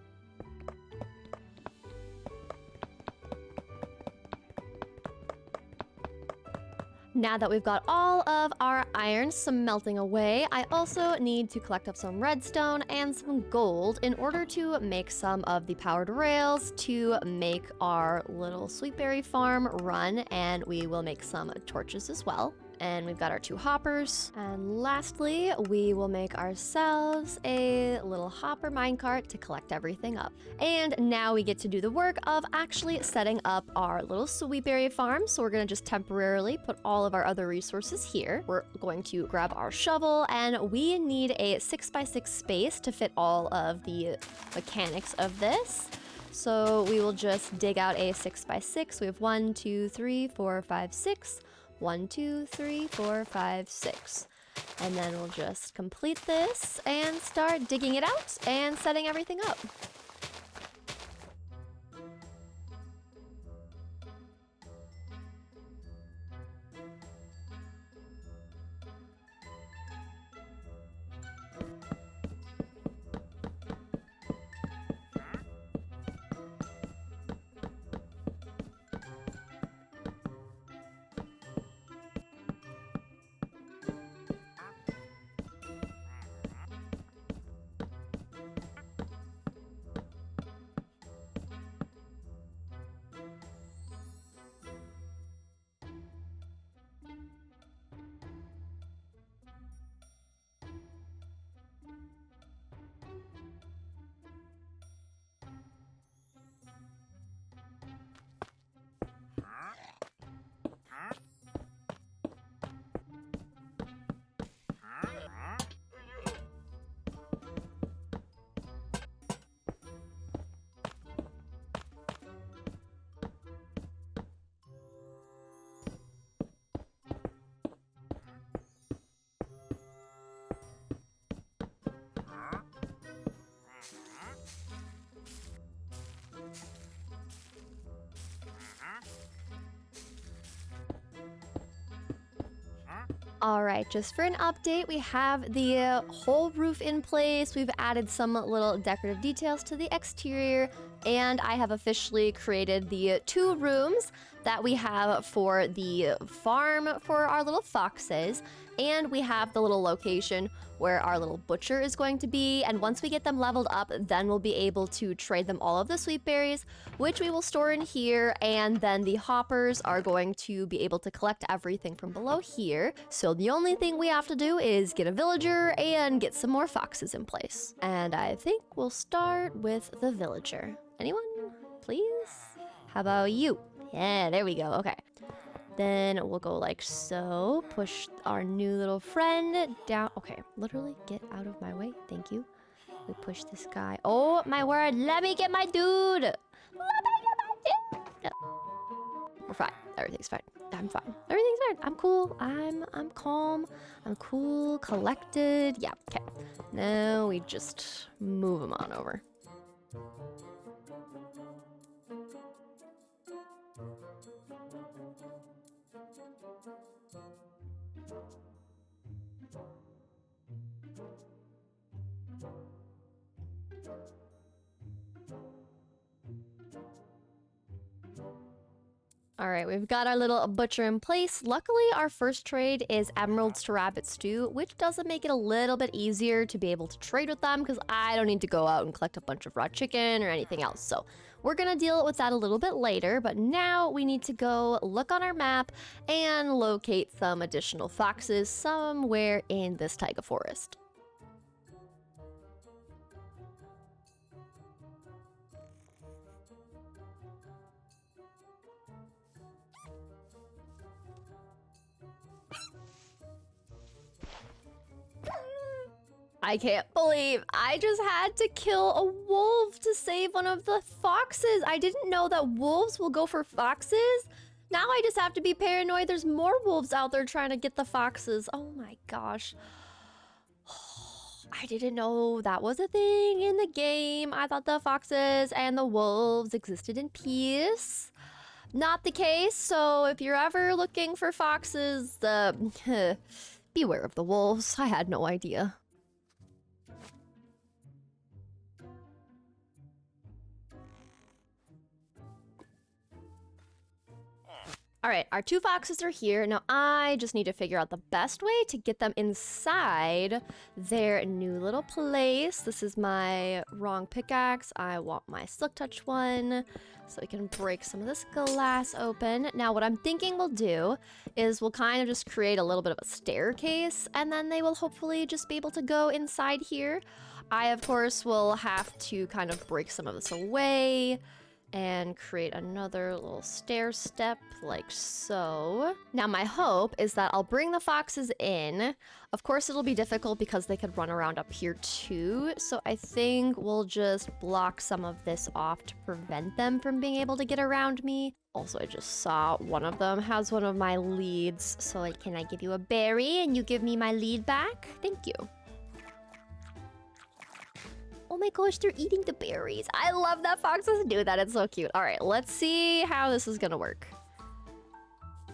Now that we've got all of our iron smelting away, I also need to collect up some redstone and some gold in order to make some of the powered rails to make our little sweetberry farm run, and we will make some torches as well. And we've got our 2 hoppers. And lastly, we will make ourselves a little hopper minecart to collect everything up. And now we get to do the work of actually setting up our little sweetberry farm. So we're gonna just temporarily put all of our other resources here. We're going to grab our shovel, and we need a 6x6 space to fit all of the mechanics of this. So we will just dig out a 6x6. We have 1, 2, 3, 4, 5, 6. 1, 2, 3, 4, 5, 6. And then we'll just complete this and start digging it out and setting everything up. All right, just for an update, we have the whole roof in place. We've added some little decorative details to the exterior, and I have officially created the 2 rooms that we have for the farm for our little foxes. And we have the little location where our little butcher is going to be. And once we get them leveled up, then we'll be able to trade them all of the sweet berries, which we will store in here. And then the hoppers are going to be able to collect everything from below here. So the only thing we have to do is get a villager and get some more foxes in place. And I think we'll start with the villager. Anyone, please? How about you? Yeah, there we go. Okay. Then we'll go like so. Push our new little friend down. Okay, literally get out of my way. Thank you. We push this guy. Oh my word. Let me get my dude. Let me get my dude. No. We're fine. Everything's fine. I'm fine. Everything's fine. I'm cool. I'm calm. I'm cool, collected. Yeah, okay. Now we just move him on over. All right, we've got our little butcher in place. Luckily, our first trade is emeralds to rabbit stew, which doesn't make it a little bit easier to be able to trade with them because I don't need to go out and collect a bunch of raw chicken or anything else. So we're gonna deal with that a little bit later, but now we need to go look on our map and locate some additional foxes somewhere in this taiga forest. I can't believe I just had to kill a wolf to save one of the foxes. I didn't know that wolves will go for foxes. Now I just have to be paranoid. There's more wolves out there trying to get the foxes. Oh my gosh. I didn't know that was a thing in the game. I thought the foxes and the wolves existed in peace. Not the case. So if you're ever looking for foxes, beware of the wolves. I had no idea. All right, our 2 foxes are here. Now I just need to figure out the best way to get them inside their new little place. This is my wrong pickaxe. I want my silk touch one so we can break some of this glass open. Now what I'm thinking we'll do is we'll kind of just create a little bit of a staircase and then they will hopefully just be able to go inside here. I, of course, will have to kind of break some of this away and create another little stair step like so. Now my hope is that I'll bring the foxes in. Of course it'll be difficult because they could run around up here too. So I think we'll just block some of this off to prevent them from being able to get around me. Also, I just saw one of them has one of my leads. So like, can I give you a berry and you give me my lead back? Thank you. Oh my gosh, they're eating the berries. I love that foxes do that. It's so cute. All right, let's see how this is gonna work.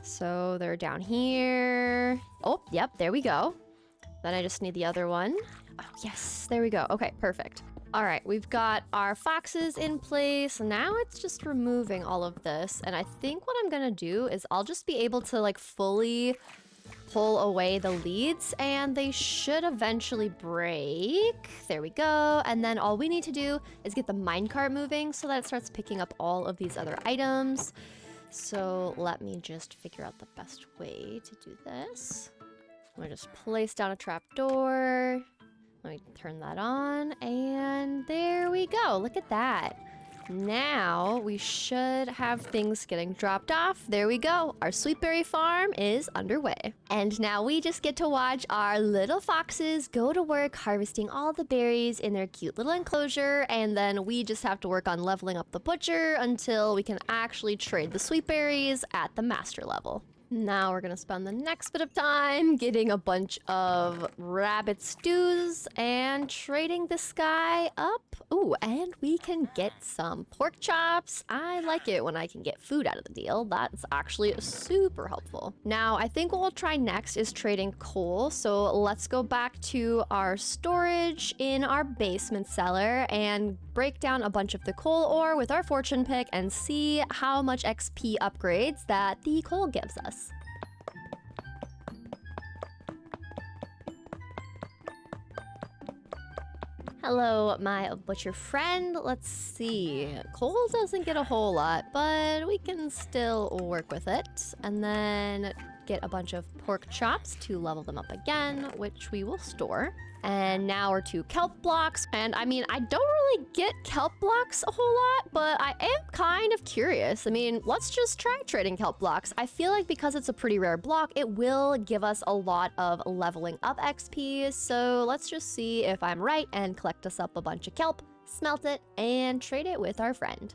So they're down here. Oh, yep, there we go. Then I just need the other one. Oh, yes, there we go. Okay, perfect. All right, we've got our foxes in place. Now it's just removing all of this. And I think what I'm gonna do is I'll just be able to like fully pull away the leads and they should eventually break. There we go. And then all we need to do is get the minecart moving so that it starts picking up all of these other items. So let me just figure out the best way to do this. I'm gonna just place down a trapdoor. Let me turn that on and there we go. Look at that. Now we should have things getting dropped off. There we go. Our sweetberry farm is underway. And now we just get to watch our little foxes go to work harvesting all the berries in their cute little enclosure. And then we just have to work on leveling up the butcher until we can actually trade the sweetberries at the master level. Now we're gonna spend the next bit of time getting a bunch of rabbit stews and trading this guy up. Ooh, and we can get some pork chops. I like it when I can get food out of the deal. That's actually super helpful. Now, I think what we'll try next is trading coal. So let's go back to our storage in our basement cellar and break down a bunch of the coal ore with our fortune pick and see how much XP upgrades that the coal gives us. Hello, my butcher friend. Let's see. Coal doesn't get a whole lot, but we can still work with it. And then get a bunch of pork chops to level them up again, which we will store. And now we're to kelp blocks. And I mean, I don't really get kelp blocks a whole lot, but I am kind of curious. I mean, let's just try trading kelp blocks. I feel like because it's a pretty rare block, it will give us a lot of leveling up XP. So let's just see if I'm right and collect us up a bunch of kelp, smelt it, and trade it with our friend.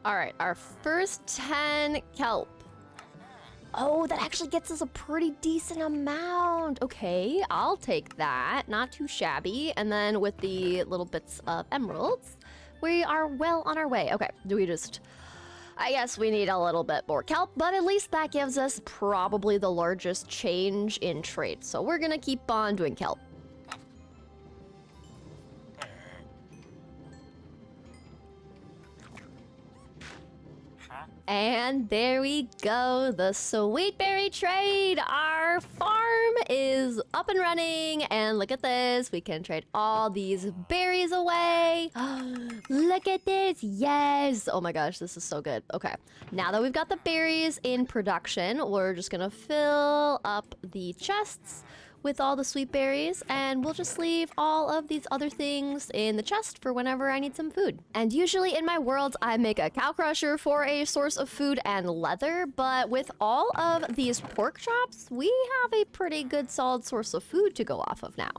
All right, our first 10 kelp. Oh, that actually gets us a pretty decent amount. Okay, I'll take that. Not too shabby. And then with the little bits of emeralds, we are well on our way. Okay, do we just... I guess we need a little bit more kelp, but at least that gives us probably the largest change in trade. So we're gonna keep on doing kelp. And there we go, the sweetberry trade. Our farm is up and running, and look at this. We can trade all these berries away. Look at this, yes. Oh my gosh, this is so good. Okay, now that we've got the berries in production, we're just gonna fill up the chests with all the sweet berries, and we'll just leave all of these other things in the chest for whenever I need some food. And usually in my worlds, I make a cow crusher for a source of food and leather, but with all of these pork chops, we have a pretty good solid source of food to go off of now.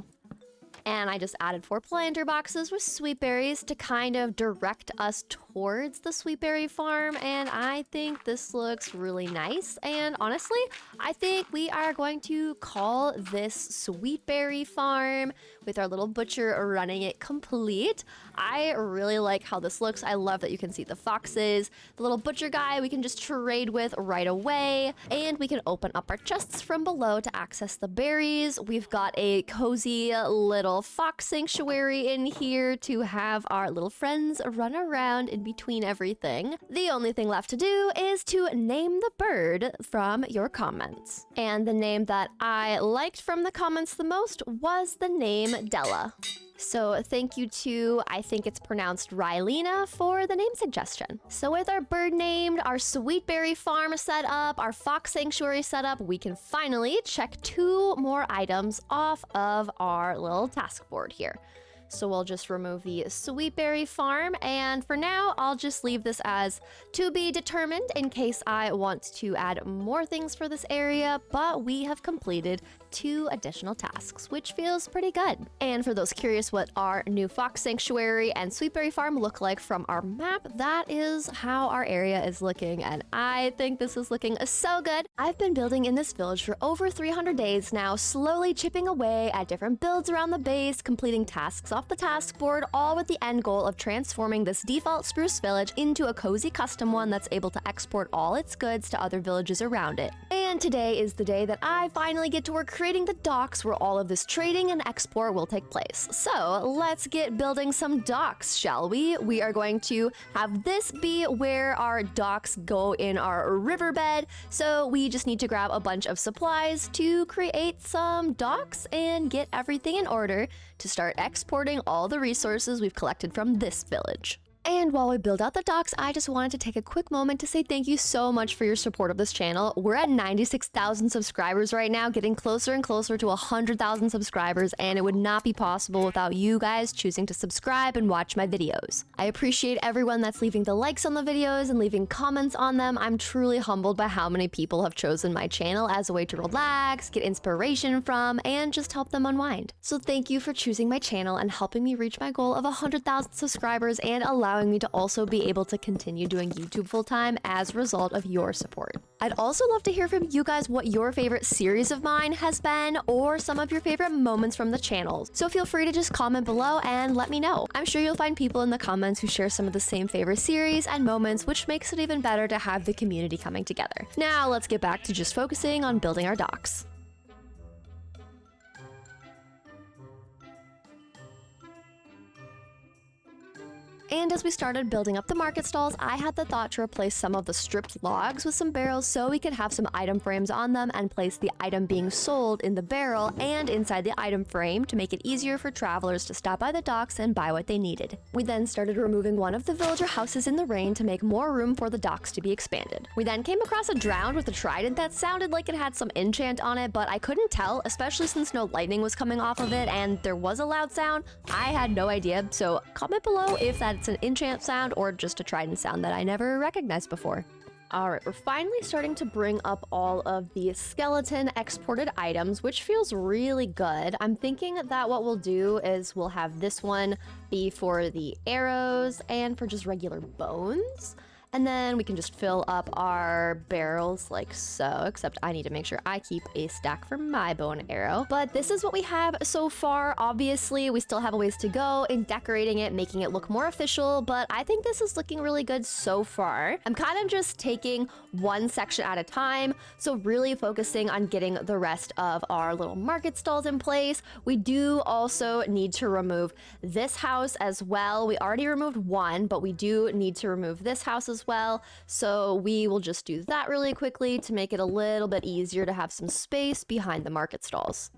And I just added 4 planter boxes with sweet berries to kind of direct us towards the sweet berry farm. And I think this looks really nice. And honestly, I think we are going to call this sweet berry farm with our little butcher running it complete. I really like how this looks. I love that you can see the foxes, the little butcher guy we can just trade with right away. And we can open up our chests from below to access the berries. We've got a cozy little fox sanctuary in here to have our little friends run around in between everything. The only thing left to do is to name the bird from your comments. And the name that I liked from the comments the most was the name Della. So thank you to, I think it's pronounced Rylena, for the name suggestion. So with our bird named, our sweetberry farm set up, our fox sanctuary set up, we can finally check 2 more items off of our little task board here. So we'll just remove the sweetberry farm, and for now, I'll just leave this as to be determined in case I want to add more things for this area, but we have completed 2 additional tasks, which feels pretty good. And for those curious what our new fox sanctuary and sweetberry farm look like from our map, that is how our area is looking, and I think this is looking so good. I've been building in this village for over 300 days now, slowly chipping away at different builds around the base, completing tasks off the task board, all with the end goal of transforming this default Spruce Village into a cozy custom one that's able to export all its goods to other villages around it. And today is the day that I finally get to work creating the docks where all of this trading and export will take place. So let's get building some docks, shall we? We are going to have this be where our docks go in our riverbed. So we just need to grab a bunch of supplies to create some docks and get everything in order to start exporting all the resources we've collected from this village. And while we build out the docks, I just wanted to take a quick moment to say thank you so much for your support of this channel. We're at 96,000 subscribers right now, getting closer and closer to 100,000 subscribers, and it would not be possible without you guys choosing to subscribe and watch my videos. I appreciate everyone that's leaving the likes on the videos and leaving comments on them. I'm truly humbled by how many people have chosen my channel as a way to relax, get inspiration from, and just help them unwind. So thank you for choosing my channel and helping me reach my goal of 100,000 subscribers and allowing me to also be able to continue doing YouTube full-time as a result of your support. I'd also love to hear from you guys what your favorite series of mine has been, or some of your favorite moments from the channel. So feel free to just comment below and let me know. I'm sure you'll find people in the comments who share some of the same favorite series and moments, which makes it even better to have the community coming together. Now let's get back to just focusing on building our docks. And as we started building up the market stalls, I had the thought to replace some of the stripped logs with some barrels so we could have some item frames on them and place the item being sold in the barrel and inside the item frame to make it easier for travelers to stop by the docks and buy what they needed. We then started removing one of the villager houses in the rain to make more room for the docks to be expanded. We then came across a drowned with a trident that sounded like it had some enchant on it, but I couldn't tell, especially since no lightning was coming off of it and there was a loud sound. I had no idea, so comment below if that's an enchant sound or just a trident sound that I never recognized before. Alright, we're finally starting to bring up all of the skeleton exported items, which feels really good. I'm thinking that what we'll do is we'll have this one be for the arrows and for just regular bones. And then we can just fill up our barrels like so, except I need to make sure I keep a stack for my bow and arrow. But this is what we have so far. Obviously, we still have a ways to go in decorating it, making it look more official, but I think this is looking really good so far. I'm kind of just taking one section at a time, so really focusing on getting the rest of our little market stalls in place. We do also need to remove this house as well. We already removed one, but we do need to remove this house as well. So we will just do that really quickly to make it a little bit easier to have some space behind the market stalls.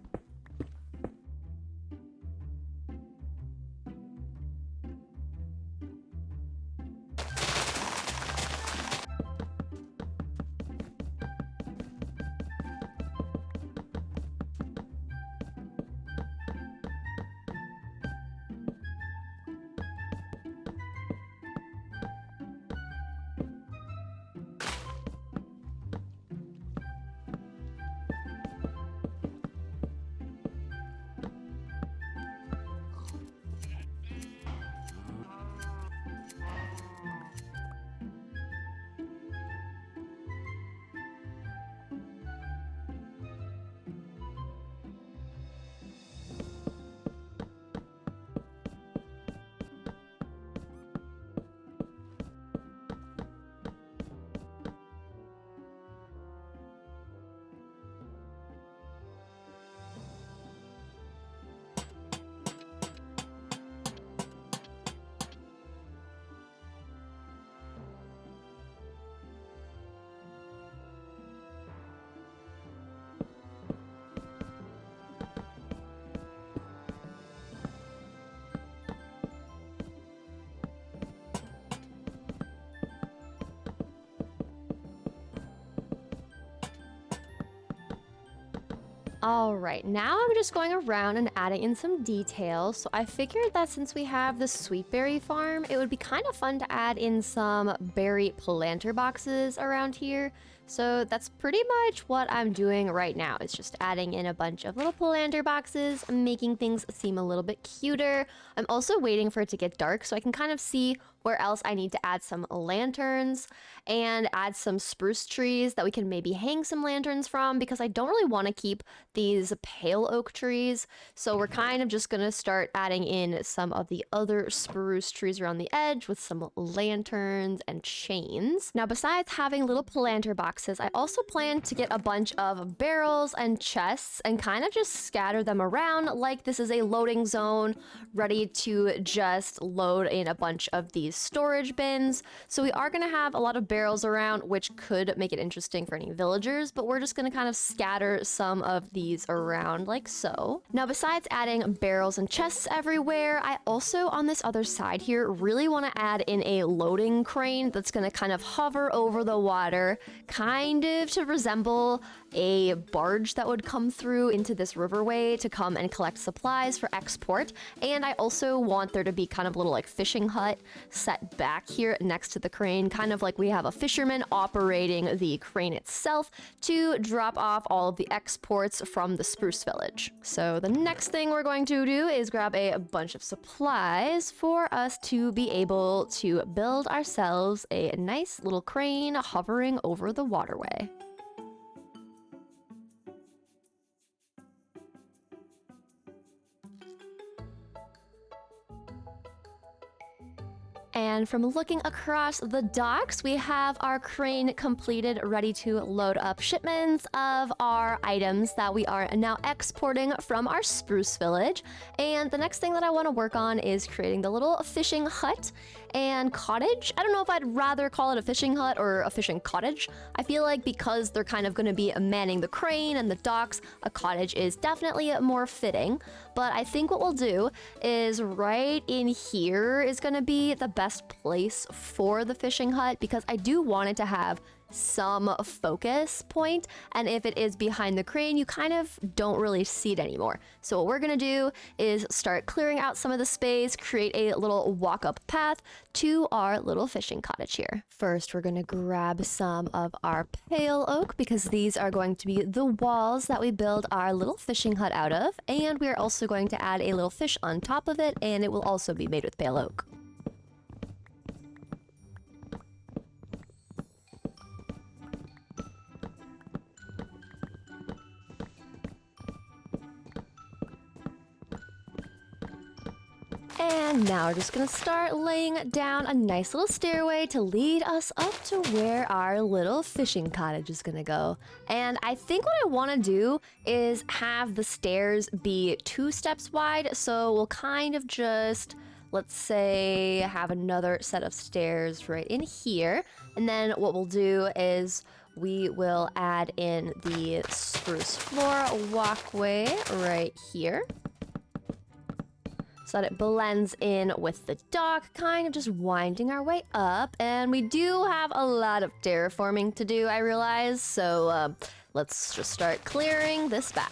All right, now I'm just going around and adding in some details. So I figured that since we have the sweet berry farm, it would be kind of fun to add in some berry planter boxes around here. So that's pretty much what I'm doing right now. It's just adding in a bunch of little planter boxes, making things seem a little bit cuter. I'm also waiting for it to get dark so I can kind of see where else I need to add some lanterns and add some spruce trees that we can maybe hang some lanterns from, because I don't really want to keep these pale oak trees. So we're kind of just gonna start adding in some of the other spruce trees around the edge with some lanterns and chains. Now, besides having little planter boxes, I also plan to get a bunch of barrels and chests and kind of just scatter them around like this is a loading zone ready to just load in a bunch of these storage bins. So we are going to have a lot of barrels around, which could make it interesting for any villagers, but we're just going to kind of scatter some of these around like so. Now, besides adding barrels and chests everywhere, I also on this other side here really want to add in a loading crane that's going to kind of hover over the water, kind of to resemble a barge that would come through into this riverway to come and collect supplies for export. And I also want there to be kind of a little like fishing hut set back here next to the crane, kind of like we have a fisherman operating the crane itself to drop off all of the exports from the Spruce Village. So the next thing we're going to do is grab a bunch of supplies for us to be able to build ourselves a nice little crane hovering over the waterway. And from looking across the docks, we have our crane completed, ready to load up shipments of our items that we are now exporting from our Spruce Village. And the next thing that I want to work on is creating the little fishing hut and cottage. I don't know if I'd rather call it a fishing hut or a fishing cottage. I feel like because they're kind of going to be manning the crane and the docks, a cottage is definitely more fitting. But I think what we'll do is right in here is going to be the best place for the fishing hut, because I do want it to have some focus point, and if it is behind the crane, you kind of don't really see it anymore. So what we're gonna do is start clearing out some of the space, create a little walk-up path to our little fishing cottage here. First, we're gonna grab some of our pale oak, because these are going to be the walls that we build our little fishing hut out of, and we are also going to add a little fish on top of it, and it will also be made with pale oak. And now we're just gonna start laying down a nice little stairway to lead us up to where our little fishing cottage is gonna go. And I think what I wanna do is have the stairs be 2 steps wide. So we'll kind of just, let's say, have another set of stairs right in here. And then what we'll do is we will add in the spruce floor walkway right here, so that it blends in with the dock, kind of just winding our way up. And we do have a lot of terraforming to do, I realize, so let's just start clearing this back.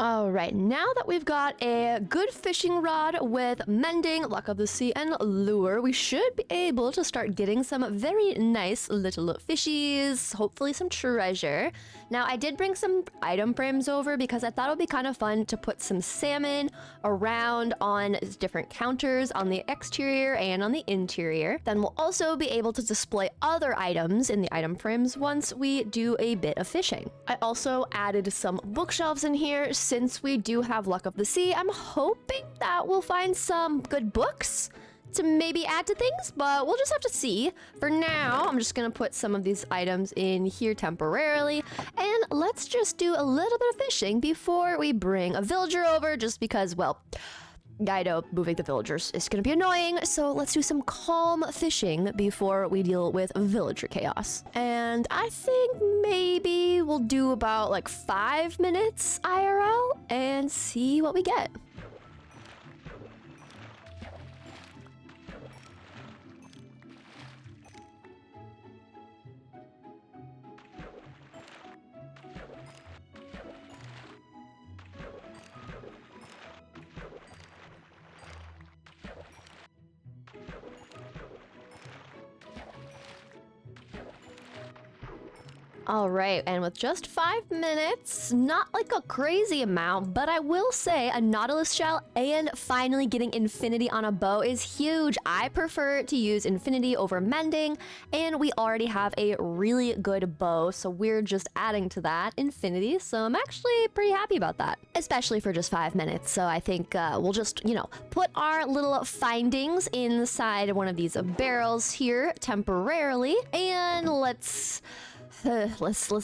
All right, now that we've got a good fishing rod with mending, luck of the sea, and lure, we should be able to start getting some very nice little fishies, hopefully some treasure. Now, I did bring some item frames over because I thought it would be kind of fun to put some salmon around on different counters on the exterior and on the interior. Then we'll also be able to display other items in the item frames once we do a bit of fishing. I also added some bookshelves in here. Since we do have Luck of the Sea, I'm hoping that we'll find some good books to maybe add to things, but we'll just have to see. For now, I'm just gonna put some of these items in here temporarily, and let's just do a little bit of fishing before we bring a villager over, just because, well, I know moving the villagers is gonna be annoying, so let's do some calm fishing before we deal with villager chaos. And I think maybe we'll do about like 5 minutes IRL and see what we get. All right, and with just 5 minutes, not like a crazy amount, but I will say a Nautilus shell and finally getting infinity on a bow is huge. I prefer to use infinity over mending, and we already have a really good bow, so we're just adding to that infinity, so I'm actually pretty happy about that, especially for just 5 minutes. So I think we'll just, you know, put our little findings inside one of these barrels here temporarily, and let's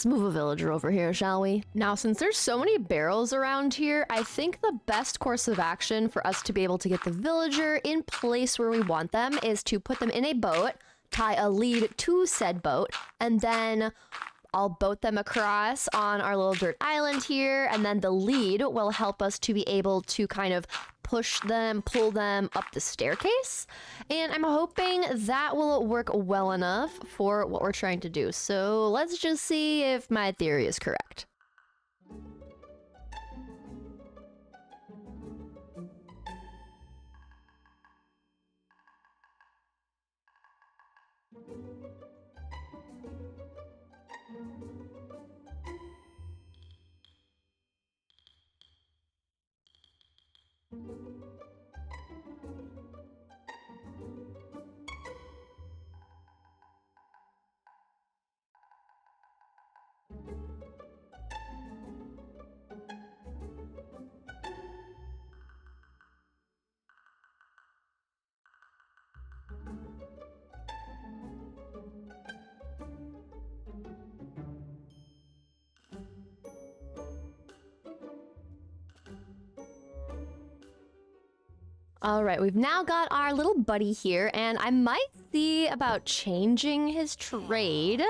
move a villager over here, shall we? Now, since there's so many barrels around here, I think the best course of action for us to be able to get the villager in place where we want them is to put them in a boat, tie a lead to said boat, and then I'll boat them across on our little dirt island here, and then the lead will help us to be able to kind of push them, pull them up the staircase. And I'm hoping that will work well enough for what we're trying to do. So let's just see if my theory is correct. All right, we've now got our little buddy here, and I might see about changing his trade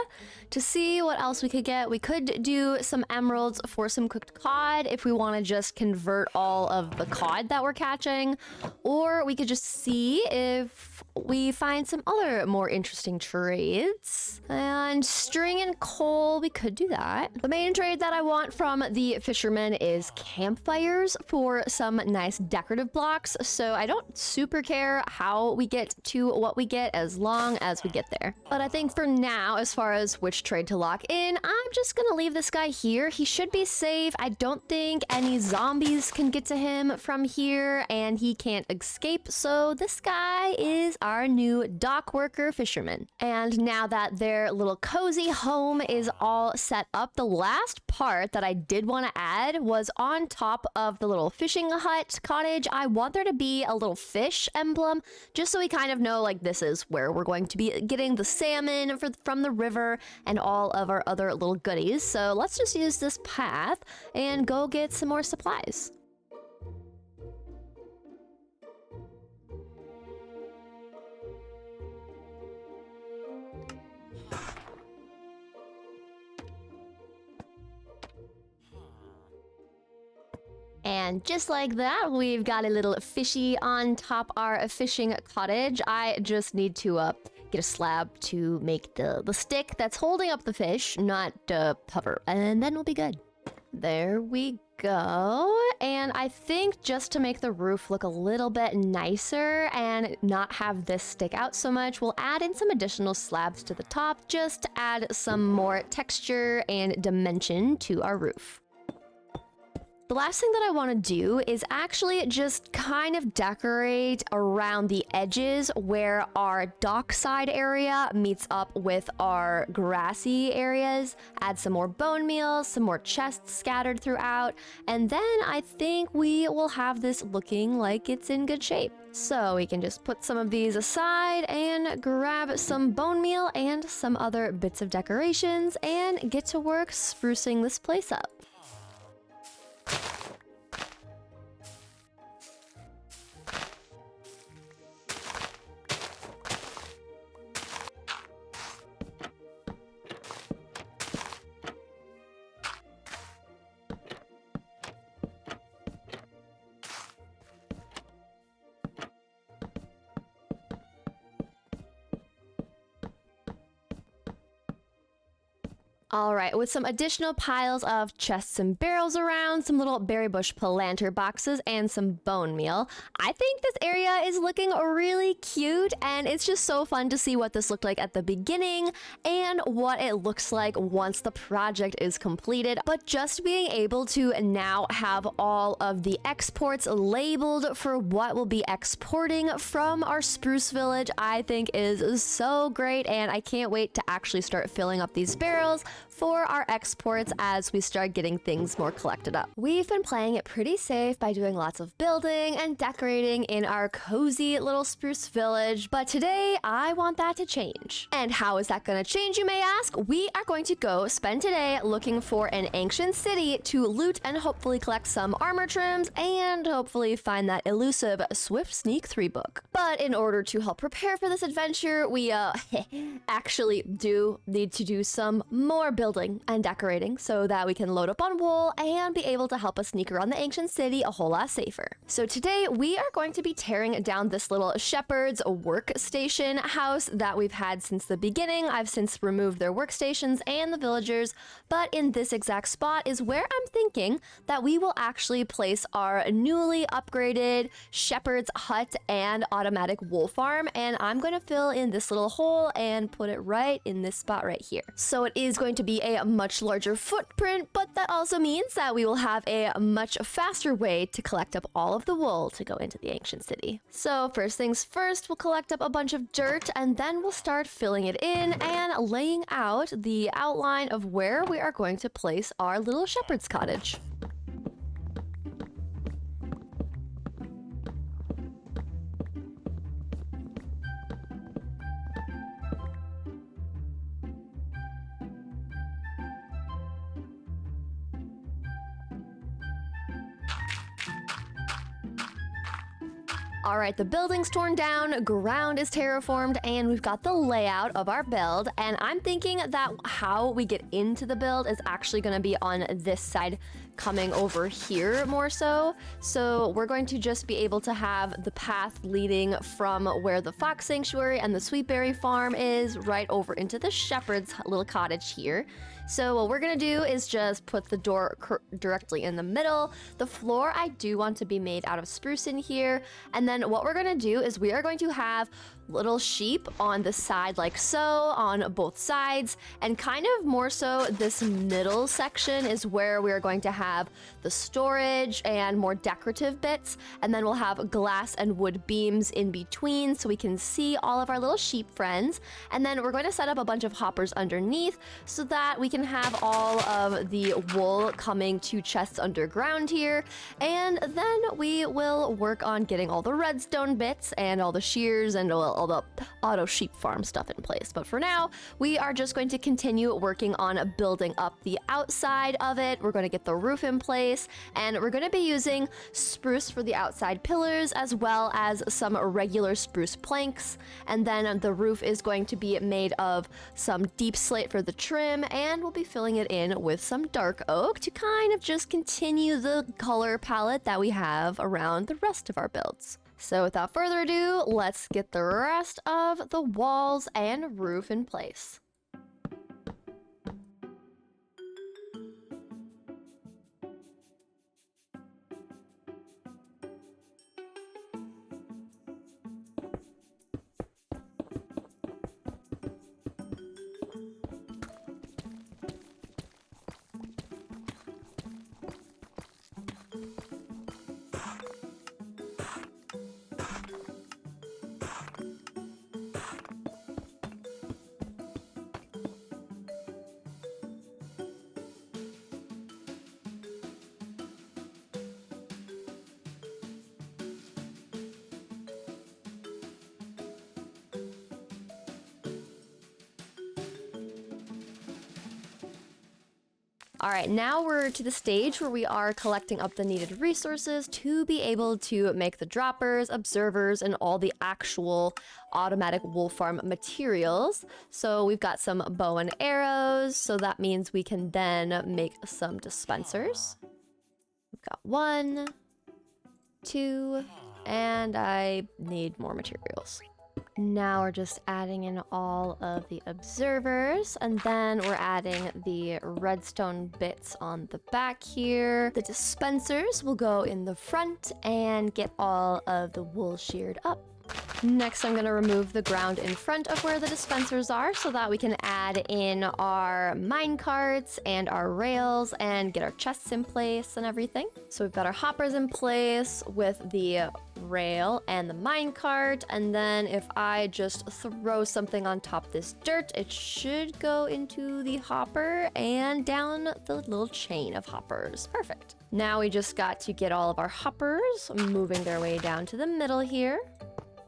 to see what else we could get. We could do some emeralds for some cooked cod if we want to just convert all of the cod that we're catching, or we could just see if we find some other more interesting trades. And string and coal, we could do that. The main trade that I want from the fisherman is campfires for some nice decorative blocks, so I don't super care how we get to what we get as long as we get there. But I think for now, as far as which trade to lock in, I'm just gonna leave this guy here. He should be safe. I don't think any zombies can get to him from here, and he can't escape, so this guy is our new dock worker fisherman. And now that their little cozy home is all set up, the last part that I did want to add was on top of the little fishing hut cottage. I want there to be a little fish emblem, just so we kind of know, like, this is where we're going to be getting the salmon from the river and all of our other little goodies. So let's just use this path and go get some more supplies. And just like that, we've got a little fishy on top our fishing cottage. I just need to get a slab to make the stick that's holding up the fish, not hover, and then we'll be good. There we go. And I think just to make the roof look a little bit nicer and not have this stick out so much, we'll add in some additional slabs to the top just to add some more texture and dimension to our roof. The last thing that I want to do is actually just kind of decorate around the edges where our dockside area meets up with our grassy areas. Add some more bone meal, some more chests scattered throughout, and then I think we will have this looking like it's in good shape. So we can just put some of these aside and grab some bone meal and some other bits of decorations and get to work sprucing this place up. All right, with some additional piles of chests and barrels around, some little berry bush planter boxes, and some bone meal, I think this area is looking really cute, and it's just so fun to see what this looked like at the beginning and what it looks like once the project is completed. But just being able to now have all of the exports labeled for what we'll be exporting from our Spruce Village, I think is so great, and I can't wait to actually start filling up these barrels for our exports as we start getting things more collected up. We've been playing it pretty safe by doing lots of building and decorating in our cozy little Spruce Village, but today I want that to change. And how is that going to change, you may ask? We are going to go spend today looking for an ancient city to loot and hopefully collect some armor trims and hopefully find that elusive Swift Sneak 3 book. But in order to help prepare for this adventure, we actually do need to do some more building and decorating so that we can load up on wool and be able to help us sneak around the ancient city a whole lot safer. So today we are going to be tearing down this little shepherd's workstation house that we've had since the beginning. I've since removed their workstations and the villagers, but in this exact spot is where I'm thinking that we will actually place our newly upgraded shepherd's hut and automatic wool farm, and I'm going to fill in this little hole and put it right in this spot right here. So it is going to be a much larger footprint, but that also means that we will have a much faster way to collect up all of the wool to go into the ancient city. So first things first, we'll collect up a bunch of dirt and then we'll start filling it in and laying out the outline of where we are going to place our little shepherd's cottage. All right, the building's torn down, ground is terraformed, and we've got the layout of our build. And I'm thinking that how we get into the build is actually going to be on this side, coming over here more so. So we're going to just be able to have the path leading from where the fox sanctuary and the sweetberry farm is right over into the shepherd's little cottage here. So what we're gonna do is just put the door directly in the middle. The floor I do want to be made out of spruce in here. And then what we're gonna do is we are going to have little sheep on the side like so on both sides, and kind of more so this middle section is where we're going to have the storage and more decorative bits, and then we'll have glass and wood beams in between so we can see all of our little sheep friends. And then we're going to set up a bunch of hoppers underneath so that we can have all of the wool coming to chests underground here, and then we will work on getting all the redstone bits and all the shears and all the auto sheep farm stuff in place. But for now, we are just going to continue working on building up the outside of it. We're going to get the roof in place, and we're going to be using spruce for the outside pillars as well as some regular spruce planks. And then the roof is going to be made of some deep slate for the trim, and we'll be filling it in with some dark oak to kind of just continue the color palette that we have around the rest of our builds. So without further ado, let's get the rest of the walls and roof in place. All right, now we're to the stage where we are collecting up the needed resources to be able to make the droppers, observers, and all the actual automatic wool farm materials. So we've got some bow and arrows, so that means we can then make some dispensers. We've got 1, 2, and I need more materials. Now we're just adding in all of the observers, and then we're adding the redstone bits on the back here. The dispensers will go in the front and get all of the wool sheared up. Next, I'm going to remove the ground in front of where the dispensers are so that we can add in our mine carts and our rails and get our chests in place and everything. So we've got our hoppers in place with the rail and the mine cart, and then if I just throw something on top of this dirt, it should go into the hopper and down the little chain of hoppers. Perfect. Now we just got to get all of our hoppers moving their way down to the middle here.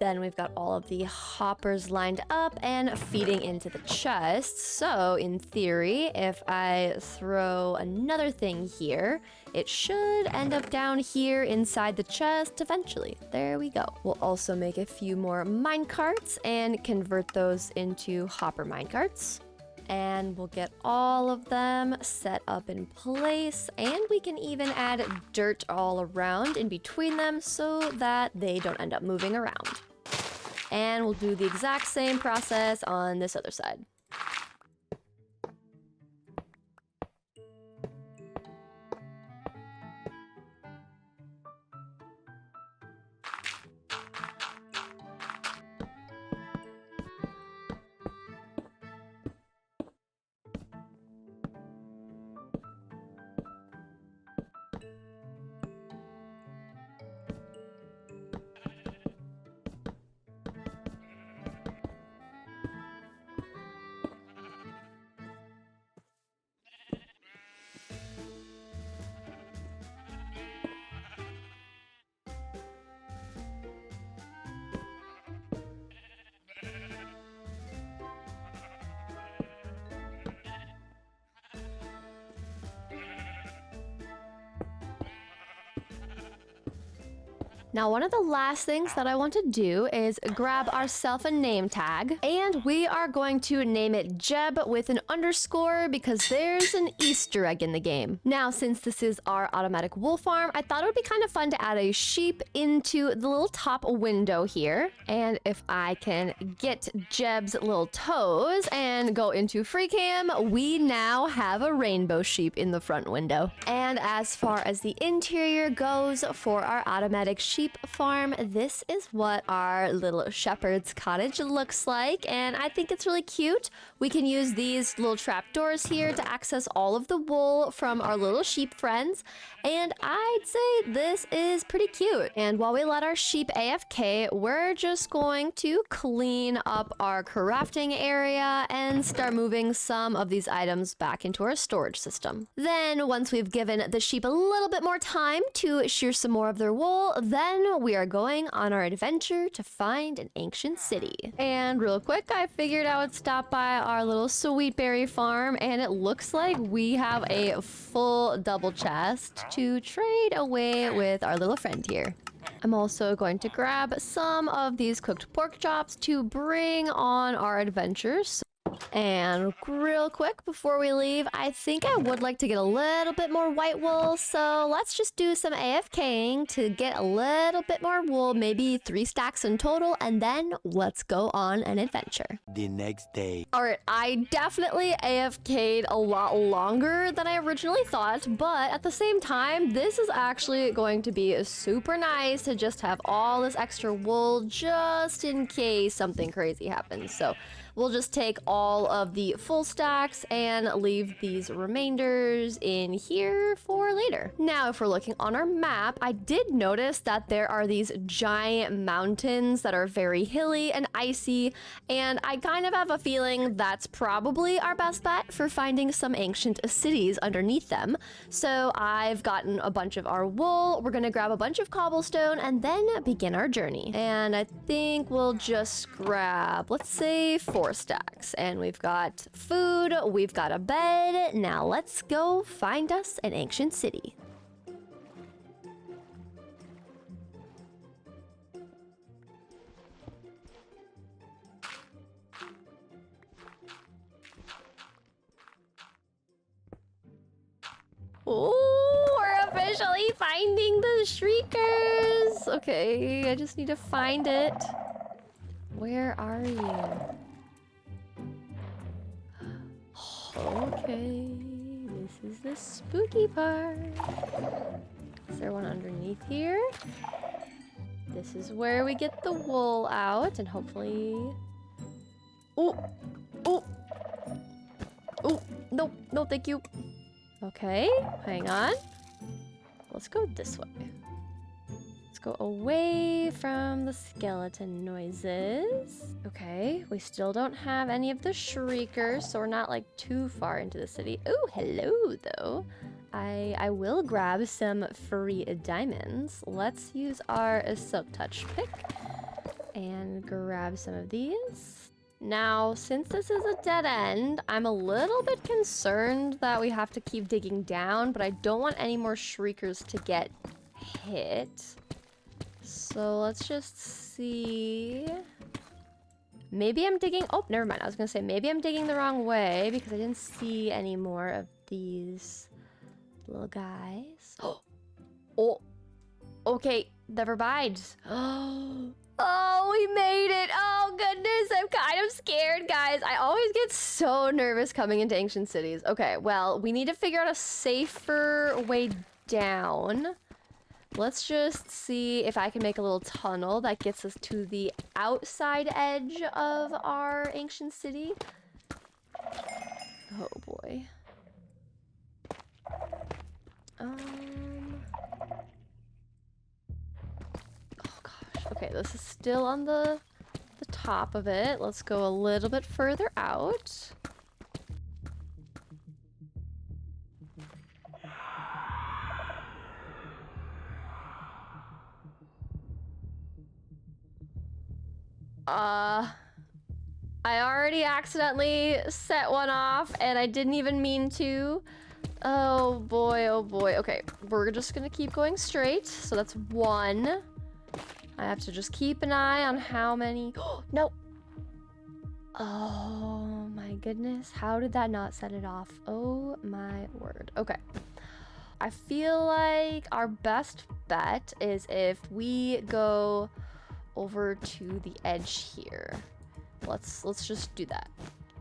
Then we've got all of the hoppers lined up and feeding into the chest. So in theory, if I throw another thing here, it should end up down here inside the chest eventually. There we go. We'll also make a few more mine carts and convert those into hopper mine carts. And we'll get all of them set up in place, and we can even add dirt all around in between them so that they don't end up moving around. And we'll do the exact same process on this other side. Now, one of the last things that I want to do is grab ourselves a name tag, and we are going to name it Jeb with an underscore because there's an Easter egg in the game. Now, since this is our automatic wool farm, I thought it would be kind of fun to add a sheep into the little top window here. And if I can get Jeb's little toes and go into freecam, we now have a rainbow sheep in the front window. And as far as the interior goes for our automatic sheep farm, this is what our little shepherd's cottage looks like, and I think it's really cute. We can use these little trap doors here to access all of the wool from our little sheep friends, and I'd say this is pretty cute. And while we let our sheep AFK, we're just going to clean up our crafting area and start moving some of these items back into our storage system. Then once we've given the sheep a little bit more time to shear some more of their wool, then we are going on our adventure to find an ancient city. And real quick, I figured I would stop by our little sweetberry farm, and it looks like we have a full double chest to trade away with our little friend here. I'm also going to grab some of these cooked pork chops to bring on our adventures. And real quick before we leave, I think I would like to get a little bit more white wool, so let's just do some AFKing to get a little bit more wool, maybe 3 stacks in total, and then let's go on an adventure. The next day. Alright, I definitely AFK'd a lot longer than I originally thought, but at the same time, this is actually going to be super nice to just have all this extra wool just in case something crazy happens. So we'll just take all of the full stacks and leave these remainders in here for later. Now, if we're looking on our map, I did notice that there are these giant mountains that are very hilly and icy, and I kind of have a feeling that's probably our best bet for finding some ancient cities underneath them. So I've gotten a bunch of our wool, we're gonna grab a bunch of cobblestone, and then begin our journey. And I think we'll just grab, let's say 40. 4 stacks. And we've got food, we've got a bed. Now let's go find us an ancient city. Oh, we're officially finding the Shriekers. Okay, I just need to find it. Where are you? Okay, this is the spooky part. Is there one underneath here? This is where we get the wool out and hopefully... Oh, oh, oh, no, no, thank you. Okay, hang on. Let's go this way. Let's go away from the skeleton noises. Okay, we still don't have any of the Shriekers, so we're not like too far into the city. Oh, hello though. I will grab some free diamonds. Let's use our Silk Touch pick and grab some of these. Now, since this is a dead end, I'm a little bit concerned that we have to keep digging down, but I don't want any more Shriekers to get hit. So let's just see. Maybe I'm digging... Oh, never mind. I was going to say, maybe I'm digging the wrong way because I didn't see any more of these little guys. Oh, okay. Never mind. Oh, we made it. Oh, goodness. I'm kind of scared, guys. I always get so nervous coming into ancient cities. Okay, well, we need to figure out a safer way down. Let's just see if I can make a little tunnel that gets us to the outside edge of our ancient city. Oh, boy. Okay, this is still on the top of it. Let's go a little bit further out. I already accidentally set one off and I didn't even mean to. Oh boy, oh boy. Okay, we're just gonna keep going straight. So that's 1. I have to just keep an eye on how many... No! Oh my goodness. How did that not set it off? Oh my word. Okay. I feel like our best bet is if we go over to the edge here. Let's just do that.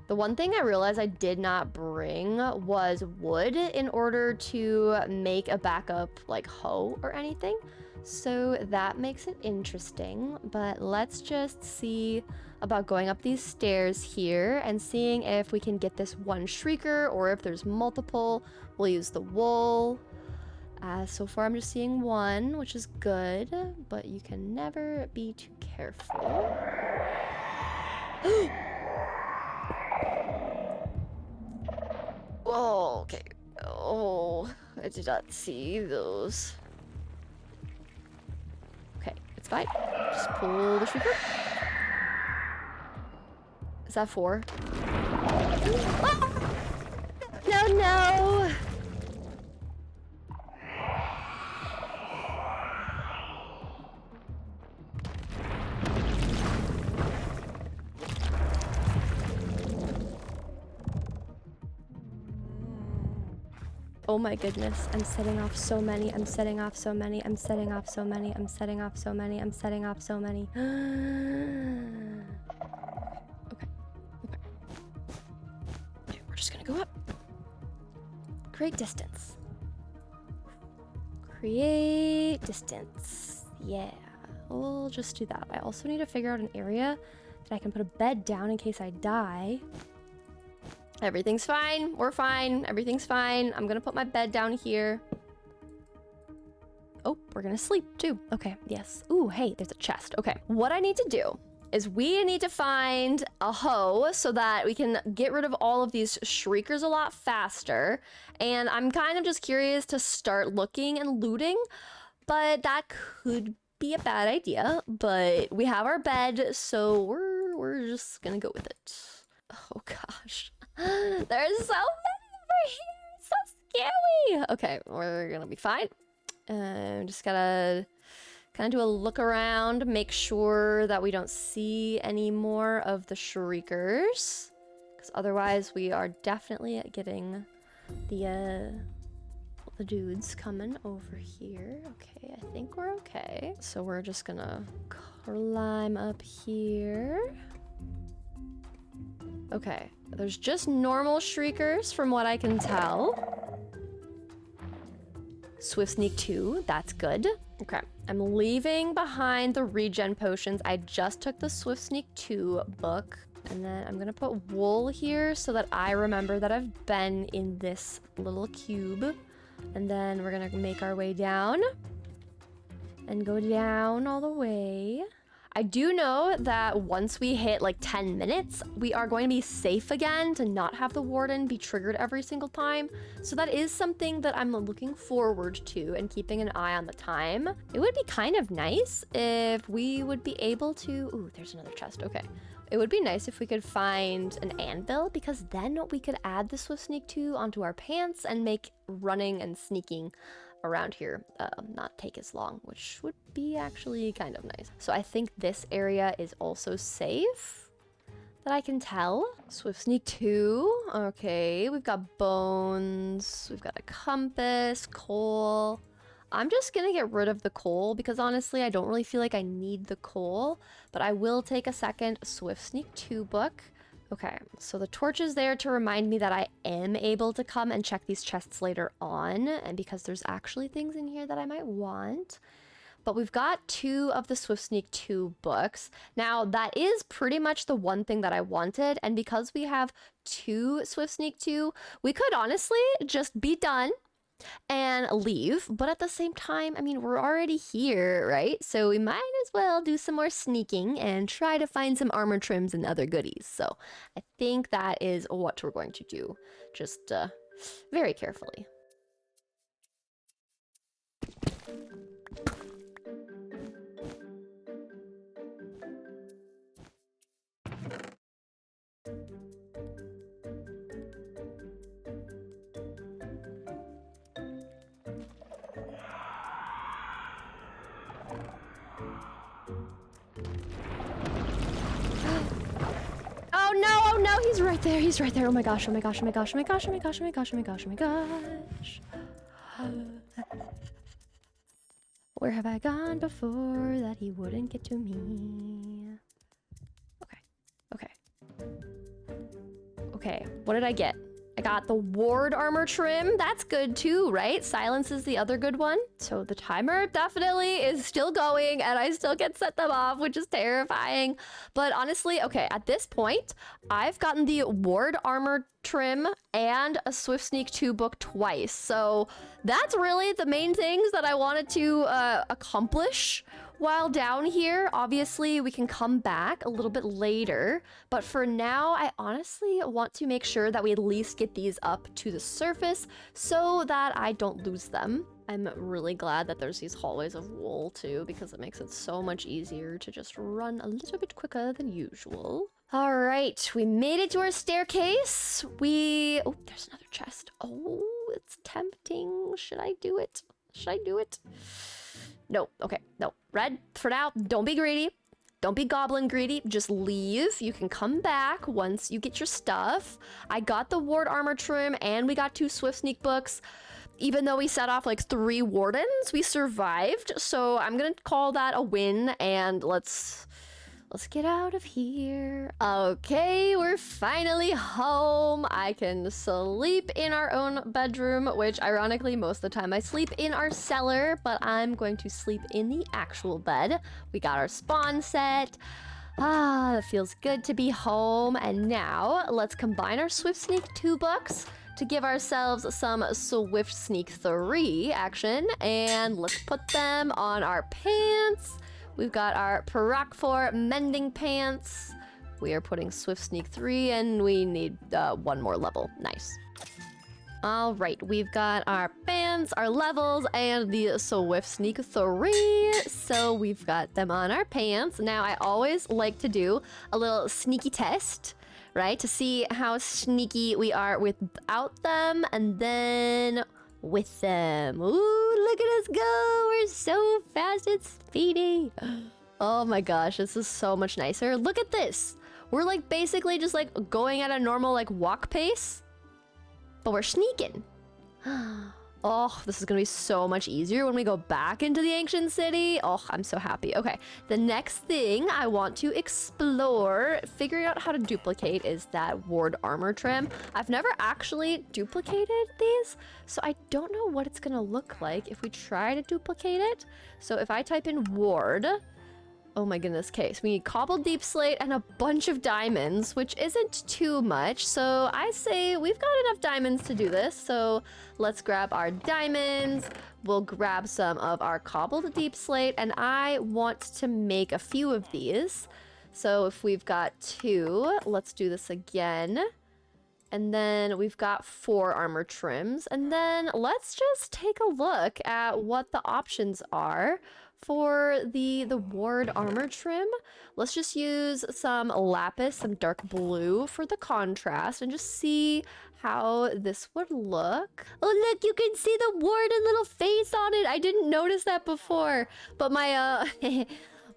The one thing I realized I did not bring was wood in order to make a backup like hoe or anything. So that makes it interesting, but let's just see about going up these stairs here and seeing if we can get this one Shrieker or if there's multiple. We'll use the wool. So far I'm just seeing 1, which is good, but you can never be too careful. Oh, okay. Oh, I did not see those. Okay, it's fine. Just pull the Shrieker. Is that 4? Ah! No, no! Oh my goodness, I'm setting off so many, I'm setting off so many, I'm setting off so many, I'm setting off so many, I'm setting off so many. Okay, we're just gonna go up. Create distance. Create distance. Yeah, we'll just do that. I also need to figure out an area that I can put a bed down in case I die. Everything's fine. We're fine. Everything's fine. I'm gonna put my bed down here. Oh, we're gonna sleep too. Okay, yes. Ooh, hey, there's a chest. Okay, what I need to do is we need to find a hoe so that we can get rid of all of these Shriekers a lot faster. And I'm kind of just curious to start looking and looting, but that could be a bad idea. But we have our bed, so we're just gonna go with it. Oh gosh. There's so many over here. It's so scary. Okay, we're gonna be fine. Just gotta kind of do a look around, make sure that we don't see any more of the shriekers, because otherwise we are definitely getting the dudes coming over here. Okay, I think we're okay. So we're just gonna climb up here. Okay, there's just normal shriekers from what I can tell. Swift Sneak 2, that's good. Okay, I'm leaving behind the regen potions. I just took the Swift Sneak 2 book. And then I'm gonna put wool here so that I remember that I've been in this little cube. And then we're gonna make our way down. And go down all the way. I do know that once we hit like 10 minutes, we are going to be safe again to not have the warden be triggered every single time. So that is something that I'm looking forward to and keeping an eye on the time. It would be kind of nice if we would be able to... Ooh, there's another chest. Okay. It would be nice if we could find an anvil, because then we could add the Swift Sneak 2 onto our pants and make running and sneaking around here not take as long, which would be actually kind of nice. So I think this area is also safe, that I can tell. Swift Sneak 2. Okay, we've got bones, we've got a compass, coal. I'm just gonna get rid of the coal because honestly, I don't really feel like I need the coal, but I will take a second Swift Sneak 2 book. Okay, so the torch is there to remind me that I am able to come and check these chests later on, and because there's actually things in here that I might want. But we've got 2 of the Swift Sneak 2 books. Now, that is pretty much the one thing that I wanted, and because we have 2 Swift Sneak 2, we could honestly just be done and leave, but at the same time, I mean, we're already here, right? So we might as well do some more sneaking and try to find some armor trims and other goodies. So I think that is what we're going to do, just very carefully. Oh no, oh no, he's right there, he's right there. Oh my gosh, oh my gosh, oh my gosh, oh my gosh, oh my gosh, oh my gosh, oh my gosh, oh my gosh. Where have I gone before that he wouldn't get to me? Okay, okay. Okay, what did I get? I got the ward armor trim. That's good too, right? Silence is the other good one. So the timer definitely is still going and I still can set them off, which is terrifying. But honestly, okay, at this point, I've gotten the ward armor trim and a Swift Sneak 2 book twice. So that's really the main things that I wanted to accomplish while down here. Obviously, we can come back a little bit later, but for now, I honestly want to make sure that we at least get these up to the surface so that I don't lose them. I'm really glad that there's these hallways of wool too, because it makes it so much easier to just run a little bit quicker than usual. All right, we made it to our staircase. Oh, there's another chest. Oh, it's tempting. Should I do it? Should I do it? No, okay, no. Red, for now, don't be greedy. Don't be goblin greedy. Just leave. You can come back once you get your stuff. I got the ward armor trim and we got 2 Swift Sneak books. Even though we set off like 3 wardens, we survived. So I'm gonna call that a win and let's get out of here. Okay, we're finally home. I can sleep in our own bedroom, which ironically, most of the time I sleep in our cellar, but I'm going to sleep in the actual bed. We got our spawn set. It feels good to be home. And now let's combine our Swift Sneak 2 books to give ourselves some Swift Sneak 3 action. And let's put them on our pants. We've got our Parak 4 mending pants. We are putting Swift Sneak 3 and we need 1 more level. Nice. All right, we've got our bands, our levels, and the Swift Sneak 3. So we've got them on our pants. Now I always like to do a little sneaky test, right? To see how sneaky we are without them, and then with them. Ooh, look at us go! We're so fast and speedy. Oh my gosh, this is so much nicer. Look at this. We're like basically just like going at a normal like walk pace, but we're sneaking. Oh, this is gonna be so much easier when we go back into the ancient city. Oh, I'm so happy. Okay, the next thing I want to explore, figuring out how to duplicate, is that ward armor trim. I've never actually duplicated these, so I don't know what it's gonna look like if we try to duplicate it. So if I type in ward, oh my goodness, case. We need cobbled deep slate and a bunch of diamonds, which isn't too much. So I say we've got enough diamonds to do this. So let's grab our diamonds. We'll grab some of our cobbled deep slate, and I want to make a few of these. So if we've got 2, let's do this again. And then we've got 4 armor trims. And then let's just take a look at what the options are for the ward armor trim. Let's just use some lapis, some dark blue for the contrast, and just see how this would look. Oh look, you can see the ward and little face on it. I didn't notice that before, but my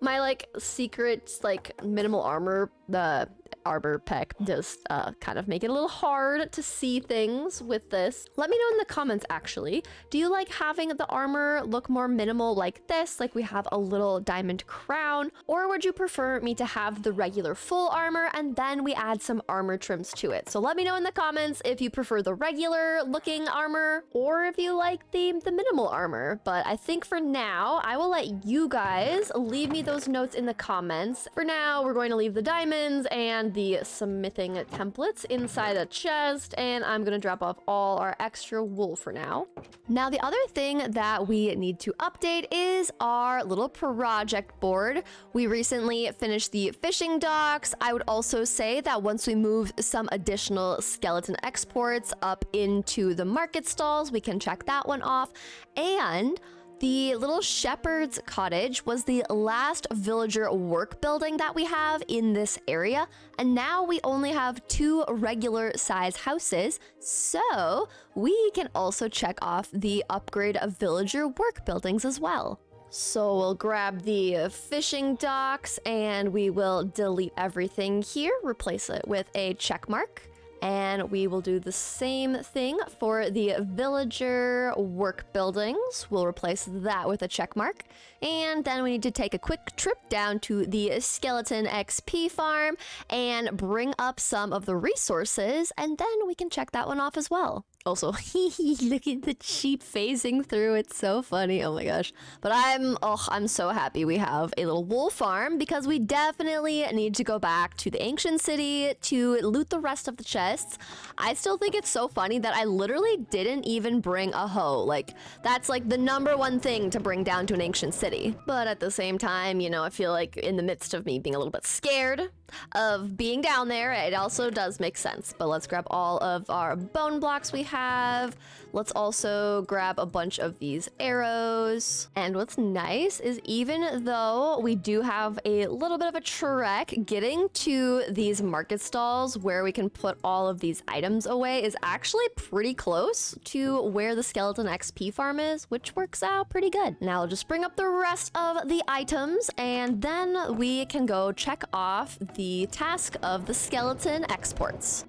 my like secret like minimal armor, the arbor peck, does kind of make it a little hard to see things with this. Let me know in the comments actually, do you like having the armor look more minimal like this, like we have a little diamond crown, or would you prefer me to have the regular full armor and then we add some armor trims to it? So let me know in the comments if you prefer the regular looking armor or if you like the minimal armor. But I think for now I will let you guys leave me those notes in the comments. For now we're going to leave the diamonds and the smithing templates inside a chest, and I'm gonna drop off all our extra wool for now. Now the other thing that we need to update is our little project board. We recently finished the fishing docks. I would also say that once we move some additional skeleton exports up into the market stalls, we can check that one off. And the little shepherd's cottage was the last villager work building that we have in this area, and now we only have 2 regular size houses, so we can also check off the upgrade of villager work buildings as well. So we'll grab the fishing docks and we will delete everything here, replace it with a check mark. And we will do the same thing for the villager work buildings. We'll replace that with a check mark. And then we need to take a quick trip down to the skeleton XP farm and bring up some of the resources, and then we can check that one off as well. Also, look at the sheep phasing through. It's so funny. Oh my gosh. But I'm so happy we have a little wool farm, because we definitely need to go back to the ancient city to loot the rest of the chests. I still think it's so funny that I literally didn't even bring a hoe. Like, that's like the #1 thing to bring down to an ancient city. But at the same time, you know, I feel like in the midst of me being a little bit scared of being down there, it also does make sense. But let's grab all of our bone blocks we have. Let's also grab a bunch of these arrows. And what's nice is, even though we do have a little bit of a trek, getting to these market stalls where we can put all of these items away is actually pretty close to where the skeleton XP farm is, which works out pretty good. Now I'll just bring up the rest of the items, and then we can go check off the task of the skeleton exports.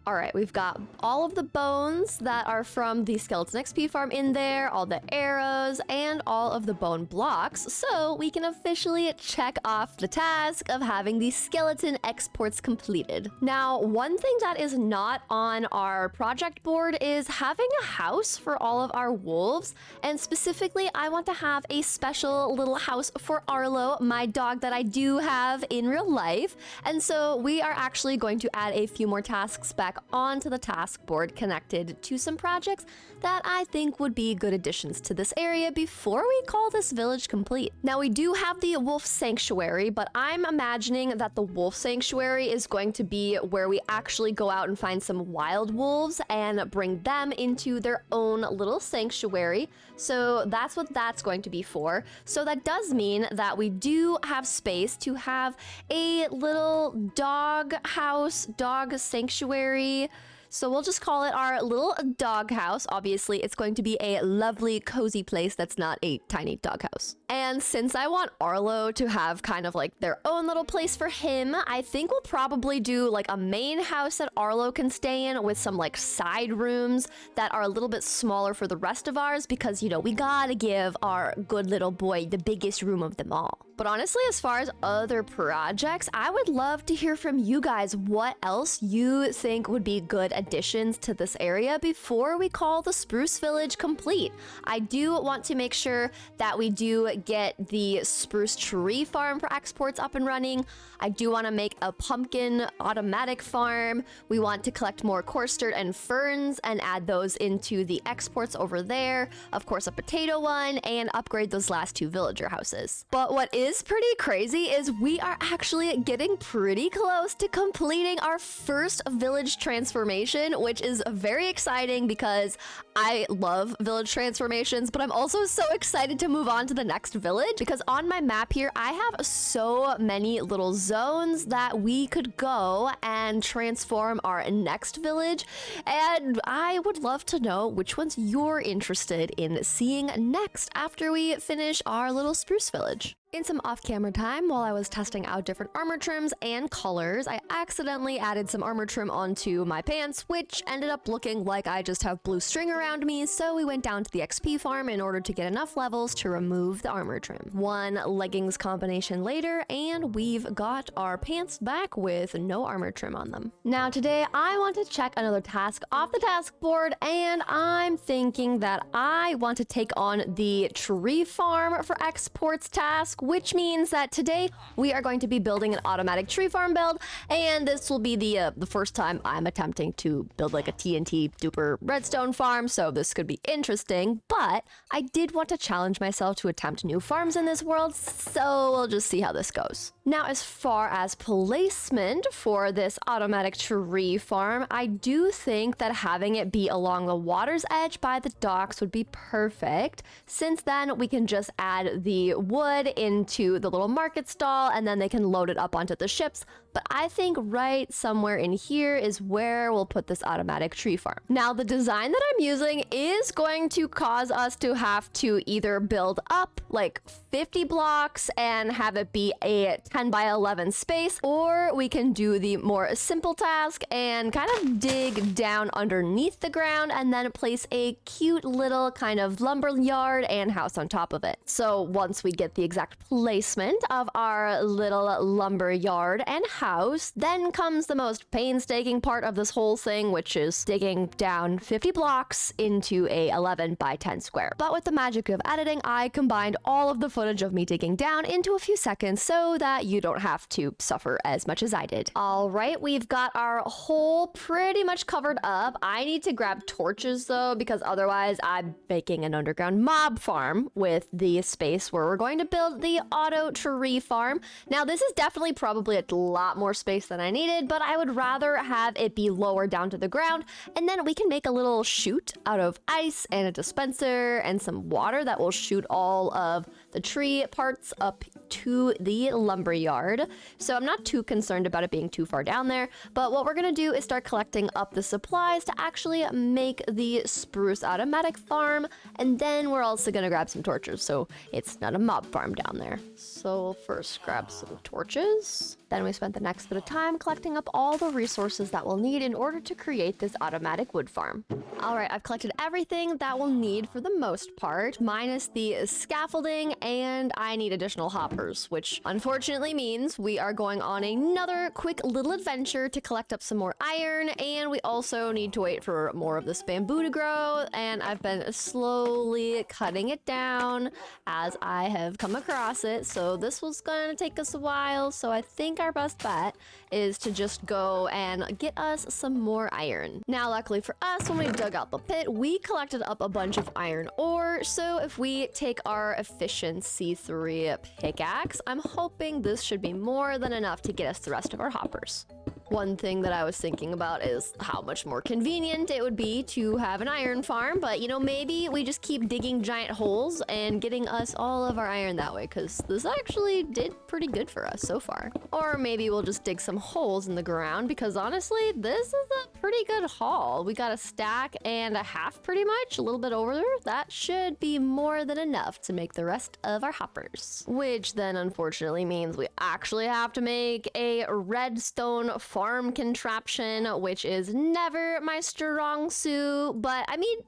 All right, we've got all of the bones that are from the skeleton XP farm in there, all the arrows, and all of the bone blocks, so we can officially check off the task of having the skeleton exports completed. Now, one thing that is not on our project board is having a house for all of our wolves, and specifically, I want to have a special little house for Arlo, my dog that I do have in real life, and so we are actually going to add a few more tasks back onto the task board connected to some projects that I think would be good additions to this area before we call this village complete. Now we do have the wolf sanctuary, but I'm imagining that the wolf sanctuary is going to be where we actually go out and find some wild wolves and bring them into their own little sanctuary. So that's what that's going to be for. So that does mean that we do have space to have a little dog house, dog sanctuary. So we'll just call it our little doghouse. Obviously, it's going to be a lovely, cozy place that's not a tiny doghouse. And since I want Arlo to have kind of like their own little place for him, I think we'll probably do like a main house that Arlo can stay in with some like side rooms that are a little bit smaller for the rest of ours because, you know, we gotta give our good little boy the biggest room of them all. But honestly, as far as other projects, I would love to hear from you guys what else you think would be good additions to this area before we call the Spruce Village complete. I do want to make sure that we do get the spruce tree farm for exports up and running. I do want to make a pumpkin automatic farm. We want to collect more coarse dirt and ferns and add those into the exports over there. Of course, a potato one, and upgrade those last 2 villager houses. But what is pretty crazy is we are actually getting pretty close to completing our first village transformation, which is very exciting because I love village transformations, but I'm also so excited to move on to the next village because on my map here, I have so many little zones that we could go and transform our next village. And I would love to know which ones you're interested in seeing next after we finish our little spruce village. In some off-camera time, while I was testing out different armor trims and colors, I accidentally added some armor trim onto my pants, which ended up looking like I just have blue string around me, so we went down to the XP farm in order to get enough levels to remove the armor trim. One leggings combination later, and we've got our pants back with no armor trim on them. Now today, I want to check another task off the task board, and I'm thinking that I want to take on the tree farm for exports task, which means that today we are going to be building an automatic tree farm build, and this will be the first time I'm attempting to build like a TNT duper redstone farm, so this could be interesting, but I did want to challenge myself to attempt new farms in this world, so we'll just see how this goes. Now, as far as placement for this automatic tree farm, I do think that having it be along the water's edge by the docks would be perfect, since then we can just add the wood into the little market stall and then they can load it up onto the ships. But I think right somewhere in here is where we'll put this automatic tree farm. Now, the design that I'm using is going to cause us to have to either build up like 50 blocks and have it be a 10 by 11 space, or we can do the more simple task and kind of dig down underneath the ground and then place a cute little kind of lumber yard and house on top of it. So once we get the exact placement of our little lumber yard and house, then comes the most painstaking part of this whole thing, which is digging down 50 blocks into a 11 by 10 square. But with the magic of editing, I combined all of the footage of me digging down into a few seconds so that you don't have to suffer as much as I did. All right, we've got our hole pretty much covered up. I need to grab torches though, because otherwise I'm making an underground mob farm with the space where we're going to build the auto tree farm. Now, this is definitely probably a lot more space than I needed, but I would rather have it be lower down to the ground, and then we can make a little chute out of ice and a dispenser and some water that will shoot all of the tree parts up to the lumber yard. So I'm not too concerned about it being too far down there, but what we're gonna do is start collecting up the supplies to actually make the spruce automatic farm, and then we're also gonna grab some torches so it's not a mob farm down there. So we'll first grab some torches. Then we spent the next bit of time collecting up all the resources that we'll need in order to create this automatic wood farm. All right, I've collected everything that we'll need for the most part, minus the scaffolding, and I need additional hoppers, which unfortunately means we are going on another quick little adventure to collect up some more iron, and we also need to wait for more of this bamboo to grow, and I've been slowly cutting it down as I have come across it, so this was gonna take us a while, so I think think our best bet is to just go and get us some more iron. Now, luckily for us, when we dug out the pit, we collected up a bunch of iron ore. So if we take our efficiency 3 pickaxe, I'm hoping this should be more than enough to get us the rest of our hoppers. One thing that I was thinking about is how much more convenient it would be to have an iron farm, but you know, maybe we just keep digging giant holes and getting us all of our iron that way, because this actually did pretty good for us so far. Or maybe we'll just dig some holes in the ground, because honestly, this is a pretty good haul. We got a stack and a half pretty much, a little bit over there. That should be more than enough to make the rest of our hoppers. Which then unfortunately means we actually have to make a redstone farm contraption, which is never my strong suit, but I mean,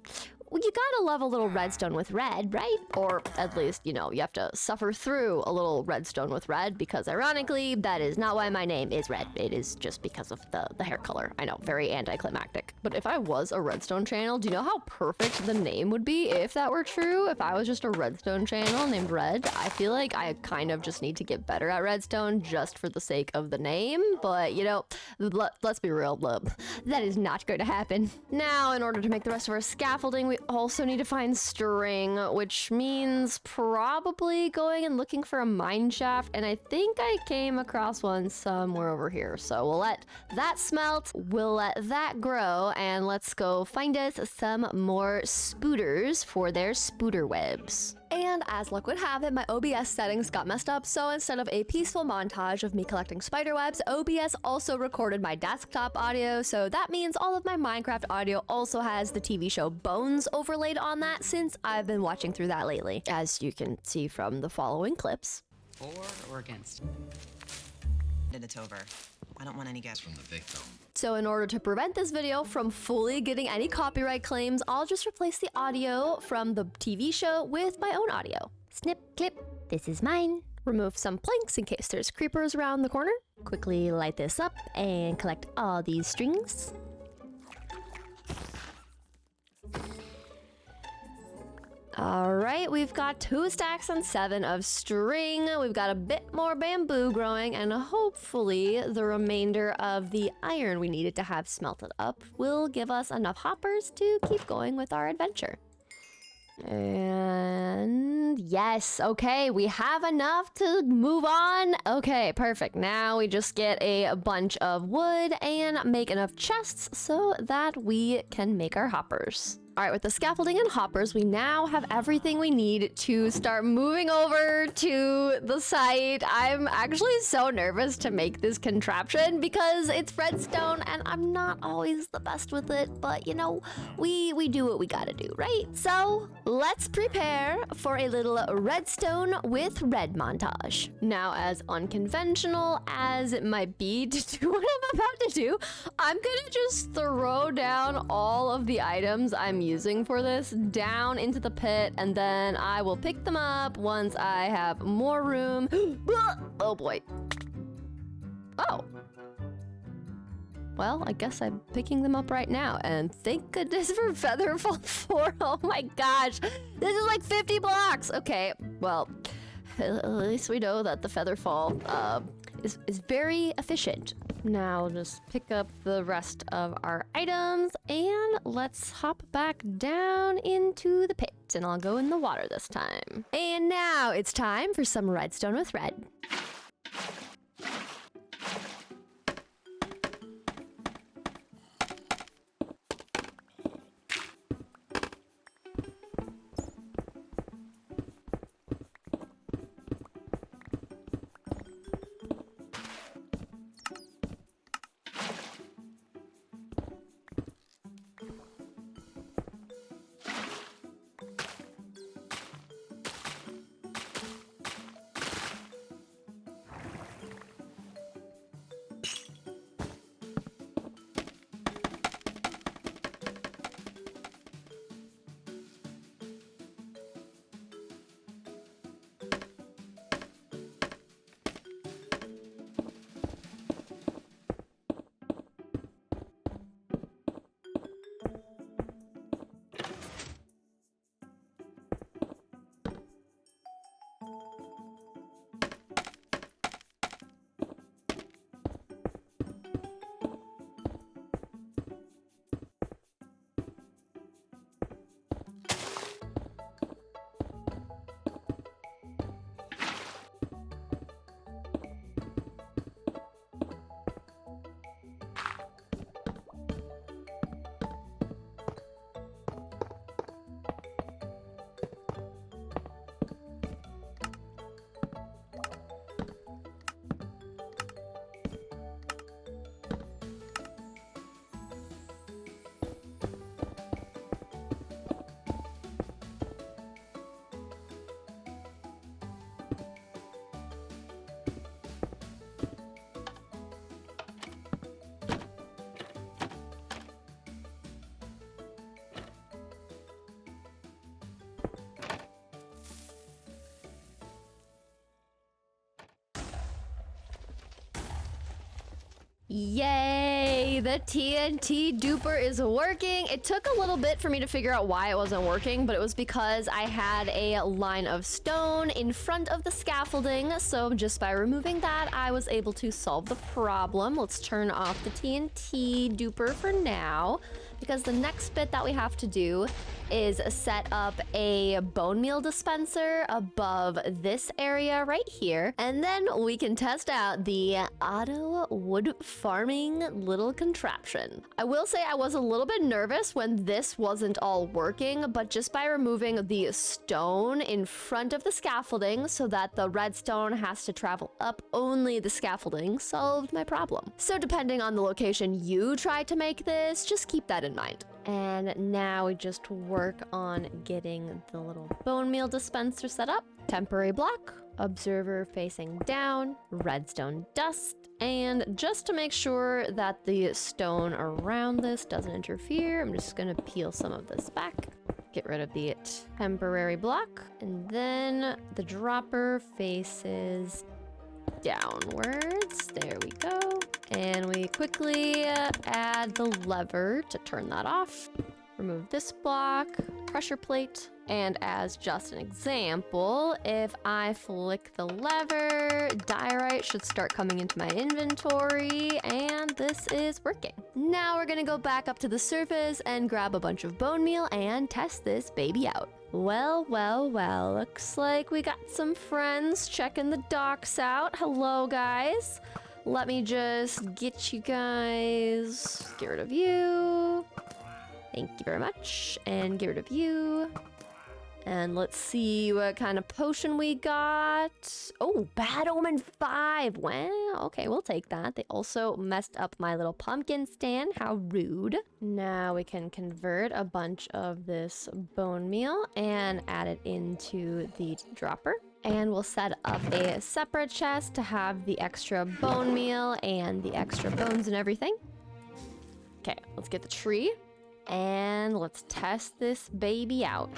you gotta love a little redstone with red, right? Or at least, you know, you have to suffer through a little redstone with red, because ironically, that is not why my name is red. It is just because of the hair color. I know, very anticlimactic. But if I was a redstone channel, do you know how perfect the name would be if that were true? If I was just a redstone channel named Red, I feel like I kind of just need to get better at redstone just for the sake of the name. But, you know, let's be real, that is not going to happen. Now, in order to make the rest of our scaffolding, we also need to find string, which means probably going and looking for a mine shaft, and I think I came across one somewhere over here. So we'll let that smelt, we'll let that grow, and let's go find us some more spooters for their spooter webs. And as luck would have it, my OBS settings got messed up, so instead of a peaceful montage of me collecting spider webs, OBS also recorded my desktop audio, so that means all of my Minecraft audio also has the TV show Bones overlaid on that, since I've been watching through that lately, as you can see from the following clips. For or against? And it's over. I don't want any guests from the victim. So in order to prevent this video from fully getting any copyright claims, I'll just replace the audio from the TV show with my own audio. Snip, clip, this is mine. Remove some planks in case there's creepers around the corner. Quickly light this up and collect all these strings. All right, we've got 2 stacks and 7 of string. We've got a bit more bamboo growing, and hopefully the remainder of the iron we needed to have smelted up will give us enough hoppers to keep going with our adventure. And yes, okay, we have enough to move on. Okay, perfect. Now we just get a bunch of wood and make enough chests so that we can make our hoppers. All right, with the scaffolding and hoppers, we now have everything we need to start moving over to the site. I'm actually so nervous to make this contraption because it's redstone and I'm not always the best with it, but you know, we do what we gotta do, right? So let's prepare for a little redstone with red montage. Now, as unconventional as it might be to do what I'm about to do, I'm gonna just throw down all of the items I'm using for this down into the pit, and then I will pick them up once I have more room. Oh boy. Oh. Well, I guess I'm picking them up right now, and thank goodness for Featherfall 4. Oh my gosh, this is like 50 blocks. Okay, well, at least we know that the Featherfall is very efficient. Now just pick up the rest of our items and let's hop back down into the pit, and I'll go in the water this time. And now it's time for some redstone with red. Yay! The TNT duper is working. It took a little bit for me to figure out why it wasn't working, but it was because I had a line of stone in front of the scaffolding. So just by removing that, I was able to solve the problem. Let's turn off the TNT duper for now, because the next bit that we have to do is set up a bone meal dispenser above this area right here, and then we can test out the auto wood farming little contraption. I will say I was a little bit nervous when this wasn't all working, but just by removing the stone in front of the scaffolding so that the redstone has to travel up only the scaffolding solved my problem. So depending on the location you try to make this, just keep that in mind. And now we just work on getting the little bone meal dispenser set up. Temporary block, observer facing down, redstone dust, and just to make sure that the stone around this doesn't interfere, I'm just gonna peel some of this back. Get rid of the temporary block, and then the dropper faces downwards. There we go. And we quickly add the lever to turn that off. Remove this block, pressure plate, and as just an example, if I flick the lever, diorite should start coming into my inventory, and this is working. Now we're gonna go back up to the surface and grab a bunch of bone meal and test this baby out. Well, well, well, looks like we got some friends checking the docks out. Hello, guys. Let me just get you guys, get rid of you. Thank you very much. And get rid of you. And let's see what kind of potion we got. Oh, Bad Omen 5. Wow. Okay, we'll take that. They also messed up my little pumpkin stand. How rude. Now we can convert a bunch of this bone meal and add it into the dropper. And we'll set up a separate chest to have the extra bone meal and the extra bones and everything. Okay, let's get the tree. And let's test this baby out.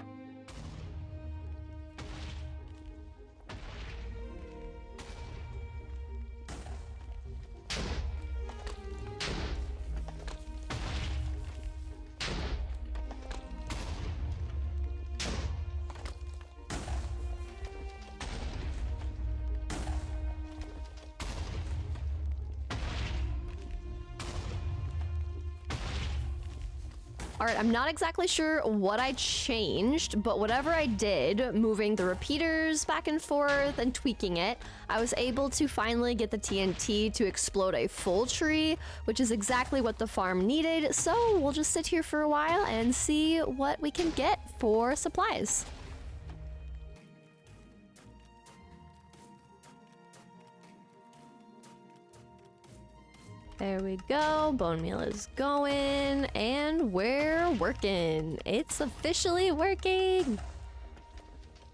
All right, I'm not exactly sure what I changed, but whatever I did, moving the repeaters back and forth and tweaking it, I was able to finally get the TNT to explode a full tree, which is exactly what the farm needed. So we'll just sit here for a while and see what we can get for supplies. There we go, bone meal is going, and we're working. It's officially working.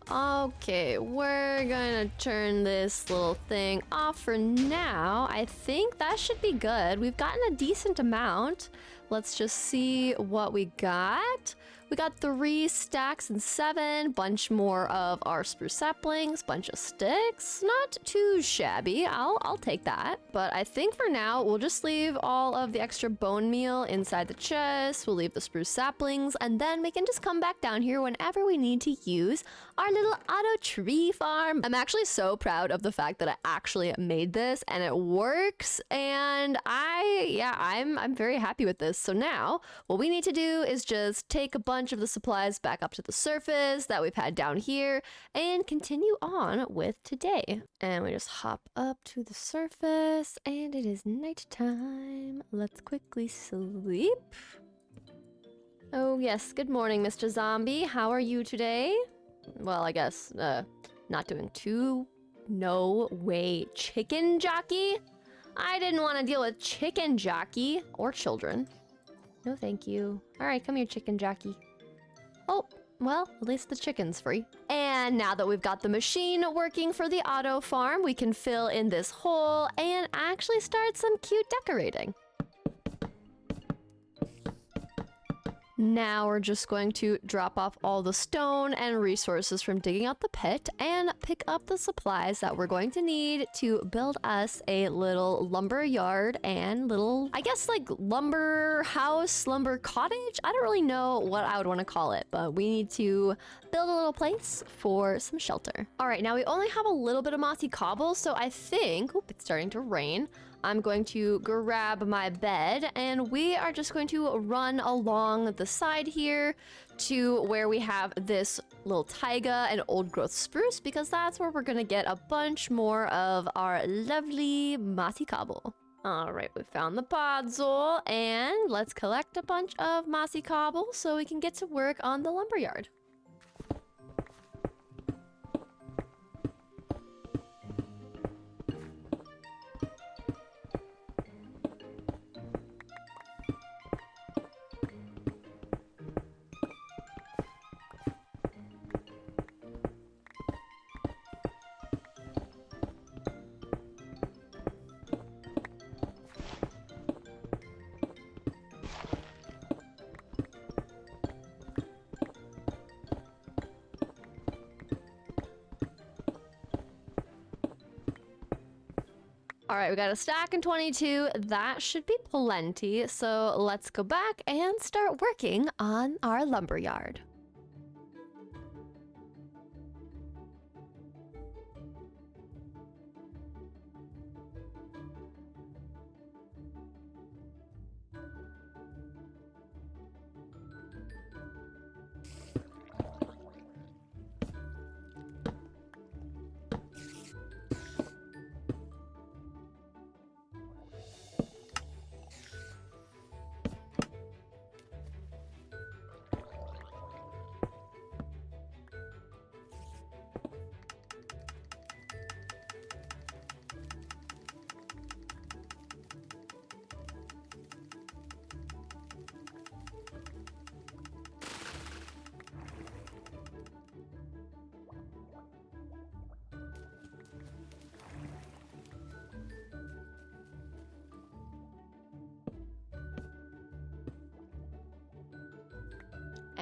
Okay, we're gonna turn this little thing off for now. I think that should be good. We've gotten a decent amount. Let's just see what we got. We got 3 stacks and 7, bunch more of our spruce saplings, bunch of sticks. Not too shabby, I'll take that. But I think for now, we'll just leave all of the extra bone meal inside the chest. We'll leave the spruce saplings, and then we can just come back down here whenever we need to use our little auto tree farm. I'm actually so proud of the fact that I actually made this and it works. And I'm very happy with this. So now what we need to do is just take a bunch of the supplies back up to the surface that we've had down here and continue on with today. And we just hop up to the surface and it is nighttime. Let's quickly sleep. Oh yes, good morning, Mr. Zombie. How are you today? Well, I guess not doing too. No way. Chicken jockey? I didn't want to deal with chicken jockey or children. No, thank you. All right, come here, chicken jockey. Oh, well, at least the chicken's free. And now that we've got the machine working for the auto farm, we can fill in this hole and actually start some cute decorating. Now we're just going to drop off all the stone and resources from digging out the pit and pick up the supplies that we're going to need to build us a little lumber yard and little, I guess, like lumber house, lumber cottage. I don't really know what I would want to call it, but we need to build a little place for some shelter. All right, now we only have a little bit of mossy cobble, so I think, oop, it's starting to rain. I'm going to grab my bed and we are just going to run along the side here to where we have this little taiga and old growth spruce, because that's where we're gonna get a bunch more of our lovely mossy cobble. All right, we found the podzol and let's collect a bunch of mossy cobble so we can get to work on the lumberyard. All right, we got a stack in 22. That should be plenty. So let's go back and start working on our lumberyard.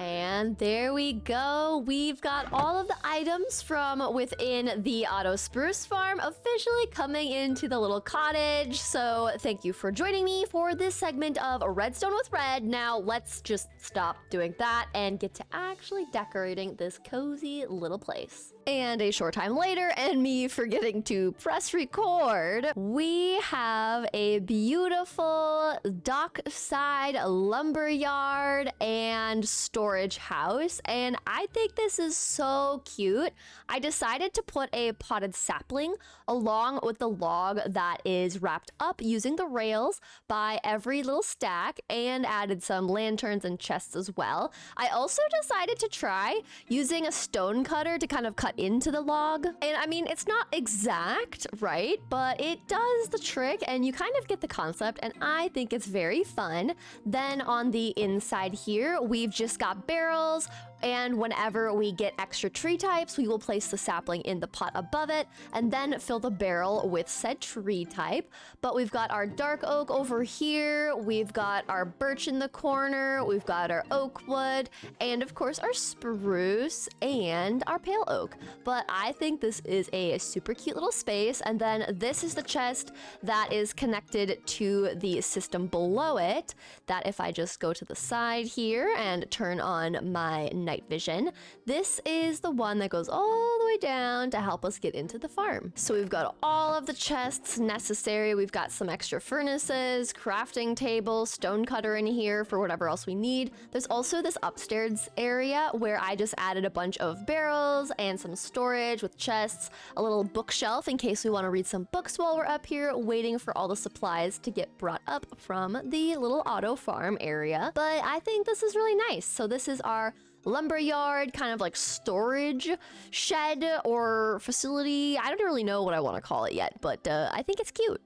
And there we go. We've got all of the items from within the Auto Spruce Farm officially coming into the little cottage. So thank you for joining me for this segment of Redstone with Red. Now let's just stop doing that and get to actually decorating this cozy little place. And a short time later, and me forgetting to press record, we have a beautiful dockside lumberyard and storage house. And I think this is so cute. I decided to put a potted sapling along with the log that is wrapped up using the rails by every little stack, and added some lanterns and chests as well. I also decided to try using a stone cutter to kind of cut into the log. And I mean, it's not exact, right? But it does the trick and you kind of get the concept, and I think it's very fun. Then on the inside here, we've just got barrels, and whenever we get extra tree types, we will place the sapling in the pot above it and then fill the barrel with said tree type. But we've got our dark oak over here, we've got our birch in the corner, we've got our oak wood, and of course our spruce and our pale oak. But I think this is a super cute little space. And then this is the chest that is connected to the system below it, that if I just go to the side here and turn on my night vision, this is the one that goes all the way down to help us get into the farm. So we've got all of the chests necessary. We've got some extra furnaces, crafting table, stone cutter in here for whatever else we need. There's also this upstairs area where I just added a bunch of barrels and some storage with chests, a little bookshelf in case we want to read some books while we're up here waiting for all the supplies to get brought up from the little auto farm area. But I think this is really nice. So this is our lumberyard, kind of like storage shed or facility. I don't really know what I want to call it yet, but I think it's cute.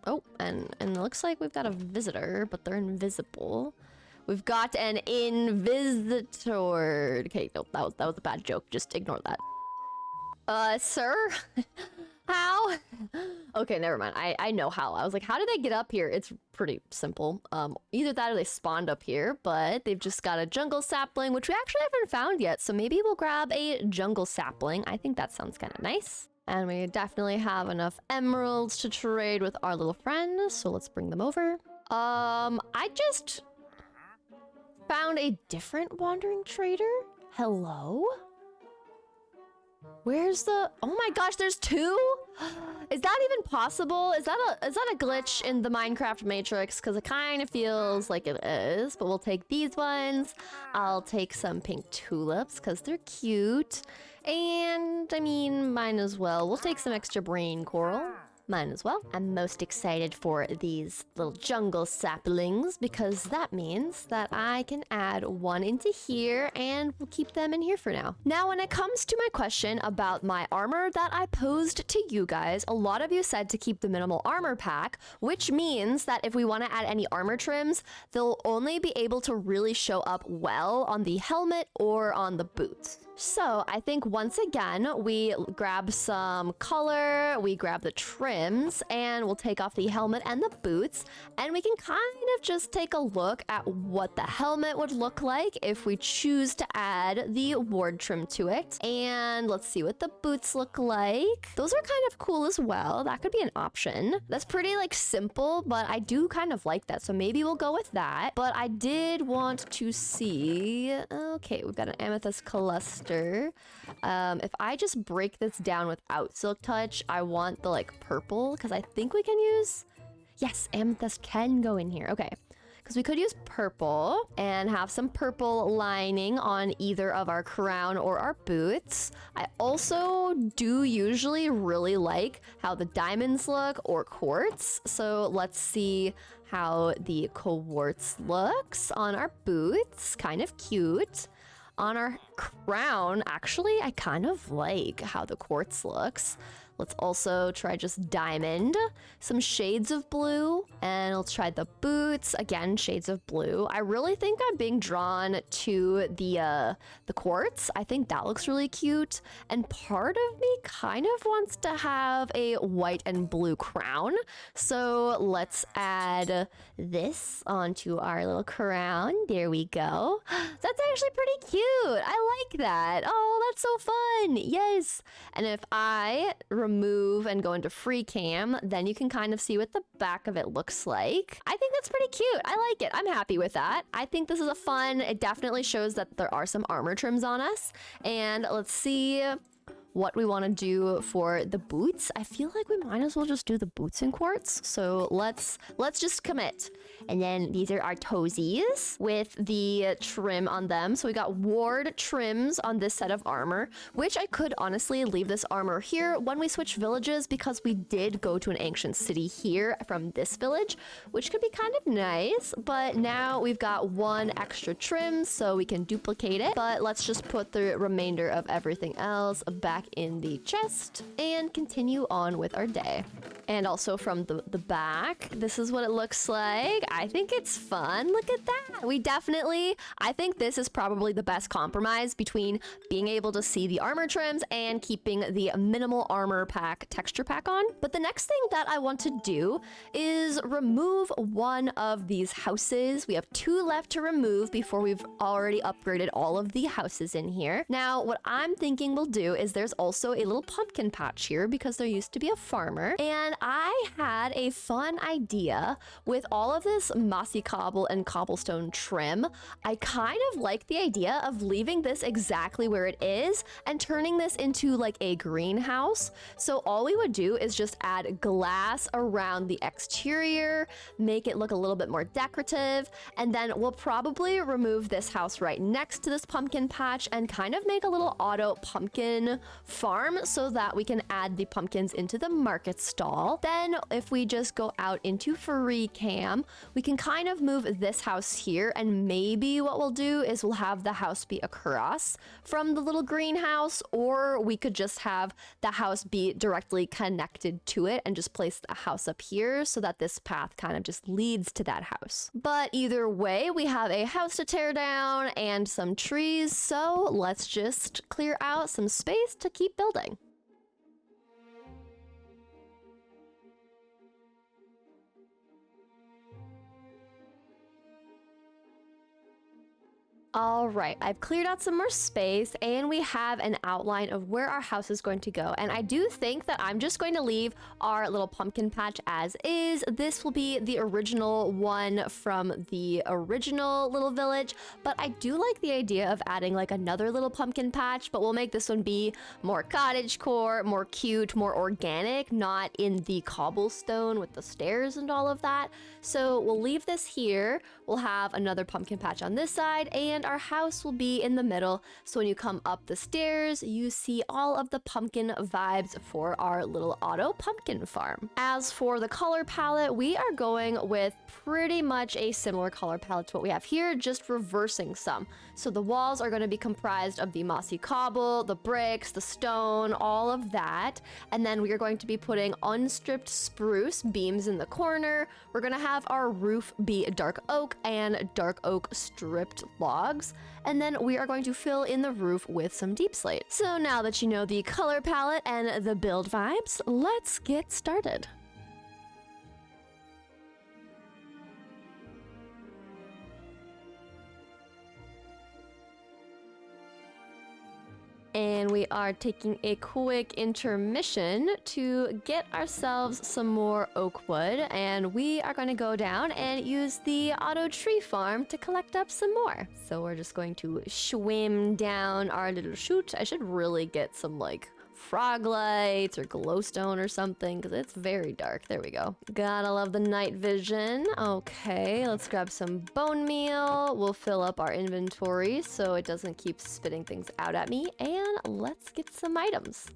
Oh, and it looks like we've got a visitor, but they're invisible. We've got an invisitor. Okay, no, that was a bad joke. Just ignore that. Sir? How? Okay, never mind. I know how. I was like, how did they get up here? It's pretty simple. Either that or they spawned up here, but they've just got a jungle sapling, which we actually haven't found yet. So maybe we'll grab a jungle sapling. I think that sounds kind of nice. And we definitely have enough emeralds to trade with our little friends. So let's bring them over. I just found a different wandering trader. Hello? Where's the... Oh my gosh, there's two? Is that even possible? Is that a glitch in the Minecraft Matrix? Because it kind of feels like it is, but we'll take these ones. I'll take some pink tulips because they're cute. And I mean, mine as well. We'll take some extra brain coral. Mine as well. I'm most excited for these little jungle saplings because that means that I can add one into here and we'll keep them in here for now. Now, when it comes to my question about my armor that I posed to you guys, a lot of you said to keep the minimal armor pack, which means that if we want to add any armor trims, they'll only be able to really show up well on the helmet or on the boots. So I think once again, we grab some color, we grab the trims, and we'll take off the helmet and the boots, and we can kind of just take a look at what the helmet would look like if we choose to add the ward trim to it. And let's see what the boots look like. Those are kind of cool as well. That could be an option. That's pretty like simple, but I do kind of like that. So maybe we'll go with that. But I did want to see, okay, we've got an amethyst cluster. If I just break this down without silk touch, I want the like purple because I think we can use, yes, amethyst can go in here. Okay, because we could use purple and have some purple lining on either of our crown or our boots. I also do usually really like how the diamonds look or quartz. So let's see how the quartz looks on our boots. Kind of cute. On our crown, actually, I kind of like how the quartz looks. Let's also try just diamond, some shades of blue, and let's try the boots, again, shades of blue. I really think I'm being drawn to the quartz. I think that looks really cute, and part of me kind of wants to have a white and blue crown. So let's add this onto our little crown. There we go. That's actually pretty cute. I like that. Oh, that's so fun. Yes. And if I remove and go into freecam, then you can kind of see what the back of it looks like. I think that's pretty cute. I like it. I'm happy with that. I think this is a fun, it definitely shows that there are some armor trims on us. And let's see what we want to do for the boots. I feel like we might as well just do the boots in quartz. So let's just commit. And then these are our toesies with the trim on them. So we got ward trims on this set of armor, which I could honestly leave this armor here when we switch villages because we did go to an ancient city here from this village, which could be kind of nice. But now we've got one extra trim so we can duplicate it. But let's just put the remainder of everything else back in the chest and continue on with our day. And also from the back, this is what it looks like. I think it's fun. Look at that. I think this is probably the best compromise between being able to see the armor trims and keeping the minimal armor pack texture pack on. But the next thing that I want to do is remove one of these houses. We have two left to remove before we've already upgraded all of the houses in here. Now, what I'm thinking we'll do is there's also a little pumpkin patch here because there used to be a farmer, and I had a fun idea with all of this mossy cobble and cobblestone trim. I kind of like the idea of leaving this exactly where it is and turning this into like a greenhouse. So all we would do is just add glass around the exterior, make it look a little bit more decorative, and then we'll probably remove this house right next to this pumpkin patch and kind of make a little auto pumpkin farm so that we can add the pumpkins into the market stall. Then if we just go out into freecam, we can kind of move this house here, and maybe what we'll do is we'll have the house be across from the little greenhouse, or we could just have the house be directly connected to it and just place the house up here so that this path kind of just leads to that house. But either way, we have a house to tear down and some trees, so let's just clear out some space to keep building. All right, I've cleared out some more space and we have an outline of where our house is going to go. And I do think that I'm just going to leave our little pumpkin patch as is. This will be the original one from the original little village, but I do like the idea of adding like another little pumpkin patch, but we'll make this one be more cottagecore, more cute, more organic, not in the cobblestone with the stairs and all of that. So we'll leave this here. We'll have another pumpkin patch on this side, and our house will be in the middle. So when you come up the stairs, you see all of the pumpkin vibes for our little auto pumpkin farm. As for the color palette, we are going with pretty much a similar color palette to what we have here, just reversing some. So the walls are going to be comprised of the mossy cobble, the bricks, the stone, all of that. And then we are going to be putting unstripped spruce beams in the corner. We're going to have our roof be dark oak and dark oak stripped logs. And then we are going to fill in the roof with some deep slate. So now that you know the color palette and the build vibes, let's get started. And we are taking a quick intermission to get ourselves some more oak wood, and we are going to go down and use the auto tree farm to collect up some more. So we're just going to swim down our little chute. I should really get some like frog lights or glowstone or something because it's very dark. There we go. Gotta love the night vision. Okay, let's grab some bone meal. We'll fill up our inventory so it doesn't keep spitting things out at me, and let's get some items.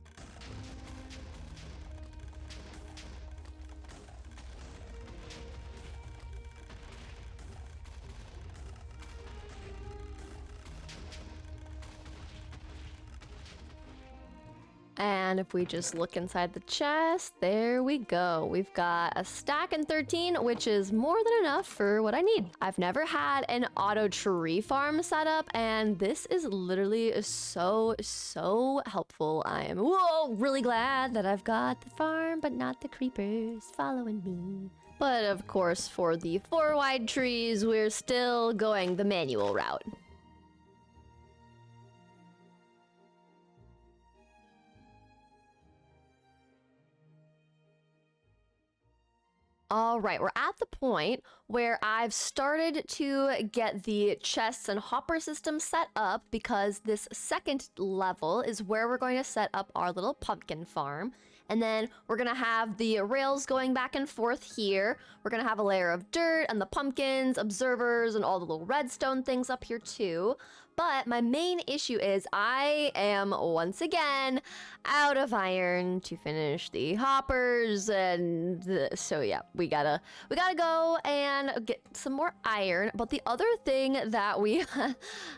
And if we just look inside the chest, there we go. We've got a stack and 13, which is more than enough for what I need. I've never had an auto tree farm set up, and this is literally so helpful. I am really glad that I've got the farm, but not the creepers following me. But of course, for the 4 wide trees, we're still going the manual route. All right, we're at the point where I've started to get the chests and hopper system set up, because this second level is where we're going to set up our little pumpkin farm. And then we're gonna have the rails going back and forth here. We're gonna have a layer of dirt and the pumpkins, observers, and all the little redstone things up here too. But my main issue is I am once again out of iron to finish the hoppers, and so yeah, we gotta go and get some more iron. But the other thing that we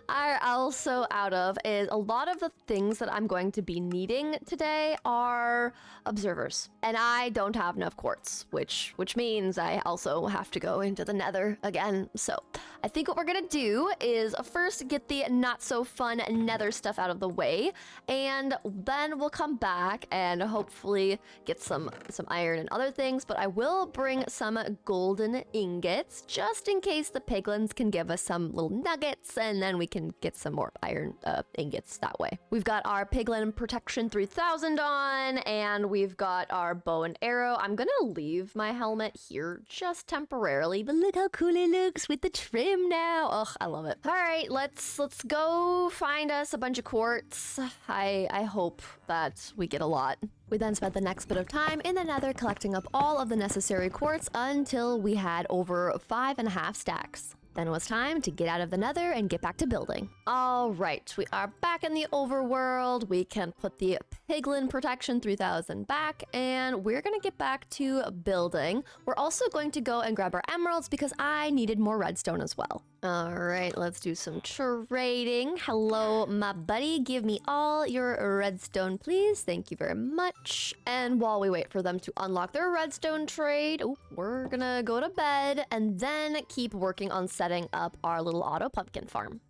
are also out of is a lot of the things that I'm going to be needing today are observers, and I don't have enough quartz, which means I also have to go into the nether again. So I think what we're gonna do is first get the not so fun nether stuff out of the way, and then we'll come back and hopefully get some iron and other things. But I will bring some golden ingots just in case the piglins can give us some little nuggets, and then we can get some more iron ingots that way. We've got our piglin protection 3000 on, and we've got our bow and arrow. I'm gonna leave my helmet here just temporarily, but look how cool it looks with the trim now. Ugh, I love it. All right, let's go find us a bunch of quartz. I hope that we get a lot. We then spent the next bit of time in the nether collecting up all of the necessary quartz until we had over 5.5 stacks. Then it was time to get out of the nether and get back to building. All right, we are back in the overworld. We can put the piglin protection 3000 back, and we're gonna get back to building. We're also going to go and grab our emeralds because I needed more redstone as well. All right, let's do some trading. Hello, my buddy. Give me all your redstone, please. Thank you very much. And while we wait for them to unlock their redstone trade, we're gonna go to bed and then keep working on setting up our little auto pumpkin farm.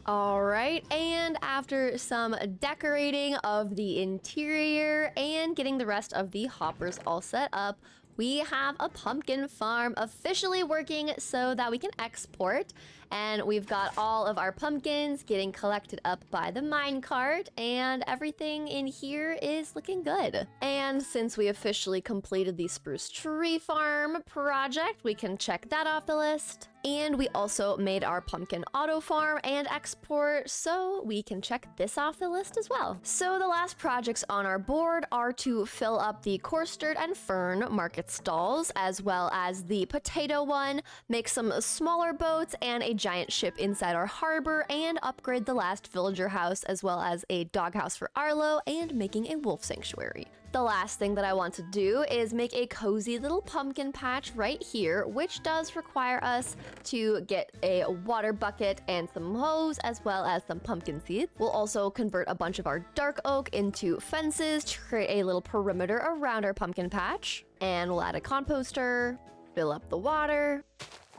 All right, and after some decorating of the interior and getting the rest of the hoppers all set up, we have a pumpkin farm officially working so that we can export. And we've got all of our pumpkins getting collected up by the minecart, and everything in here is looking good. And since we officially completed the spruce tree farm project, we can check that off the list. And we also made our pumpkin auto farm and export, so we can check this off the list as well. So the last projects on our board are to fill up the coarse dirt and fern market stalls, as well as the potato one, make some smaller boats and a giant ship inside our harbor, and upgrade the last villager house, as well as a doghouse for Arlo, and making a wolf sanctuary. The last thing that I want to do is make a cozy little pumpkin patch right here, which does require us to get a water bucket and some hose, as well as some pumpkin seeds. We'll also convert a bunch of our dark oak into fences to create a little perimeter around our pumpkin patch. And we'll add a composter, fill up the water,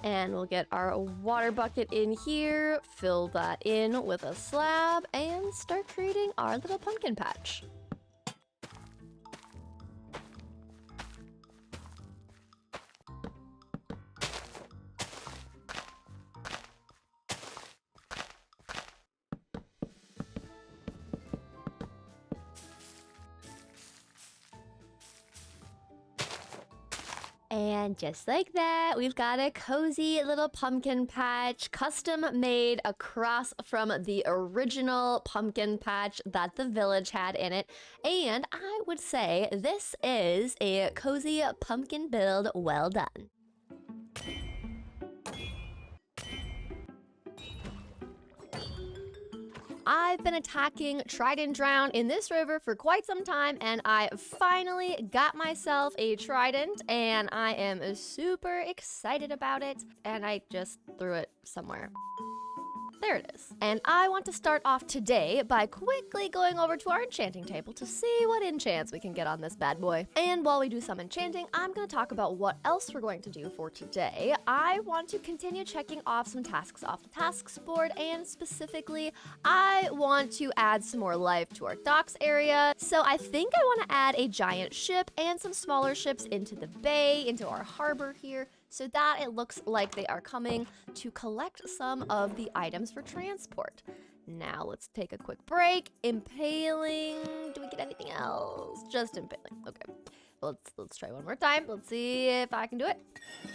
and we'll get our water bucket in here, fill that in with a slab, and start creating our little pumpkin patch. And just like that, we've got a cozy little pumpkin patch, custom made across from the original pumpkin patch that the village had in it. And I would say this is a cozy pumpkin build well done. I've been attacking Trident Drown in this river for quite some time, and I finally got myself a trident, and I am super excited about it, and I just threw it somewhere. There it is. And I want to start off today by quickly going over to our enchanting table to see what enchants we can get on this bad boy. And while we do some enchanting, I'm going to talk about what else we're going to do for today. I want to continue checking off some tasks off the tasks board, and specifically, I want to add some more life to our docks area. So I think I want to add a giant ship and some smaller ships into the bay, into our harbor here, so that it looks like they are coming to collect some of the items for transport. Now let's take a quick break. Impaling. Do we get anything else? Just impaling. Okay. Let's try one more time. Let's see if I can do it.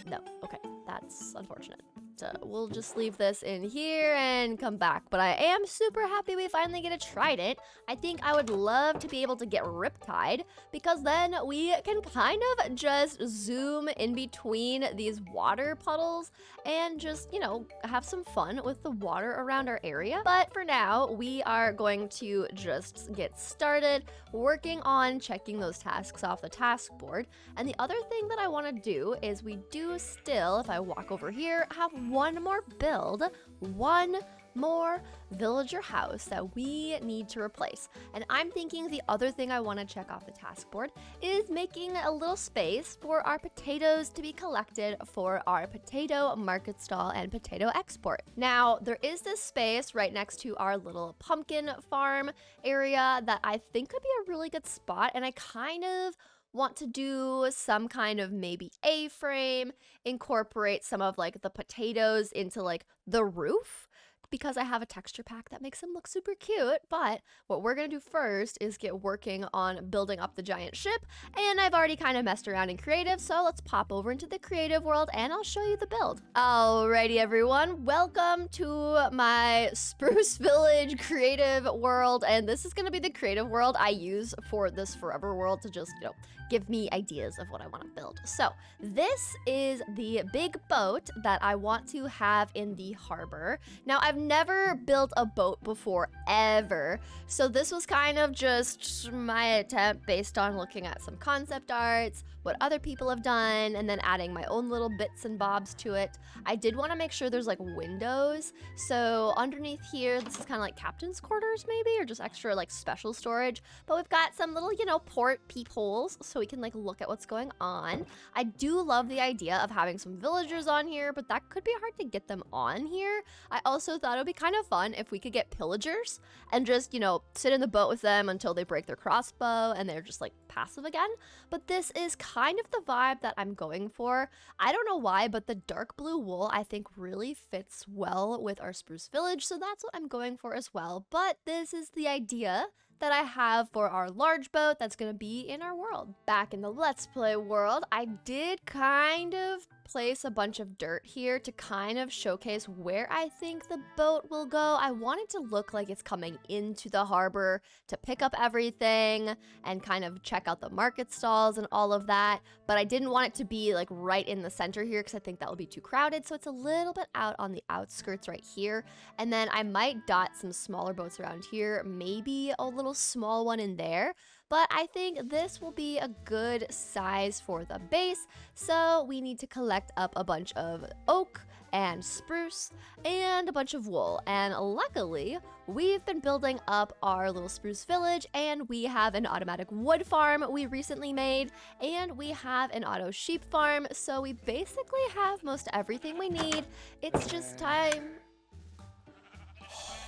No. Okay. That's unfortunate. So we'll just leave this in here and come back. But I am super happy we finally get a trident. I think I would love to be able to get Riptide, because then we can kind of just zoom in between these water puddles and just, you know, have some fun with the water around our area. But for now, we are going to just get started working on checking those tasks off the task board. And the other thing that I want to do is we do still, if I walk over here, have one more build, one more villager house that we need to replace. And I'm thinking the other thing I want to check off the task board is making a little space for our potatoes to be collected for our potato market stall and potato export. Now, there is this space right next to our little pumpkin farm area that I think could be a really good spot, and I kind of want to do some kind of maybe A-frame, incorporate some of like the potatoes into like the roof, because I have a texture pack that makes them look super cute. But what we're gonna do first is get working on building up the giant ship, and I've already kind of messed around in creative, so let's pop over into the creative world and I'll show you the build. Alrighty everyone, welcome to my Spruce Village creative world, and this is gonna be the creative world I use for this forever world to just, you know, give me ideas of what I want to build. So this is the big boat that I want to have in the harbor. Now, I've never built a boat before, ever. So this was kind of just my attempt based on looking at some concept arts, what other people have done, and then adding my own little bits and bobs to it. I did want to make sure there's like windows. So underneath here, this is kind of like captain's quarters maybe, or just extra like special storage. But we've got some little, you know, port peepholes so we can like look at what's going on. I do love the idea of having some villagers on here, but that could be hard to get them on here. I also thought it would be kind of fun if we could get pillagers and just, you know, sit in the boat with them until they break their crossbow and they're just like passive again. But this is kind of the vibe that I'm going for. I don't know why, but the dark blue wool I think really fits well with our Spruce Village, so that's what I'm going for as well. But this is the idea that I have for our large boat that's going to be in our world. Back in the Let's Play world, I did kind of place a bunch of dirt here to kind of showcase where I think the boat will go. I want it to look like it's coming into the harbor to pick up everything and kind of check out the market stalls and all of that, but I didn't want it to be like right in the center here because I think that will be too crowded, so it's a little bit out on the outskirts right here. And then I might dot some smaller boats around here, maybe a little small one in there, but I think this will be a good size for the base, so we need to collect up a bunch of oak and spruce and a bunch of wool. And luckily, we've been building up our little Spruce Village, and we have an automatic wood farm we recently made, and we have an auto sheep farm, so we basically have most everything we need. It's just time.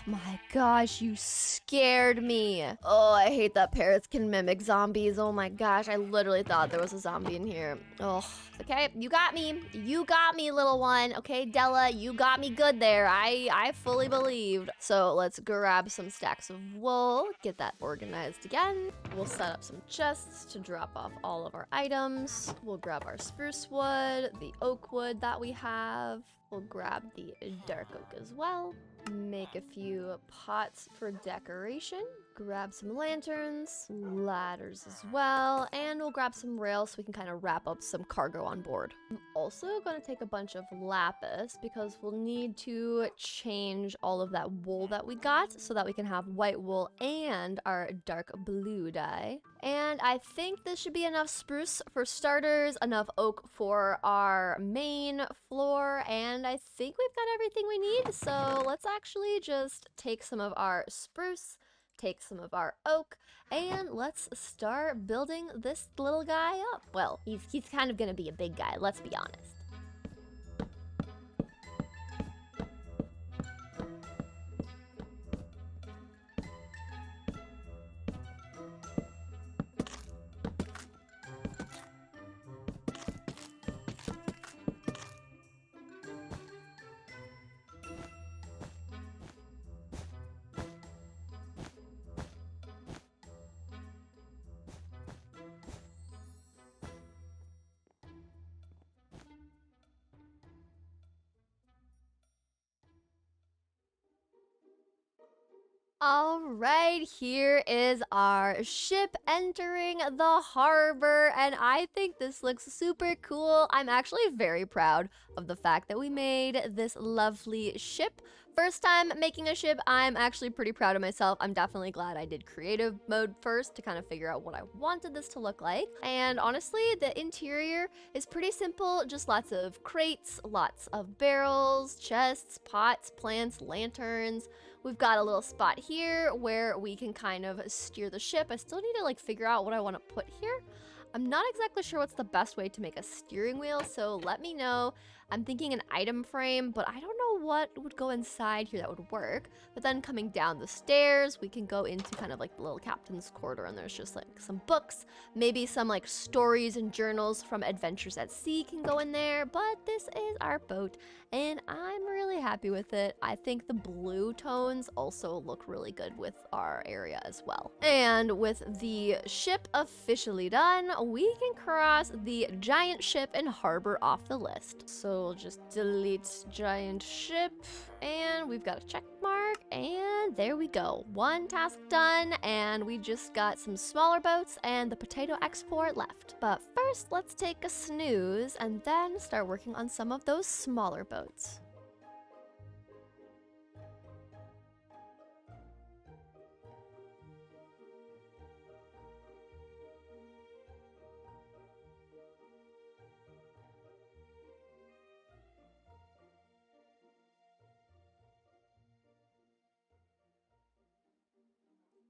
My gosh, you scared me. Oh, I hate that parrots can mimic zombies. Oh my gosh, I literally thought there was a zombie in here. Oh, okay, you got me. You got me, little one. Okay, Della, you got me good there. I fully believed. So let's grab some stacks of wool, get that organized again. We'll set up some chests to drop off all of our items. We'll grab our spruce wood, the oak wood that we have. We'll grab the dark oak as well. Make a few pots for decoration. Grab some lanterns, ladders as well, and we'll grab some rails so we can kind of wrap up some cargo on board. I'm also going to take a bunch of lapis because we'll need to change all of that wool that we got so that we can have white wool and our dark blue dye. And I think this should be enough spruce for starters, enough oak for our main floor, and I think we've got everything we need. So let's actually just take some of our spruce, take some of our oak, and let's start building this little guy up. Well, he's kind of gonna be a big guy, let's be honest. All right, here is our ship entering the harbor, and I think this looks super cool. I'm actually very proud of the fact that we made this lovely ship. First time making a ship, I'm actually pretty proud of myself. I'm definitely glad I did creative mode first to kind of figure out what I wanted this to look like. And honestly, the interior is pretty simple, just lots of crates, lots of barrels, chests, pots, plants, lanterns. We've got a little spot here where we can kind of steer the ship. I still need to like figure out what I want to put here. I'm not exactly sure what's the best way to make a steering wheel, so let me know. I'm thinking an item frame, but I don't know what would go inside here that would work. But then coming down the stairs, we can go into kind of like the little captain's quarter, and there's just like some books, maybe some like stories and journals from adventures at sea can go in there. But this is our boat, and I'm really happy with it. I think the blue tones also look really good with our area as well. And with the ship officially done, we can cross the giant ship and harbor off the list. So we'll just delete giant ship, and we've got a check mark, and there we go. One task done, and we just got some smaller boats and the potato export left. But first, let's take a snooze and then start working on some of those smaller boats.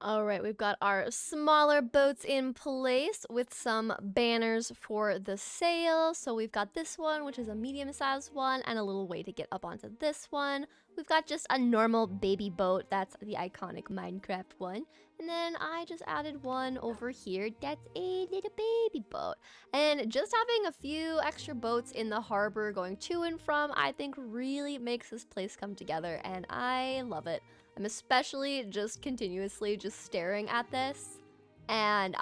All right, we've got our smaller boats in place with some banners for the sail. So we've got this one, which is a medium-sized one, and a little way to get up onto this one. We've got just a normal baby boat. That's the iconic Minecraft one. And then I just added one over here. That's a little baby boat. And just having a few extra boats in the harbor going to and from, I think really makes this place come together, and I love it. I'm especially just continuously just staring at this. And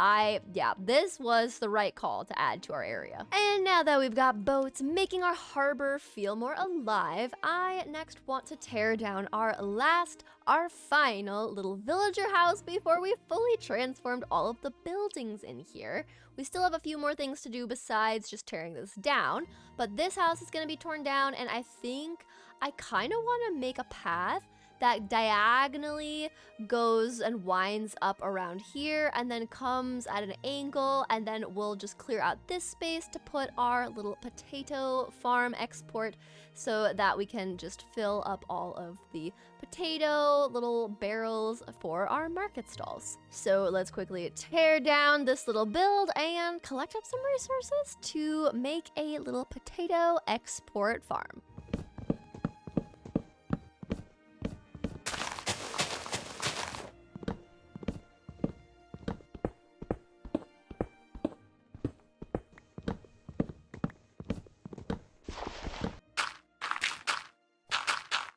this was the right call to add to our area. And now that we've got boats making our harbor feel more alive, I next want to tear down our final little villager house before we fully transformed all of the buildings in here. We still have a few more things to do besides just tearing this down, but this house is gonna be torn down, and I think I kind of want to make a path that diagonally goes and winds up around here and then comes at an angle, and then we'll just clear out this space to put our little potato farm export so that we can just fill up all of the potato little barrels for our market stalls. So let's quickly tear down this little build and collect up some resources to make a little potato export farm.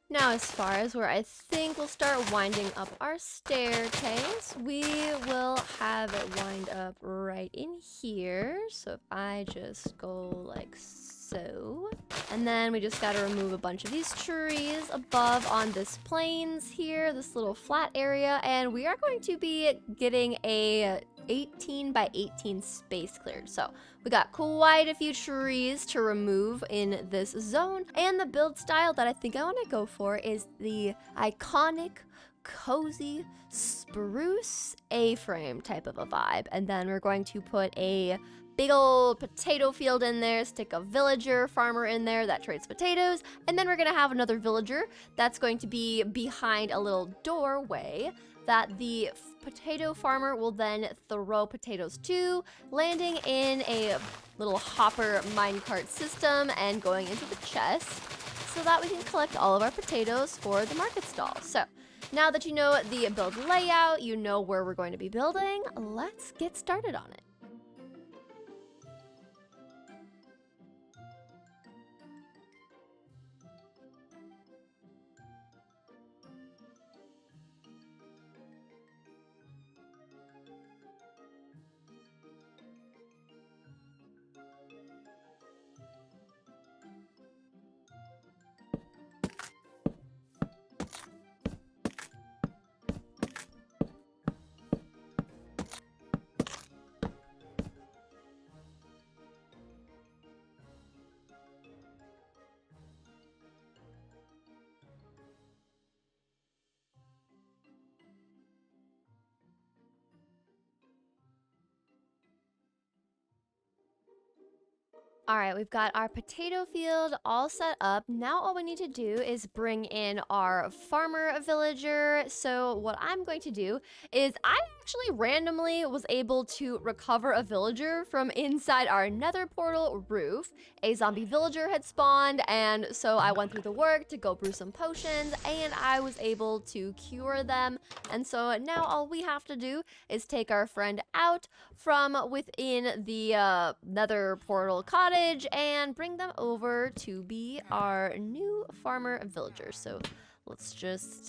Now, as far as where I think we'll start winding up our staircase, we will have it wind up right in here. So if I just go like so, and then we just gotta remove a bunch of these trees above on this plains here, this little flat area, and we are going to be getting a 18 by 18 space cleared. So we got quite a few trees to remove in this zone, and the build style that I think I want to go for is the iconic, cozy, spruce A-frame type of a vibe. And then we're going to put a big old potato field in there, stick a villager farmer in there that trades potatoes, and then we're gonna have another villager that's going to be behind a little doorway that the potato farmer will then throw potatoes to, landing in a little hopper minecart system and going into the chest so that we can collect all of our potatoes for the market stall. So now that you know the build layout, you know where we're going to be building, let's get started on it. All right, we've got our potato field all set up. Now all we need to do is bring in our farmer villager. So what I'm going to do is I actually randomly was able to recover a villager from inside our nether portal roof. A zombie villager had spawned, and so I went through the work to go brew some potions, and I was able to cure them. And so now all we have to do is take our friend out from within the nether portal cottage and bring them over to be our new farmer villagers. So let's just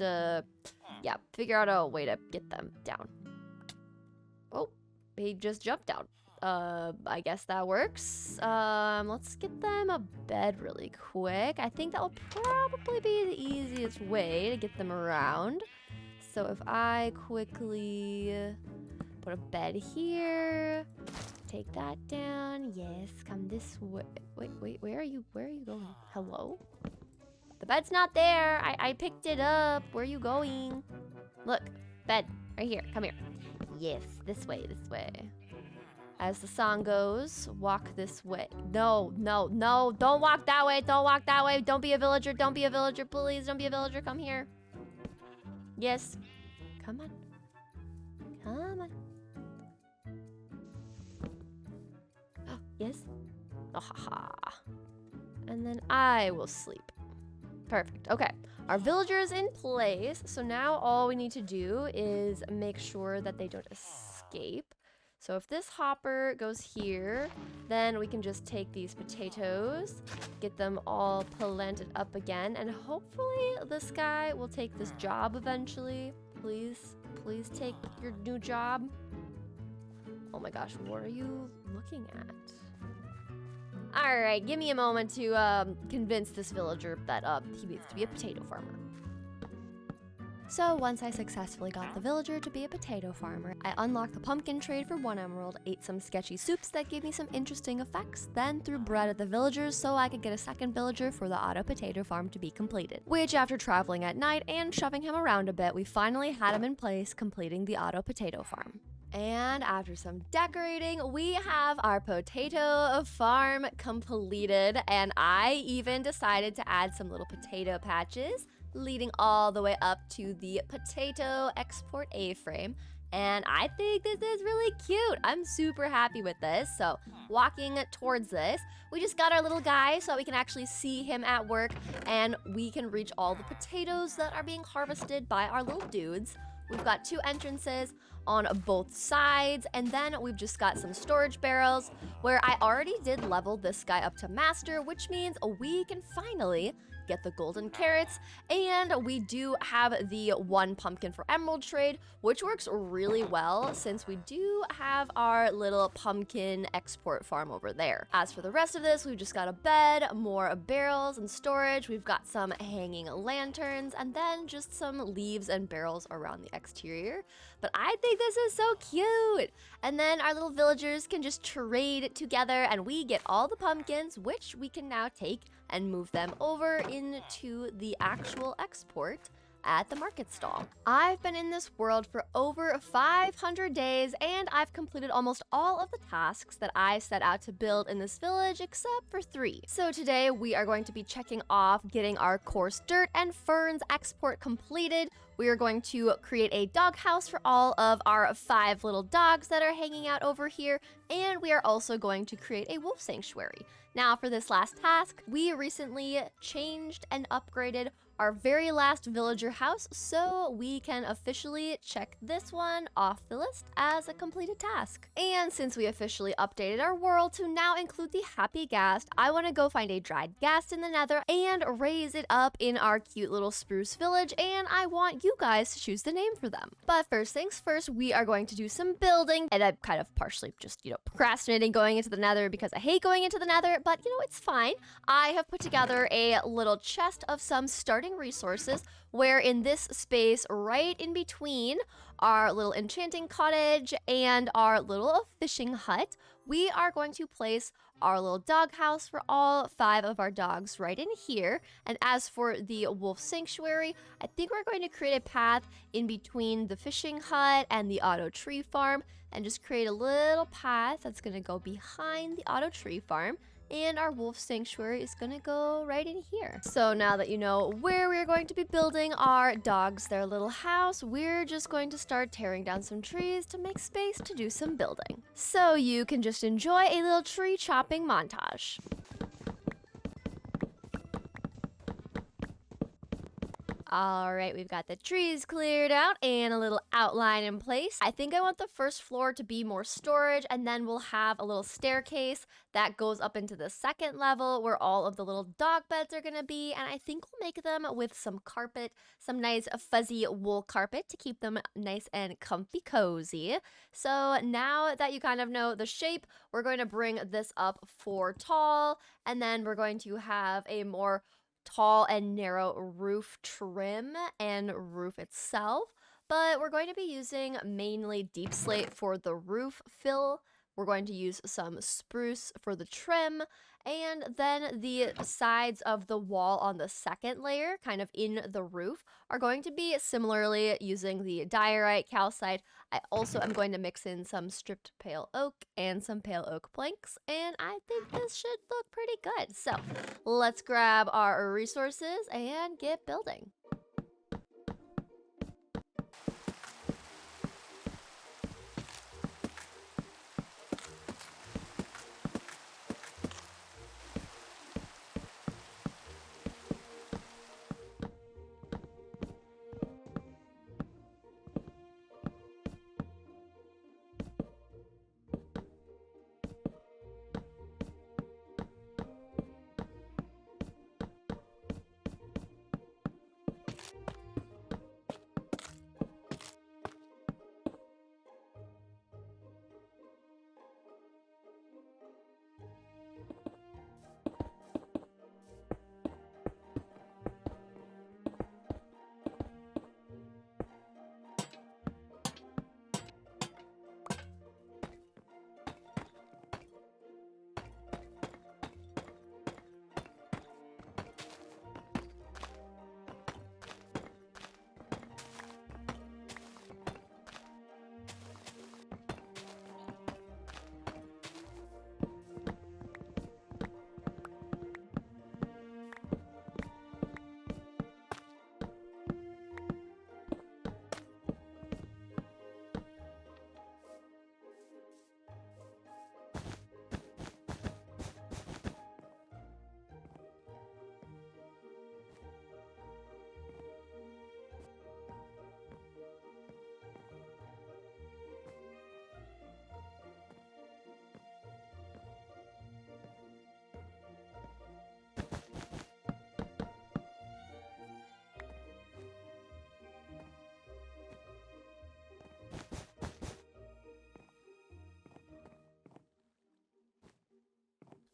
figure out a way to get them down. Oh, he just jumped down. I guess that works. Let's get them a bed really quick. I think that will probably be the easiest way to get them around. So if I quickly put a bed here, take that down. Yes, come this way. Wait, where are you going? Hello? The bed's not there. I picked it up. Where are you going? Look, bed, right here. Come here. Yes, this way. As the song goes, walk this way. No, don't walk that way. Don't be a villager, please. Don't be a villager, come here. Yes, come on. Come on. Oh, yes. Oh, ha, ha. And then I will sleep. Perfect. Okay. Our villager is in place. So now all we need to do is make sure that they don't escape. So if this hopper goes here, then we can just take these potatoes, get them all planted up again, and hopefully this guy will take this job eventually. Please, please take your new job. Oh my gosh, what are you looking at? All right, give me a moment to convince this villager that he needs to be a potato farmer. So once I successfully got the villager to be a potato farmer, I unlocked the pumpkin trade for 1 emerald, ate some sketchy soups that gave me some interesting effects, then threw bread at the villagers so I could get a second villager for the auto potato farm to be completed. Which, after traveling at night and shoving him around a bit, we finally had him in place, completing the auto potato farm. And after some decorating, we have our potato farm completed, and I even decided to add some little potato patches leading all the way up to the potato export A-frame. And I think this is really cute. I'm super happy with this. So walking towards this, we just got our little guy so we can actually see him at work, and we can reach all the potatoes that are being harvested by our little dudes. We've got 2 entrances on both sides, and then we've just got some storage barrels where I already did level this guy up to master, which means we can finally get the golden carrots, and we do have the 1 pumpkin for emerald trade, which works really well since we do have our little pumpkin export farm over there. As for the rest of this, we've just got a bed, more barrels and storage, we've got some hanging lanterns, and then just some leaves and barrels around the exterior. But I think this is so cute! And then our little villagers can just trade together, and we get all the pumpkins, which we can now take and move them over into the actual export at the market stall. I've been in this world for over 500 days, and I've completed almost all of the tasks that I set out to build in this village except for 3. So today we are going to be checking off getting our coarse dirt and ferns export completed. We are going to create a doghouse for all of our 5 little dogs that are hanging out over here, and we are also going to create a wolf sanctuary. Now for this last task, we recently changed and upgraded our very last villager house, so we can officially check this one off the list as a completed task. And since we officially updated our world to now include the happy ghast, I want to go find a dried ghast in the nether and raise it up in our cute little Spruce Village, and I want you guys to choose the name for them. But first things first, we are going to do some building, and I'm kind of partially just, procrastinating going into the nether because I hate going into the nether, but it's fine. I have put together a little chest of some starting resources, where in this space right in between our little enchanting cottage and our little fishing hut, we are going to place our little dog house for all 5 of our dogs right in here. And as for the wolf sanctuary, I think we're going to create a path in between the fishing hut and the auto tree farm, and just create a little path that's going to go behind the auto tree farm. And our wolf sanctuary is gonna go right in here. So now that you know where we're going to be building our dogs their little house, we're just going to start tearing down some trees to make space to do some building. So you can just enjoy a little tree chopping montage. All right, we've got the trees cleared out and a little outline in place. I think I want the first floor to be more storage, and then we'll have a little staircase that goes up into the 2nd level where all of the little dog beds are gonna be, and I think we'll make them with some carpet, some nice fuzzy wool carpet to keep them nice and comfy cozy. So now that you kind of know the shape, we're going to bring this up 4 tall, and then we're going to have a more tall and narrow roof trim and roof itself, but we're going to be using mainly deep slate for the roof fill. We're going to use some spruce for the trim, and then the sides of the wall on the 2nd layer, kind of in the roof, are going to be similarly using the diorite calcite. I also am going to mix in some stripped pale oak and some pale oak planks, and I think this should look pretty good. So let's grab our resources and get building.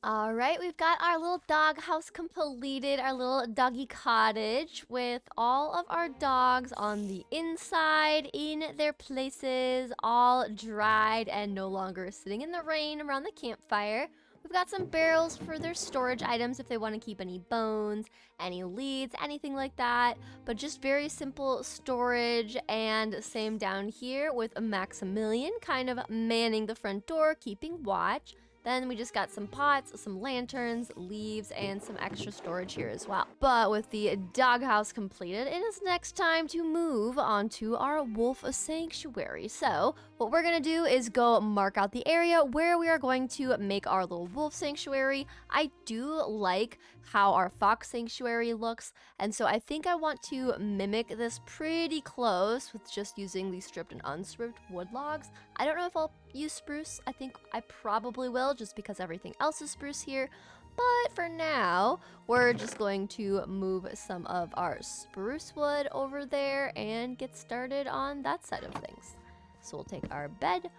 All right, we've got our little dog house completed, our little doggy cottage with all of our dogs on the inside in their places, all dried and no longer sitting in the rain around the campfire. We've got some barrels for their storage items if they want to keep any bones, any leads, anything like that, but just very simple storage. And same down here with a Maximilian kind of manning the front door, keeping watch. Then we just got some pots, some lanterns, leaves, and some extra storage here as well. But with the doghouse completed, it is next time to move on to our wolf sanctuary. So what we're gonna do is go mark out the area where we are going to make our little wolf sanctuary. I do like how our fox sanctuary looks, and so I think I want to mimic this pretty close with just using the stripped and unstripped wood logs. I don't know if I'll use spruce. I think I probably will just because everything else is spruce here. But for now, we're just going to move some of our spruce wood over there and get started on that side of things. So we'll take our bed,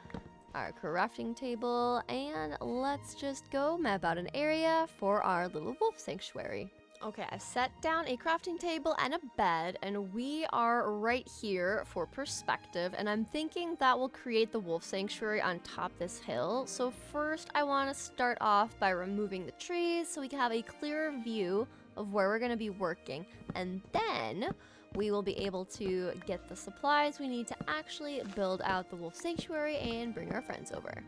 our crafting table, and let's just go map out an area for our little wolf sanctuary. Okay, I set down a crafting table and a bed, and we are right here for perspective, and I'm thinking that will create the wolf sanctuary on top this hill. So first I want to start off by removing the trees so we can have a clearer view of where we're going to be working, and then we will be able to get the supplies we need to actually build out the wolf sanctuary and bring our friends over.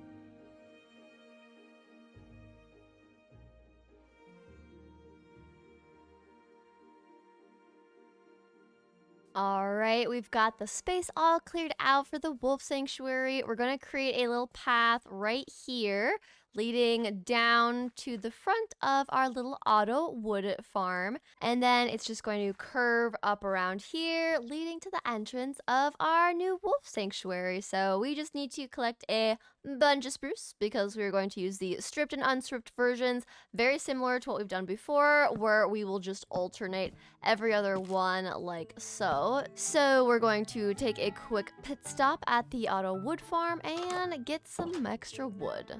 All right, we've got the space all cleared out for the wolf sanctuary. We're going to create a little path right here leading down to the front of our little auto wood farm. And then it's just going to curve up around here, leading to the entrance of our new wolf sanctuary. So we just need to collect a bunch of spruce because we're going to use the stripped and unstripped versions, very similar to what we've done before, where we will just alternate every other one like so. So we're going to take a quick pit stop at the auto wood farm and get some extra wood.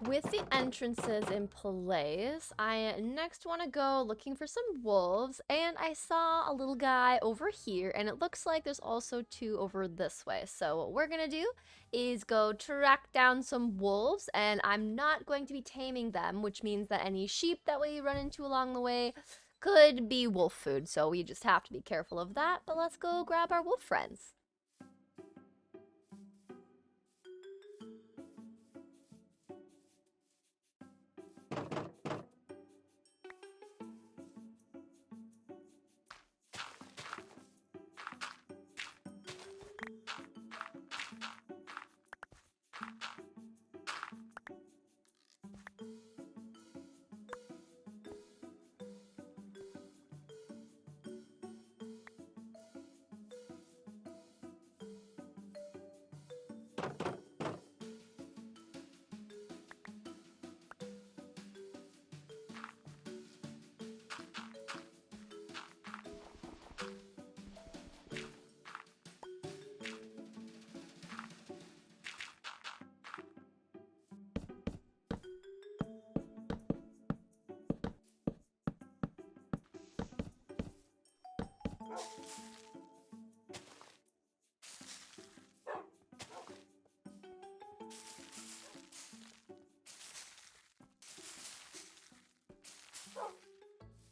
With the entrances in place, I next want to go looking for some wolves, and I saw a little guy over here, and it looks like there's also two over this way. So what we're gonna do is go track down some wolves, and I'm not going to be taming them, which means that any sheep that we run into along the way could be wolf food, so we just have to be careful of that. But let's go grab our wolf friends.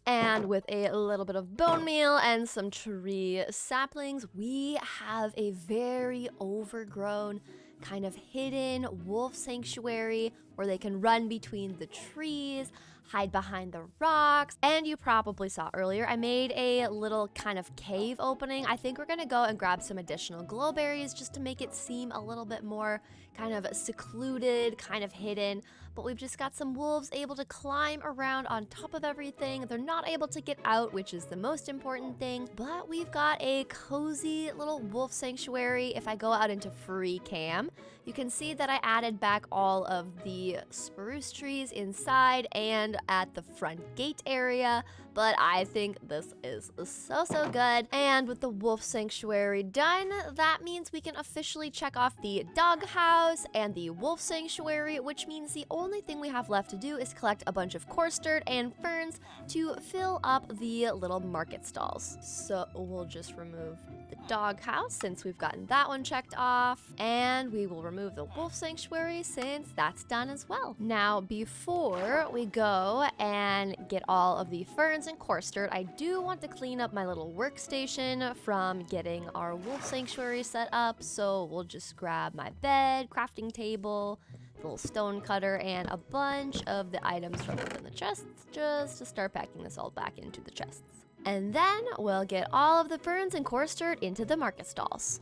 And with a little bit of bone meal and some tree saplings, we have a very overgrown, kind of hidden wolf sanctuary where they can run between the trees, hide behind the rocks. And you probably saw earlier, I made a little kind of cave opening. I think we're gonna go and grab some additional glowberries just to make it seem a little bit more kind of secluded, kind of hidden. But we've just got some wolves able to climb around on top of everything. They're not able to get out, which is the most important thing. But we've got a cozy little wolf sanctuary. If I go out into freecam, you can see that I added back all of the spruce trees inside and at the front gate area. But I think this is so good. And with the wolf sanctuary done, that means we can officially check off the dog house and the wolf sanctuary, which means the only thing we have left to do is collect a bunch of coarse dirt and ferns to fill up the little market stalls. So we'll just remove the dog house since we've gotten that one checked off, and we will remove the wolf sanctuary since that's done as well. Now, before we go and get all of the ferns and coarse dirt, I do want to clean up my little workstation from getting our wolf sanctuary set up. So we'll just grab my bed, crafting table, the little stone cutter, and a bunch of the items from within the chests just to start packing this all back into the chests. And then we'll get all of the ferns and coarse dirt into the market stalls.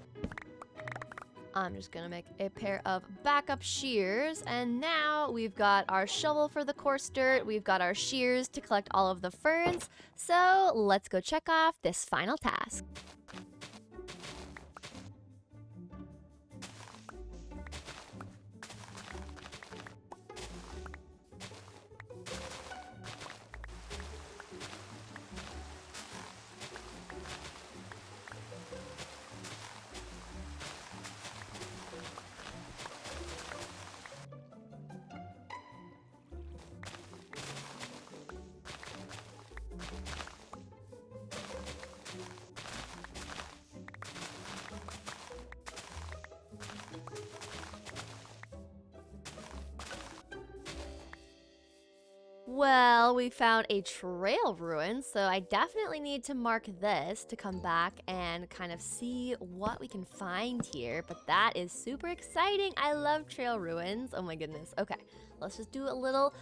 I'm just gonna make a pair of backup shears, and now we've got our shovel for the coarse dirt, we've got our shears to collect all of the ferns, so let's go check off this final task. Well, we found a trail ruin, so I definitely need to mark this to come back and kind of see what we can find here. But that is super exciting. I love trail ruins. Oh my goodness. Okay, let's just do a little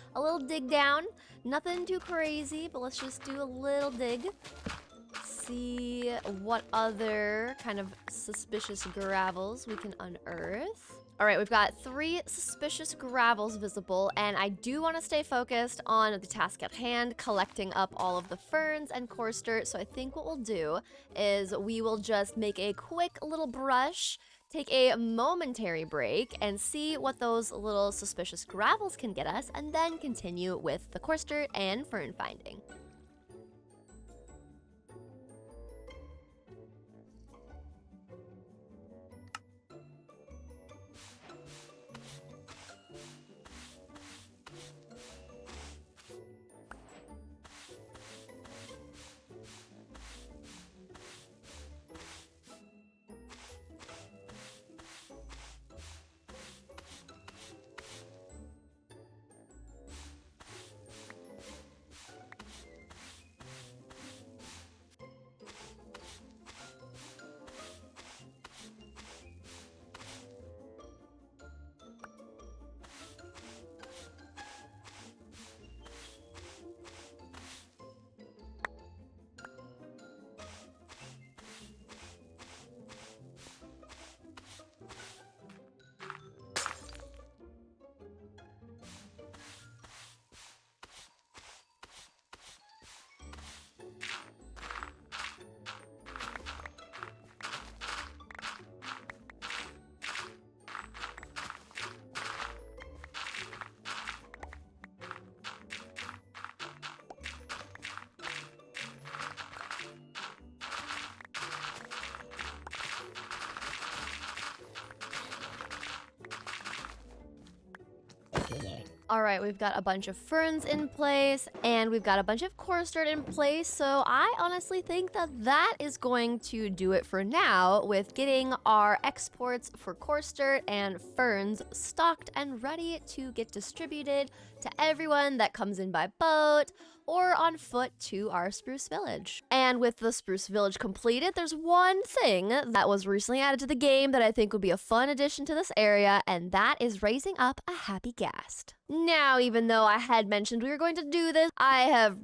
dig down. Nothing too crazy, but let's just do a little dig. See what other kind of suspicious gravels we can unearth. All right, we've got 3 suspicious gravels visible, and I do want to stay focused on the task at hand, collecting up all of the ferns and coarse dirt. So I think what we'll do is we will just make a quick little brush, take a momentary break, and see what those little suspicious gravels can get us, and then continue with the coarse dirt and fern finding. All right, we've got a bunch of ferns in place, and we've got a bunch of coarse dirt in place, so I honestly think that that is going to do it for now with getting our exports for coarse dirt and ferns stocked and ready to get distributed to everyone that comes in by boat or on foot to our Spruce Village. And with the Spruce Village completed, there's one thing that was recently added to the game that I think would be a fun addition to this area, and that is raising up a happy ghast. Now, even though I had mentioned we were going to do this, I have,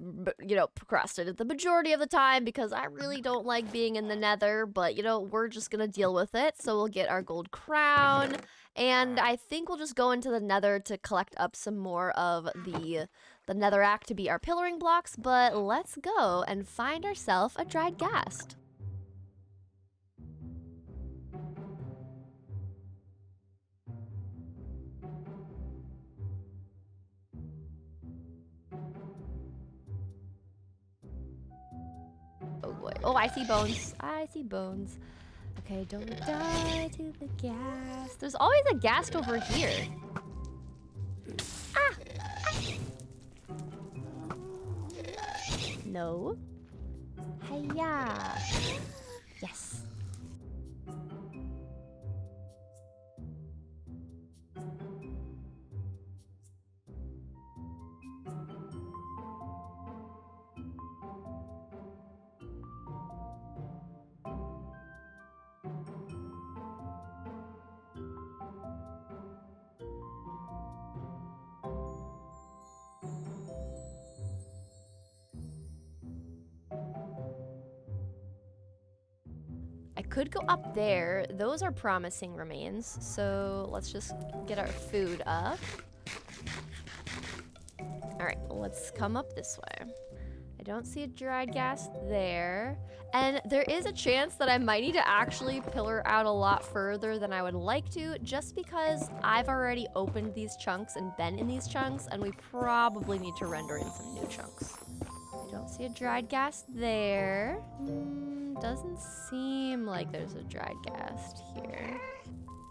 procrastinated the majority of the time because I really don't like being in the nether, but, we're just gonna deal with it. So we'll get our gold crown, and I think we'll just go into the nether to collect up some more of the netherrack to be our pillaring blocks, but let's go and find ourselves a dried ghast. Oh boy. Oh, I see bones. I see bones. Okay, don't die to the ghast. There's always a ghast over here. Ah! No. Hiya. Yes. I could go up there. Those are promising remains. So let's just get our food up. All right, let's come up this way. I don't see a dried ghast there. And there is a chance that I might need to actually pillar out a lot further than I would like to, just because I've already opened these chunks and been in these chunks, and we probably need to render in some new chunks. I don't see a dried ghast there. Doesn't seem like there's a dried ghast here.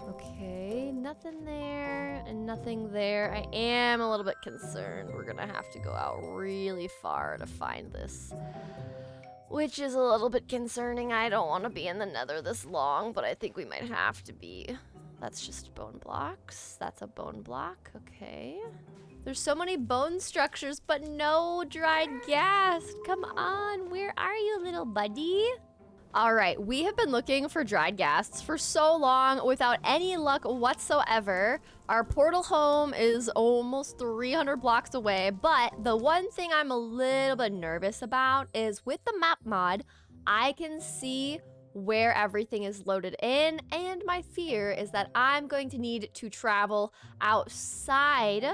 Okay, nothing there and nothing there. I am a little bit concerned. We're gonna have to go out really far to find this, which is a little bit concerning. I don't want to be in the nether this long, but I think we might have to be. That's just bone blocks. That's a bone block. Okay. There's so many bone structures, but no dried ghast. Come on, where are you, little buddy? All right, we have been looking for dried ghasts for so long without any luck whatsoever. Our portal home is almost 300 blocks away, but the one thing I'm a little bit nervous about is with the map mod, I can see where everything is loaded in, and my fear is that I'm going to need to travel outside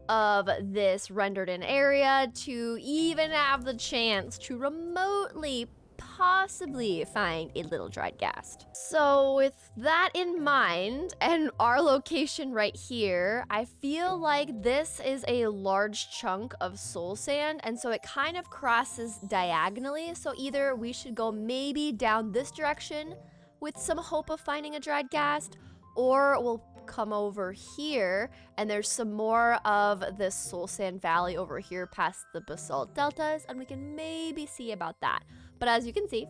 of this rendered in area to even have the chance to remotely possibly find a little dried ghast. So with that in mind and our location right here, I feel like this is a large chunk of soul sand, and so it kind of crosses diagonally. So either we should go maybe down this direction with some hope of finding a dried ghast, or we'll come over here and there's some more of this soul sand valley over here past the basalt deltas, and we can maybe see about that. But as you can see,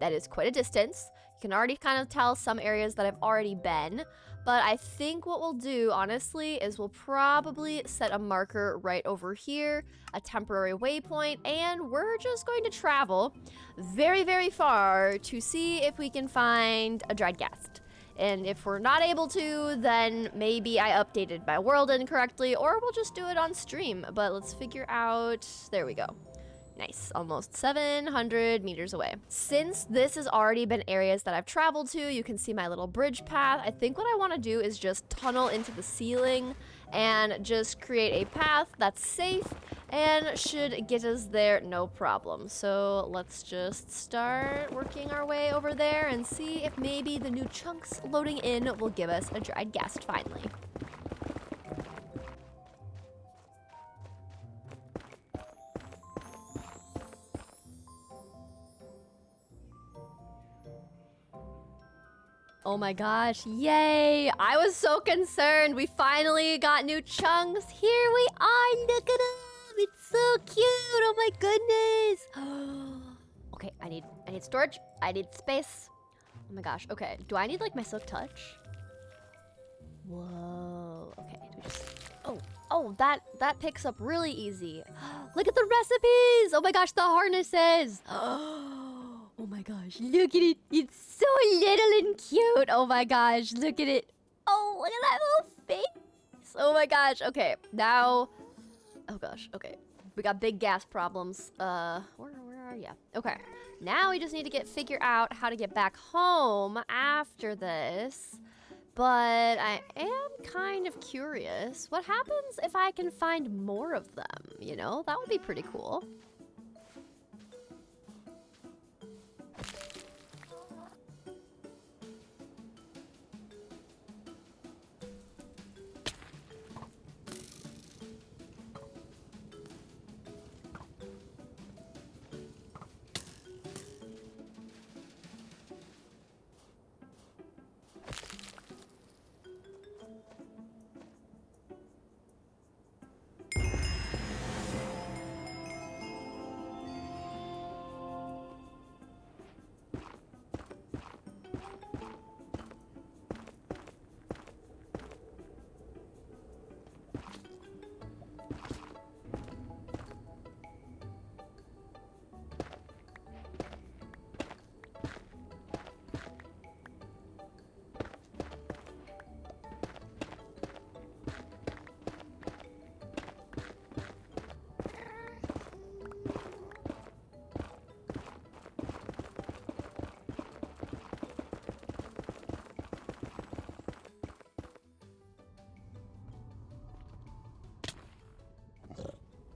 that is quite a distance. You can already kind of tell some areas that I've already been. But I think what we'll do, honestly, is we'll probably set a marker right over here, a temporary waypoint, and we're just going to travel very, very far to see if we can find a dried ghast. And if we're not able to, then maybe I updated my world incorrectly, or we'll just do it on stream. But let's figure out, there we go. Nice, almost 700 meters away. Since this has already been areas that I've traveled to, you can see my little bridge path. I think what I want to do is just tunnel into the ceiling and just create a path that's safe and should get us there no problem. So let's just start working our way over there and see if maybe the new chunks loading in will give us a dried ghast finally. Oh my gosh, yay! I was so concerned. We finally got new chunks. Here we are, look at them. It's so cute, oh my goodness. Okay, I need storage. I need space. Oh my gosh, okay. Do I need like my silk touch? Whoa, okay. Do we just... Oh, that picks up really easy. Look at the recipes! Oh my gosh, the harnesses! Oh my gosh, look at it. It's so little and cute. Oh my gosh, look at it. Oh, look at that little face. Oh my gosh, okay. Now, oh gosh, okay. We got big gas problems. Where are you? Okay, now we just need to figure out how to get back home after this. But I am kind of curious. What happens if I can find more of them? You know, that would be pretty cool.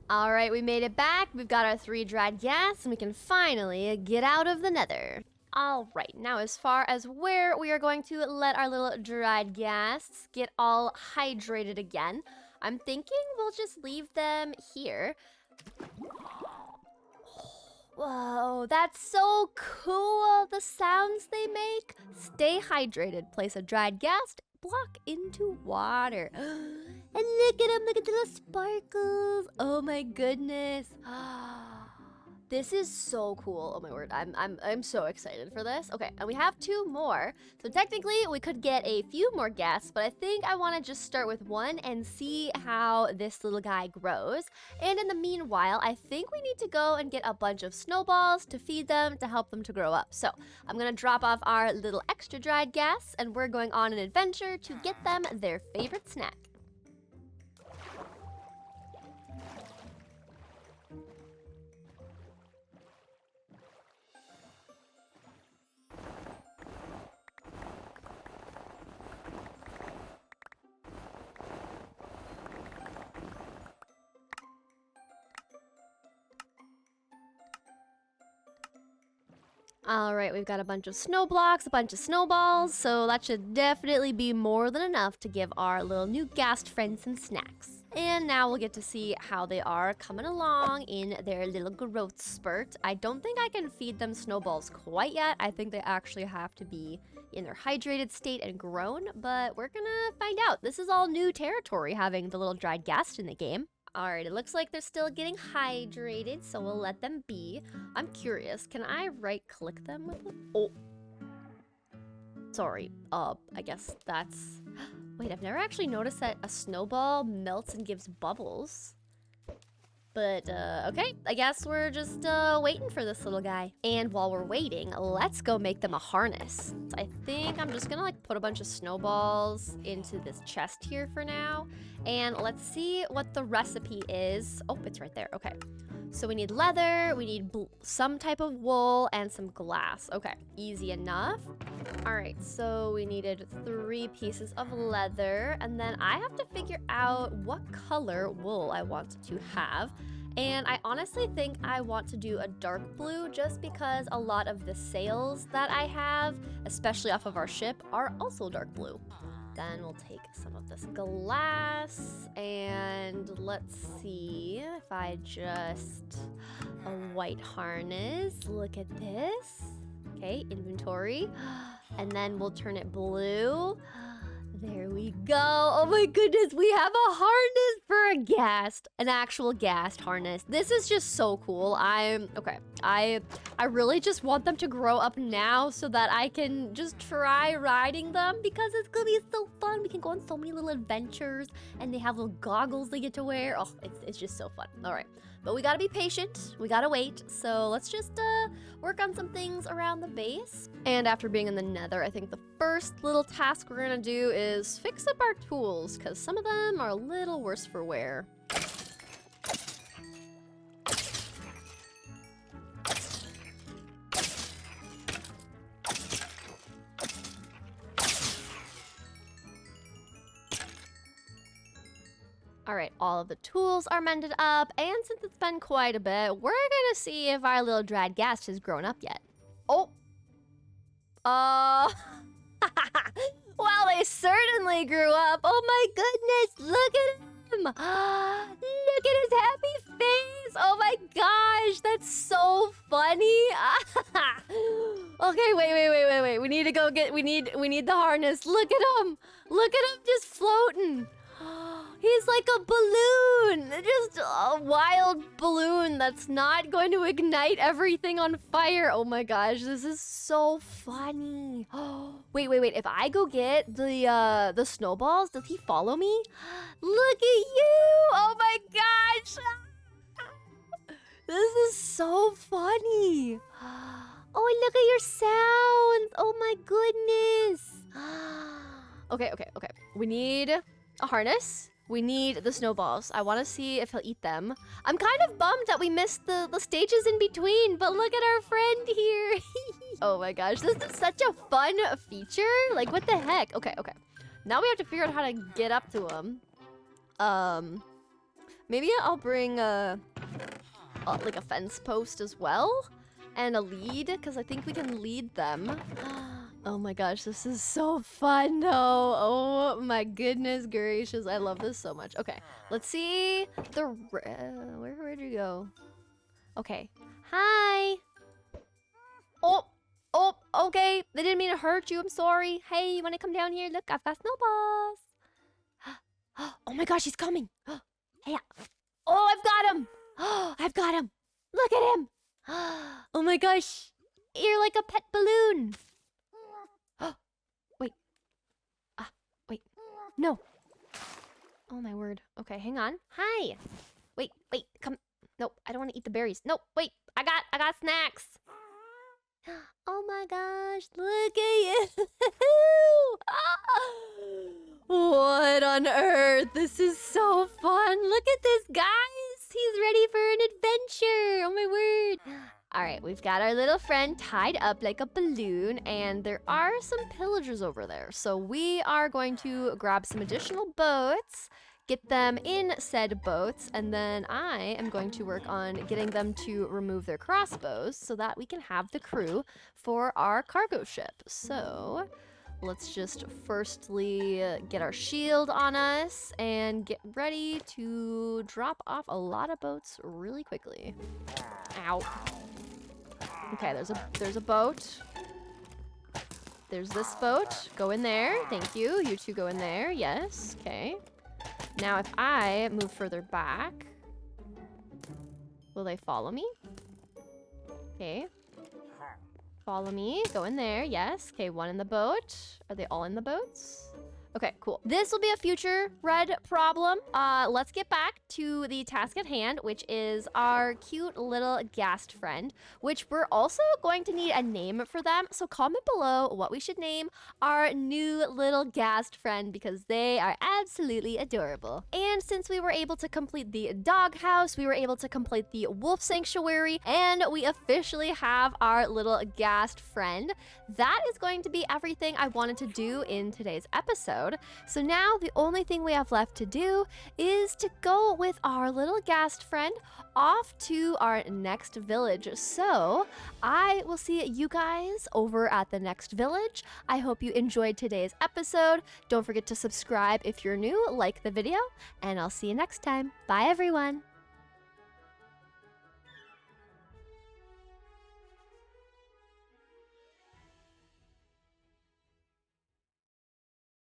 All right, we made it back. We've got our 3 dried gas, and we can finally get out of the nether. All right, now as far as where we are going to let our little dried gas get all hydrated again, I'm thinking we'll just leave them here. Whoa, that's so cool, the sounds they make. Stay hydrated. Place a dried gas block into water. And look at them, look at the little sparkles. Oh my goodness. This is so cool. Oh my word, I'm so excited for this. Okay, and we have 2 more. So technically we could get a few more guests, but I think I want to just start with 1 and see how this little guy grows. And in the meanwhile, I think we need to go and get a bunch of snowballs to feed them to help them to grow up. So I'm gonna drop off our little extra dried guests, and we're going on an adventure to get them their favorite snack. All right, we've got a bunch of snow blocks, a bunch of snowballs, so that should definitely be more than enough to give our little new ghast friends some snacks. And now we'll get to see how they are coming along in their little growth spurt. I don't think I can feed them snowballs quite yet. I think they actually have to be in their hydrated state and grown, but we're gonna find out. This is all new territory, having the little dried ghast in the game. All right, it looks like they're still getting hydrated, so we'll let them be. I'm curious, can I right-click them with them? Oh. Sorry, I guess that's... Wait, I've never actually noticed that a snowball melts and gives bubbles. But, okay, I guess we're just, waiting for this little guy. And while we're waiting, let's go make them a harness. So I think I'm just gonna, like, put a bunch of snowballs into this chest here for now. And let's see what the recipe is. Oh, it's right there, okay. So we need leather, we need some type of wool, and some glass. Okay, easy enough. All right, so we needed 3 pieces of leather, and then I have to figure out what color wool I want to have. And I honestly think I want to do a dark blue just because a lot of the sails that I have, especially off of our ship, are also dark blue. Then we'll take some of this glass, and let's see if I just... a white harness. Look at this. Okay, inventory. And then we'll turn it blue. There we go. Oh my goodness, we have a harness for a ghast, an actual ghast harness. This is just so cool. Okay. I really just want them to grow up now so that I can just try riding them because it's gonna be so fun. We can go on so many little adventures and they have little goggles they get to wear. Oh, it's just so fun. All right. But we gotta be patient, we gotta wait, so let's just work on some things around the base. And after being in the nether, I think the first little task we're gonna do is fix up our tools, because some of them are a little worse for wear. All right, all of the tools are mended up, and since it's been quite a bit, we're gonna see if our little dried ghast has grown up yet. Oh. Well, they certainly grew up. Oh my goodness, look at him. Look at his happy face. Oh my gosh, that's so funny. Okay, wait. We need to go get, we need the harness. Look at him. Look at him just floating. He's like a balloon, just a wild balloon that's not going to ignite everything on fire. Oh my gosh, this is so funny. Wait. If I go get the snowballs, does he follow me? Look at you! Oh my gosh! This is so funny. Oh, look at your sounds. Oh my goodness. Okay. We need a harness. We need the snowballs. I want to see if he'll eat them. I'm kind of bummed that we missed the stages in between, but look at our friend here. Oh my gosh, this is such a fun feature. Like, what the heck? Okay. Now we have to figure out how to get up to him. Maybe I'll bring like a fence post as well, and a lead, because I think we can lead them. Oh my gosh, this is so fun though. Oh my goodness gracious, I love this so much. Okay, let's see the, where'd you go? Okay, hi. Oh, okay, they didn't mean to hurt you, I'm sorry. Hey, you wanna come down here? Look, I've got snowballs. Oh my gosh, he's coming. Hey, oh, I've got him. I've got him. Look at him. Oh my gosh, you're like a pet balloon. Wait, no. Oh my word. Okay, hang on. Hi. Wait, come. Nope, I don't want to eat the berries. Nope, wait, I got snacks. Oh my gosh, look at you. What on earth? This is so fun. Look at this, guys. He's ready for an adventure. Oh my word. All right, we've got our little friend tied up like a balloon, and there are some pillagers over there. So we are going to grab some additional boats, get them in said boats, and then I am going to work on getting them to remove their crossbows so that we can have the crew for our cargo ship. So let's just firstly get our shield on us and get ready to drop off a lot of boats really quickly. Ow. Okay, there's a boat. There's this boat. Go in there. Thank you. You two go in there. Yes. Okay. Now if I move further back, will they follow me? Okay. Follow me. Go in there. Yes. Okay, one in the boat. Are they all in the boats? Okay, cool. This will be a future red problem. Let's get back to the task at hand, which is our cute little ghast friend, which we're also going to need a name for them. So comment below what we should name our new little ghast friend, because they are absolutely adorable. And since we were able to complete the doghouse, we were able to complete the wolf sanctuary, and we officially have our little ghast friend. That is going to be everything I wanted to do in today's episode. So now the only thing we have left to do is to go with our little ghast friend off to our next village. So I will see you guys over at the next village. I hope you enjoyed today's episode. Don't forget to subscribe if you're new, like the video, and I'll see you next time. Bye everyone.